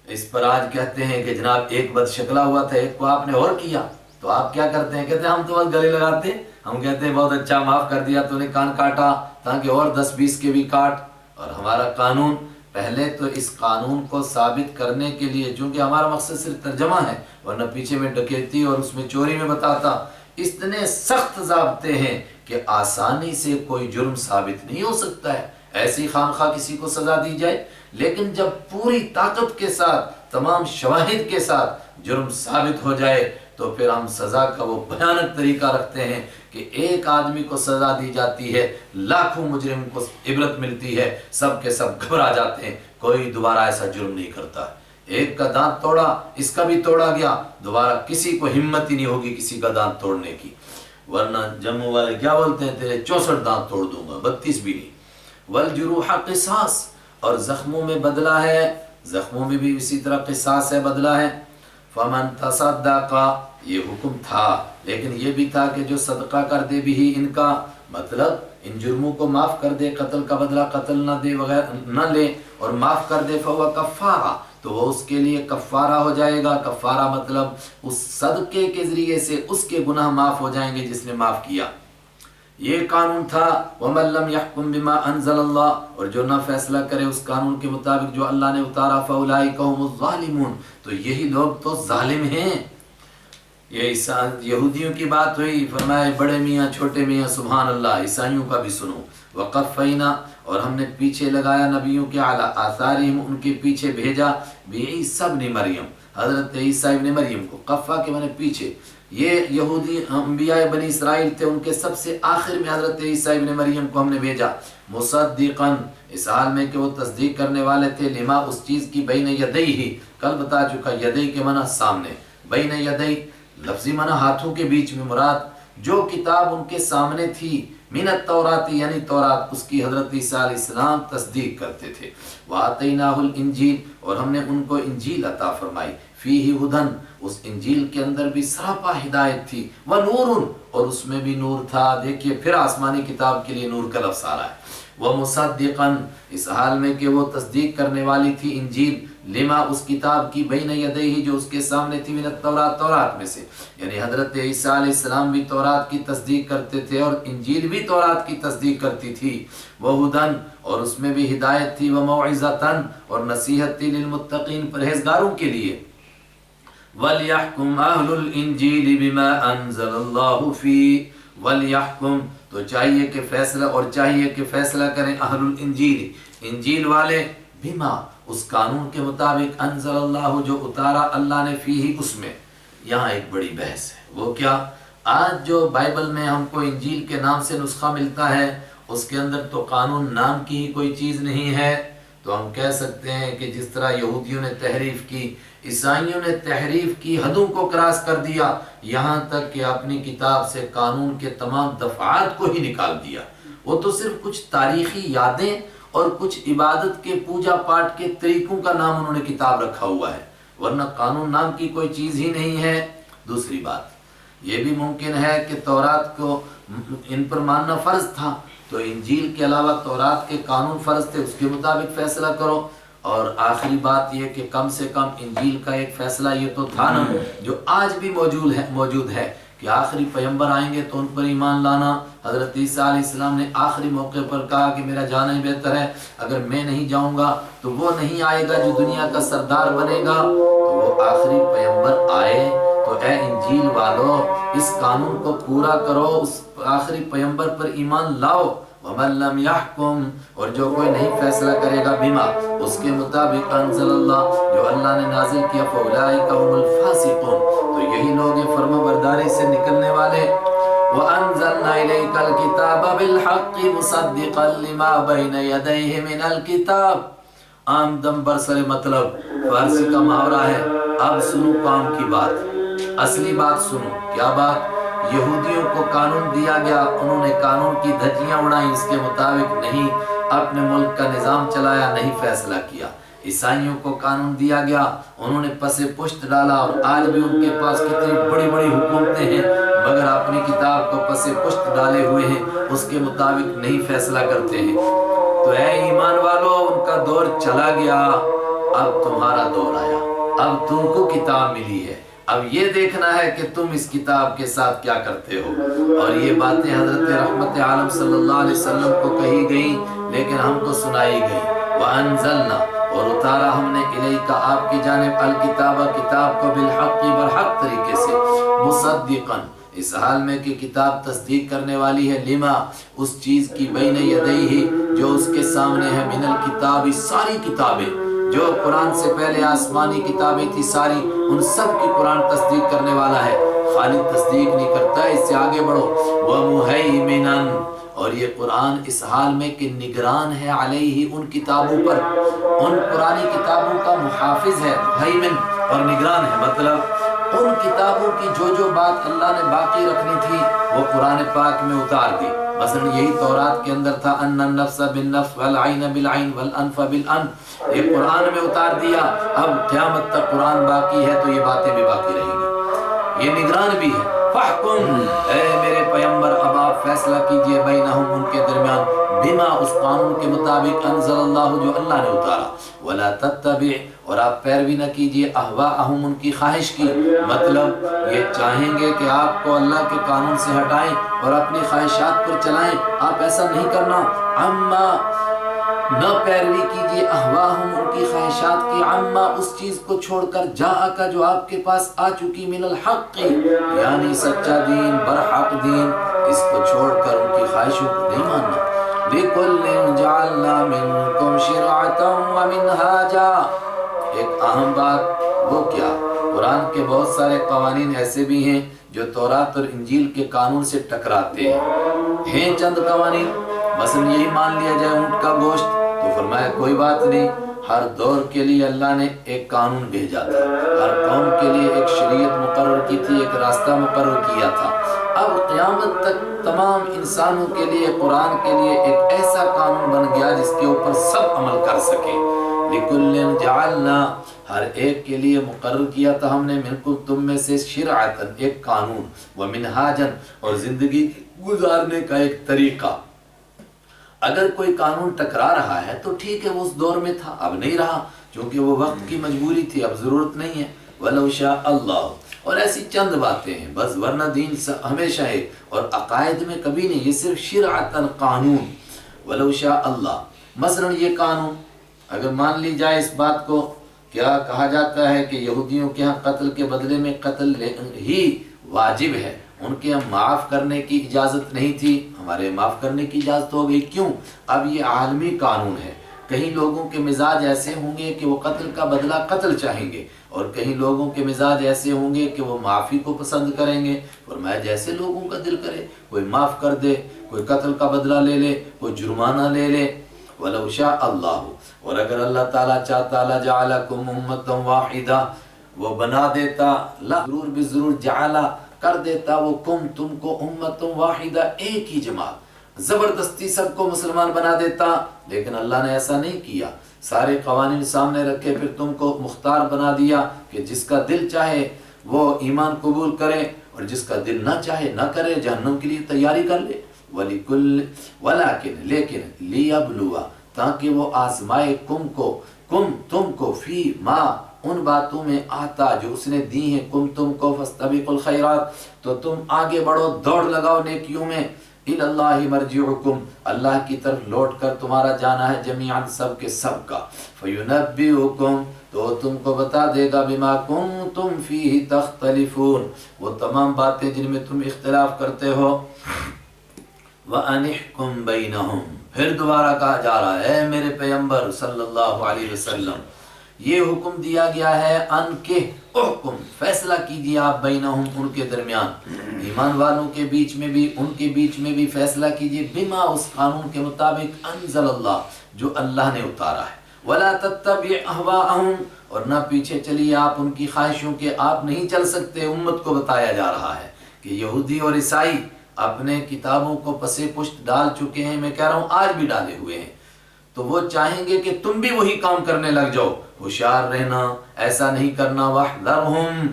اس پر آج کہتے ہیں کہ جناب ایک بد شکلا ہوا تھا، ایک کو آپ نے اور کیا، تو آپ کیا کرتے ہیں؟ کہتے ہیں ہم تو بس گلے لگاتے، ہم کہتے ہیں بہت اچھا، معاف کر دیا تو نے کان کاٹا، تاکہ اور 10-20 کے بھی کاٹ۔ اور ہمارا قانون، پہلے تو اس قانون کو ثابت کرنے کے لیے، چونکہ ہمارا مقصد صرف ترجمہ ہے، ورنہ پیچھے میں ڈکیتی اور اس میں چوری میں بتاتا، اتنے سخت ضابطے ہیں کہ آسانی سے کوئی جرم ثابت نہیں ہو سکتا ہے، ایسی خامخواہ کسی کو سزا دی جائے۔ لیکن جب پوری طاقت کے ساتھ، تمام شواہد کے ساتھ جرم ثابت ہو جائے تو پھر ہم سزا کا وہ بھیانک طریقہ رکھتے ہیں کہ ایک آدمی کو سزا دی جاتی ہے، لاکھوں مجرم کو عبرت ملتی ہے، سب کے سب گھبرا جاتے ہیں، کوئی دوبارہ ایسا جرم نہیں کرتا۔ ایک کا دانت توڑا، اس کا بھی توڑا گیا، دوبارہ کسی کو ہمت ہی نہیں ہوگی کسی کا دانت توڑنے کی، ورنہ جموں والے کیا بولتے ہیں، تیرے 64 دانت توڑ دوں گا، 32 بھی نہیں۔ والجروح قصاص، اور زخموں میں بدلہ ہے، زخموں میں بھی اسی طرح قصاص ہے، بدلہ ہے۔ فمن تصدق، یہ حکم تھا لیکن یہ بھی تھا کہ جو صدقہ کر دے بھی ان کا، مطلب ان جرموں کو معاف کر دے، قتل کا بدلہ قتل نہ دے وغیرہ نہ لے اور معاف کر دے، فہو کفارہ، تو وہ اس کے لیے کفارہ ہو جائے گا۔ کفارہ مطلب اس صدقے کے ذریعے سے اس کے گناہ معاف ہو جائیں گے جس نے معاف کیا۔ یہ قانون تھا۔ وَمَن لَّمْ يَحْكُم بِمَا أَنزَلَ اللَّهُ، اور جو نہ فیصلہ کرے اس قانون کے مطابق جو اللہ نے اتارا، فَأُولَٰئِكَ هُمُ الظَّالِمُونَ، تو یہی لوگ تو ظالم ہیں۔ یہ یہودیوں کی بات ہوئی، فرمائے بڑے میاں چھوٹے میاں سبحان اللہ، عیسائیوں کا بھی سنو۔ وَقَفَّيْنَا، اور ہم نے پیچھے لگایا نبیوں کے، عَلَىٰ آثَارِهِمْ، ان کے پیچھے بھیجا، بِعِیسیٰ ابن مریم، حضرت عیسیٰ ابن مریم کو۔ قفا کے معنی پیچھے، یہ یہودی انبیاء بنی اسرائیل تھے، ان کے سب سے آخر میں حضرت عیسیٰ ابن مریم کو ہم نے بھیجا، مصدقاً، اس حال میں کہ وہ تصدیق کرنے والے تھے، لما، اس چیز کی، بین یدیہ، کل بتا چکا، یدی کے معنی سامنے، بین یدی لفظی معنی ہاتھوں کے بیچ میں، مراد جو کتاب ان کے سامنے تھی، من التورات، یعنی تورات، اس کی حضرت عیسیٰ علیہ السلام تصدیق کرتے تھے۔ وَآتَيْنَاهُ الْإِنْجِيلَ، اور ہم نے ان کو انجیل عطا فرمائی، فیہ ہدن، اس انجیل کے اندر بھی سراپا ہدایت تھی، وَنُورٌ، اور اس میں بھی نور تھا۔ دیکھیے پھر آسمانی کتاب کے لیے نور کا لفظ آ رہا ہے۔ وَمُصَدِّقًا، اس حال میں کہ وہ تصدیق کرنے والی تھی انجیل، لما، اس کتاب کی، بین یدیہ، جو اس کے سامنے تھی، من التورات، تورات میں سے، یعنی حضرت عیسیٰ علیہ السلام بھی تورات کی تصدیق کرتے تھے اور انجیل بھی تورات کی تصدیق کرتی تھی۔ وَہُدًا، اور اس میں بھی ہدایت تھی، وَمَوْعِظَةً، اور نصیحت تھی، للمتقین، پرہیزگاروں کے لیے۔ وَلْيَحْكُمْ أَهْلُ الْإِنْجِيلِ بِمَا أَنزَلَ اللَّهُ فِيهِ، وَلْيَحْكُمْ، تو چاہیے کہ فیصلہ، اور چاہیے کہ فیصلہ کریں، اہل الانجیل، انجیل والے، بما، اس قانون کے مطابق، انزل اللہ، جو اتارا اللہ نے، فیہ، اس میں۔ یہاں ایک بڑی بحث ہے، وہ کیا؟ آج جو بائبل میں ہم کو انجیل کے نام سے نسخہ ملتا ہے، اس کے اندر تو قانون نام کی ہی کوئی چیز نہیں ہے، تو ہم کہہ سکتے ہیں کہ جس طرح یہودیوں نے تحریف کی، عیسائیوں نے تحریف کی، حدوں کو کراس کر دیا، یہاں تک کہ اپنی کتاب سے قانون کے تمام دفعات کو ہی نکال دیا۔ وہ تو صرف کچھ تاریخی یادیں اور کچھ عبادت کے پوجا پاٹ کے طریقوں کا نام انہوں نے کتاب رکھا ہوا ہے، ورنہ قانون نام کی کوئی چیز ہی نہیں ہے۔ دوسری بات یہ بھی ممکن ہے کہ تورات کو ان پر ماننا فرض تھا، تو انجیل کے علاوہ تورات کے قانون فرض تھے، اس کے مطابق فیصلہ کرو۔ اور آخری بات یہ کہ کم سے کم انجیل کا ایک فیصلہ یہ تو تھا نا، جو آج بھی موجود ہے کہ آخری پیغمبر آئیں گے تو ان پر ایمان لانا۔ حضرت عیسیٰ علیہ السلام نے آخری موقع پر کہا کہ میرا جانا ہی بہتر ہے، اگر میں نہیں جاؤں گا تو وہ نہیں آئے گا جو دنیا کا سردار بنے گا، تو وہ آخری پیغمبر آئے تو اے انجیل والو، اس قانون کو پورا کرو، اس آخری پیغمبر پر ایمان لاؤ۔ وَمَن لَّمْ يَحْكُم، اور جو کوئی نہیں فیصلہ کرے گا، بما، اس کے مطابق، انزل اللہ، جو اللہ نے نازل کیا، فَأُولَٰئِكَ هُمُ الْفَاسِقُونَ، تو یہی لوگ ہیں فرما برداری سے نکلنے والے۔ وَأَنزَلْنَا إِلَيْكَ الْكِتَابَ بِالْحَقِّ مُصَدِّقًا لِمَا بَيْنَ يَدَيْهِ مِنَ الْكِتَابِ، عام دم برسر مطلب، فارسی کا محاورہ ہے۔ اب سنو کام کی بات، اصلی بات سنو۔ کیا بات؟ یہودیوں کو قانون دیا گیا، انہوں نے قانون کی دھجیاں اڑائیں، اس کے مطابق نہیں اپنے ملک کا نظام چلایا، نہیں فیصلہ کیا۔ عیسائیوں کو قانون دیا گیا، انہوں نے پس پشت ڈالا، اور آج بھی ان کے پاس کتنی بڑی بڑی حکومتیں ہیں، مگر اپنی کتاب کو پس پشت ڈالے ہوئے ہیں، اس کے مطابق نہیں فیصلہ کرتے ہیں۔ تو اے ایمان والو، ان کا دور چلا گیا، اب تمہارا دور آیا، اب تم کو کتاب ملی ہے، اب یہ دیکھنا ہے کہ تم اس کتاب کے ساتھ کیا کرتے ہو۔ اور یہ باتیں حضرت رحمت عالم صلی اللہ علیہ وسلم کو کہی گئیں، لیکن ہم کو سنائی گئی۔ وَأَنزَلْنَا، اور اتارا ہم نے، الیک، آپ کی جانب، الکتاب، کتاب کو، بالحق، برحق طریقے سے، مصدقاً، اس حال میں کہ کتاب تصدیق کرنے والی ہے، لما، اس چیز کی، بین یدیہ، جو اس کے سامنے ہے، من الکتاب، ساری کتابیں، جو قرآن سے پہلے آسمانی کتابیں تھی ساری، ان سب کی قرآن تصدیق کرنے والا ہے۔ خالی تصدیق نہیں کرتا، اس سے آگے بڑھو، وَمُهَيْمِنًا، اور یہ قرآن اس حال میں کہ نگران ہے علیہ ان کتابوں پر، ان پرانی کتابوں کا محافظ ہے، مہیمن اور نگران ہے، مطلب ان کتابوں کی جو بات اللہ نے باقی رکھنی تھی وہ قرآن پاک میں اتار دی۔ مثلا یہی تورات کے اندر تھا ان النفس بالنفس والعین بالعین والانف بالانف، یہ قرآن میں اتار دیا، اب قیامت تک قرآن باقی ہے تو یہ باتیں بھی باقی رہیں گی، یہ نگران بھی ہے۔ فاحکم، اے میرے پیغمبر اب آپ فیصلہ کیجئے بینہم ان کے درمیان، بما اس قانون کے مطابق انزل اللہ جو اللہ نے اتارا، ولا تتبع، اور آپ پیروی نہ کیجئے اہواءہم ان کی خواہش کی، مطلب یہ چاہیں گے کہ آپ کو اللہ کے قانون سے ہٹائیں اور اپنی خواہشات پر چلائیں، آپ ایسا نہیں کرنا۔ عما، نہ پیروی کیجئے اہواءہم ان کی خواہشات کی، عما اس چیز کو چھوڑ کر جاءک جو آپ کے پاس آ چکی، من الحق یعنی سچا دین، برحق دین، اس کو چھوڑ کر ان کی خواہشوں کو نہیں ماننا۔ لِكُلٍّ جَعَلْنَا مِنْكُمْ شِرْعَةً وَمِنْهَاجًا، ایک اہم بات وہ کیا، قرآن کے بہت سارے قوانین ایسے بھی ہیں جو تورات اور انجیل کے قانون سے ٹکراتے ہیں چند قوانین، مثلا یہی مان لیا جائے اونٹ کا گوشت، تو فرمایا کوئی بات نہیں، ہر دور کے لیے اللہ نے ایک قانون بھیجا تھا، ہر قوم کے لیے ایک شریعت مقرر کی تھی، ایک راستہ مقرر کیا تھا، اب قیامت تک تمام انسانوں کے لیے قرآن کے لیے ایک ایسا قانون بن گیا جس کے اوپر سب عمل کر سکیں۔ لِكُلٍّ جَعَلْنَا، ہر ایک کے لیے مقرر کیا تھا ہم نے، منکم تم میں سے، شرعتاً ایک قانون، ومنہاجاً اور زندگی گزارنے کا ایک طریقہ۔ اگر کوئی قانون ٹکرا رہا ہے تو ٹھیک ہے، وہ اس دور میں تھا، اب نہیں رہا، چونکہ وہ وقت کی مجبوری تھی، اب ضرورت نہیں ہے۔ وَلَوْ شَاءَ اللَّهُ، اور ایسی چند باتیں ہیں بس، ورنہ دین ہمیشہ ہے، اور عقائد میں کبھی نہیں، یہ صرف شرعتاً قانون۔ وَلَوْ شَاءَ اللَّهُ، مثلا یہ قانون اگر مان لی جائے، اس بات کو کیا کہا جاتا ہے کہ یہودیوں کے ہاں قتل کے بدلے میں قتل ہی واجب ہے، ان کے ہم معاف کرنے کی اجازت نہیں تھی، ہمارے معاف کرنے کی اجازت ہو گئی، کیوں؟ اب یہ عالمی قانون ہے، کہیں لوگوں کے مزاج ایسے ہوں گے کہ وہ قتل کا بدلہ قتل چاہیں گے، اور کہیں لوگوں کے مزاج ایسے ہوں گے کہ وہ معافی کو پسند کریں گے، فرمایا جیسے لوگوں کا دل کرے، کوئی معاف کر دے، کوئی قتل کا بدلہ لے لے، کوئی جرمانہ لے لے۔ وَلَوْ شَاءَ اللَّهُ، اور اگر اللہ تعالیٰ چاہتا، لَجَعَلَكُمْ أُمَّةً وَاحِدَةً، وہ بنا دیتا، ضرور بضرور جعلا کر دیتا وہ تم کو امتوں واحدہ، ایک ہی جماعت، زبردستی سب کو مسلمان بنا دیتا، لیکن اللہ نے ایسا نہیں کیا، سارے قوانین سامنے رکھے، پھر تم کو مختار بنا دیا کہ جس کا دل چاہے وہ ایمان قبول کرے اور جس کا دل نہ چاہے نہ کرے، جہنم کے لیے تیاری کر لے۔ ولیکن لیبلوا، تاکہ وہ آزمائے تم کو فی ما، ان باتوں میں آتا جو اس نے دی ہیں، تم کو فاستبقوا الخیرات، تو تم آگے بڑھو، دوڑ لگاؤ نیکیوں میں، الی اللہ مرجعکم، اللہ کی طرف لوٹ کر تمہارا جانا ہے، جمیعاً سب کے سب کا، فینبئکم، تو تم کو بتا دے گا، بما کنتم فیہ تختلفون، وہ تمام باتیں جن میں تم اختلاف کرتے ہو۔ وَأَنِحْكُمْ بَيْنَهُمْ، پھر دوبارہ کہا جا رہا ہے، اے میرے پیغمبر صلی اللہ علیہ وسلم، یہ حکم دیا گیا ہے، ان کے احکم، فیصلہ کیجیے آپ، بینہم ان کے درمیان، ایمان والوں کے بیچ میں بھی، ان کے بیچ میں بھی فیصلہ کیجیے، بما اس قانون کے مطابق، انزل اللہ جو اللہ نے اتارا ہے، ولا تتبع اہواءہم، اور نہ پیچھے چلیے آپ ان کی خواہشوں کے، آپ نہیں چل سکتے۔ امت کو بتایا جا رہا ہے کہ یہودی اور عیسائی اپنے کتابوں کو پسے پشت ڈال چکے ہیں، میں کہہ رہا ہوں آج بھی ڈالے ہوئے ہیں، تو وہ چاہیں گے کہ تم بھی وہی کام کرنے لگ جاؤ، ہوشیار رہنا، ایسا نہیں کرنا، وَاحْذَرْهُمْ،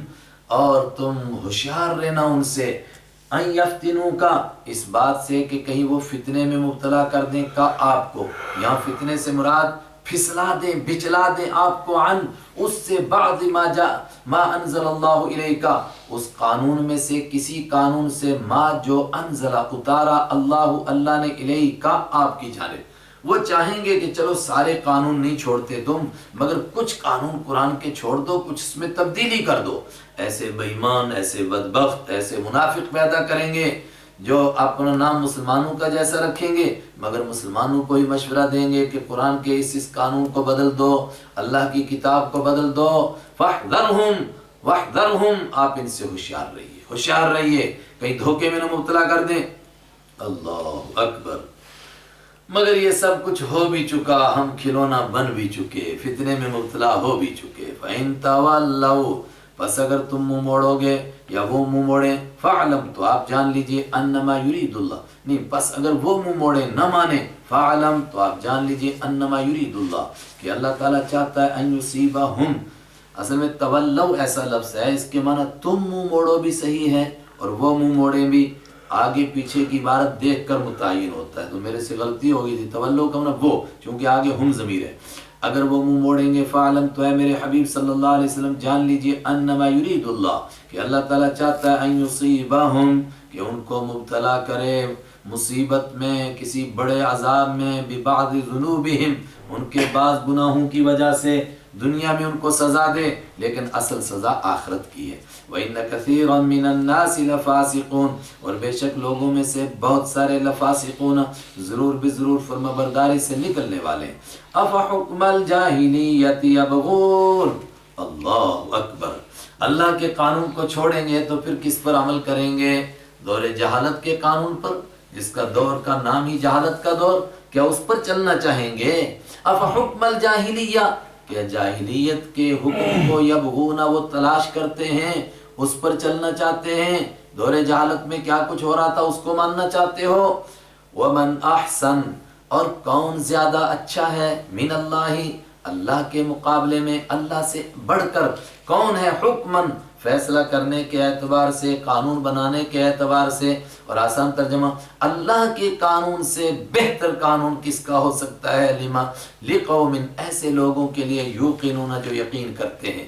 اور تم ہوشیار رہنا ان سے، ان یفتنوک، اس بات سے کہ کہیں وہ فتنے میں مبتلا کر دیں کا آپ کو، یہاں فتنے سے مراد پھسلا دیں، بچلا دیں آپ کو، عن اس سے، بعد ما انزل اللہ الیک، اس قانون میں سے کسی قانون سے، ما جو انزل اتارا، اللہ نے الیک آپ کی جانب، وہ چاہیں گے کہ چلو سارے قانون نہیں چھوڑتے تم، مگر کچھ قانون قرآن کے چھوڑ دو، کچھ اس میں تبدیلی کر دو، ایسے بے ایمان، ایسے بدبخت، ایسے منافق پیدا کریں گے جو اپنا نام مسلمانوں کا جیسا رکھیں گے، مگر مسلمانوں کو ہی مشورہ دیں گے کہ قرآن کے اس قانون کو بدل دو، اللہ کی کتاب کو بدل دو، فاحذرہم، آپ ان سے ہوشیار رہیے، ہوشیار رہیے کہیں دھوکے میں نہ مبتلا کر دیں۔ اللہ اکبر۔ مگر یہ سب کچھ ہو بھی چکا، ہم کھلونا بن بھی چکے، فتنے میں مبتلا ہو بھی چکے۔ فَإِن تَوَلَّوْا، پس اگر تم منہ موڑو گے یا وہ منہ موڑیں، فَعْلَمْ، تو آپ جان لیجئے، انما یرید اللہ، نہیں پس اگر وہ منہ موڑیں نہ مانیں، فَعْلَمْ، تو آپ جان لیجئے، انما یرید اللہ، کہ اللہ تعالیٰ چاہتا ہے ان یصیبہم۔ اصل میں تولو ایسا لفظ ہے، اس کے معنی تم منہ موڑو بھی صحیح ہے اور وہ منہ موڑیں بھی، آگے پیچھے کی عبارت دیکھ کر متعین ہوتا ہے، تو میرے سے غلطی ہو گئی تھی، تولو کا معنی وہ، چونکہ آگے ہم ضمیر ہے۔ اگر وہ منہ موڑیں گے، فعلم، تو اے میرے حبیب صلی اللہ علیہ وسلم جان لیجئے، انما یرید اللہ، کہ اللہ تعالیٰ چاہتا ہے ان یصیبہم، کہ ان کو مبتلا کرے مصیبت میں، کسی بڑے عذاب میں، ببعض ذنوبہم، ان کے بعض گناہوں کی وجہ سے، دنیا میں ان کو سزا دے لیکن اصل سزا آخرت کی ہے۔ وَإِنَّ كَثِيرًا مِّنَ النَّاسِ لَفَاسِقُونَ، اور بے شک لوگوں میں سے بہت سارے لفاسقون، ضرور بضرور فرمانبرداری سے نکلنے والے ہیں۔ أَفَحُكْمَ الْجَاهِلِيَّةِ يَبْغُونَ، اللہ اکبر۔ اللہ کے قانون کو چھوڑیں گے تو پھر کس پر عمل کریں گے؟ دور جہالت کے قانون پر، جس کا دور کا نام ہی جہالت کا دور، کیا اس پر چلنا چاہیں گے؟ أَفَحُكْمَ الْجَاهِلِيَّةِ، کہ جاہلیت کے حکم کو یبغون، وہ تلاش کرتے ہیں، اس پر چلنا چاہتے ہیں، دور جہالت میں کیا کچھ ہو رہا تھا اس کو ماننا چاہتے ہو۔ ومن احسن، اور کون زیادہ اچھا ہے، من اللہ، اللہ کے مقابلے میں، اللہ سے بڑھ کر کون ہے، حکمن، فیصلہ کرنے کے اعتبار سے، قانون بنانے کے اعتبار سے، اور آسان ترجمہ، اللہ کے قانون سے بہتر قانون کس کا ہو سکتا ہے، لقوم، ایسے لوگوں کے لیے، یوقنون، جو یقین کرتے ہیں،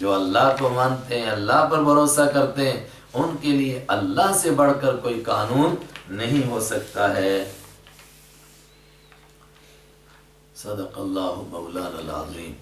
جو اللہ کو مانتے ہیں، اللہ پر بھروسہ کرتے ہیں، ان کے لیے اللہ سے بڑھ کر کوئی قانون نہیں ہو سکتا ہے۔ صدق اللہ مولانا العظیم۔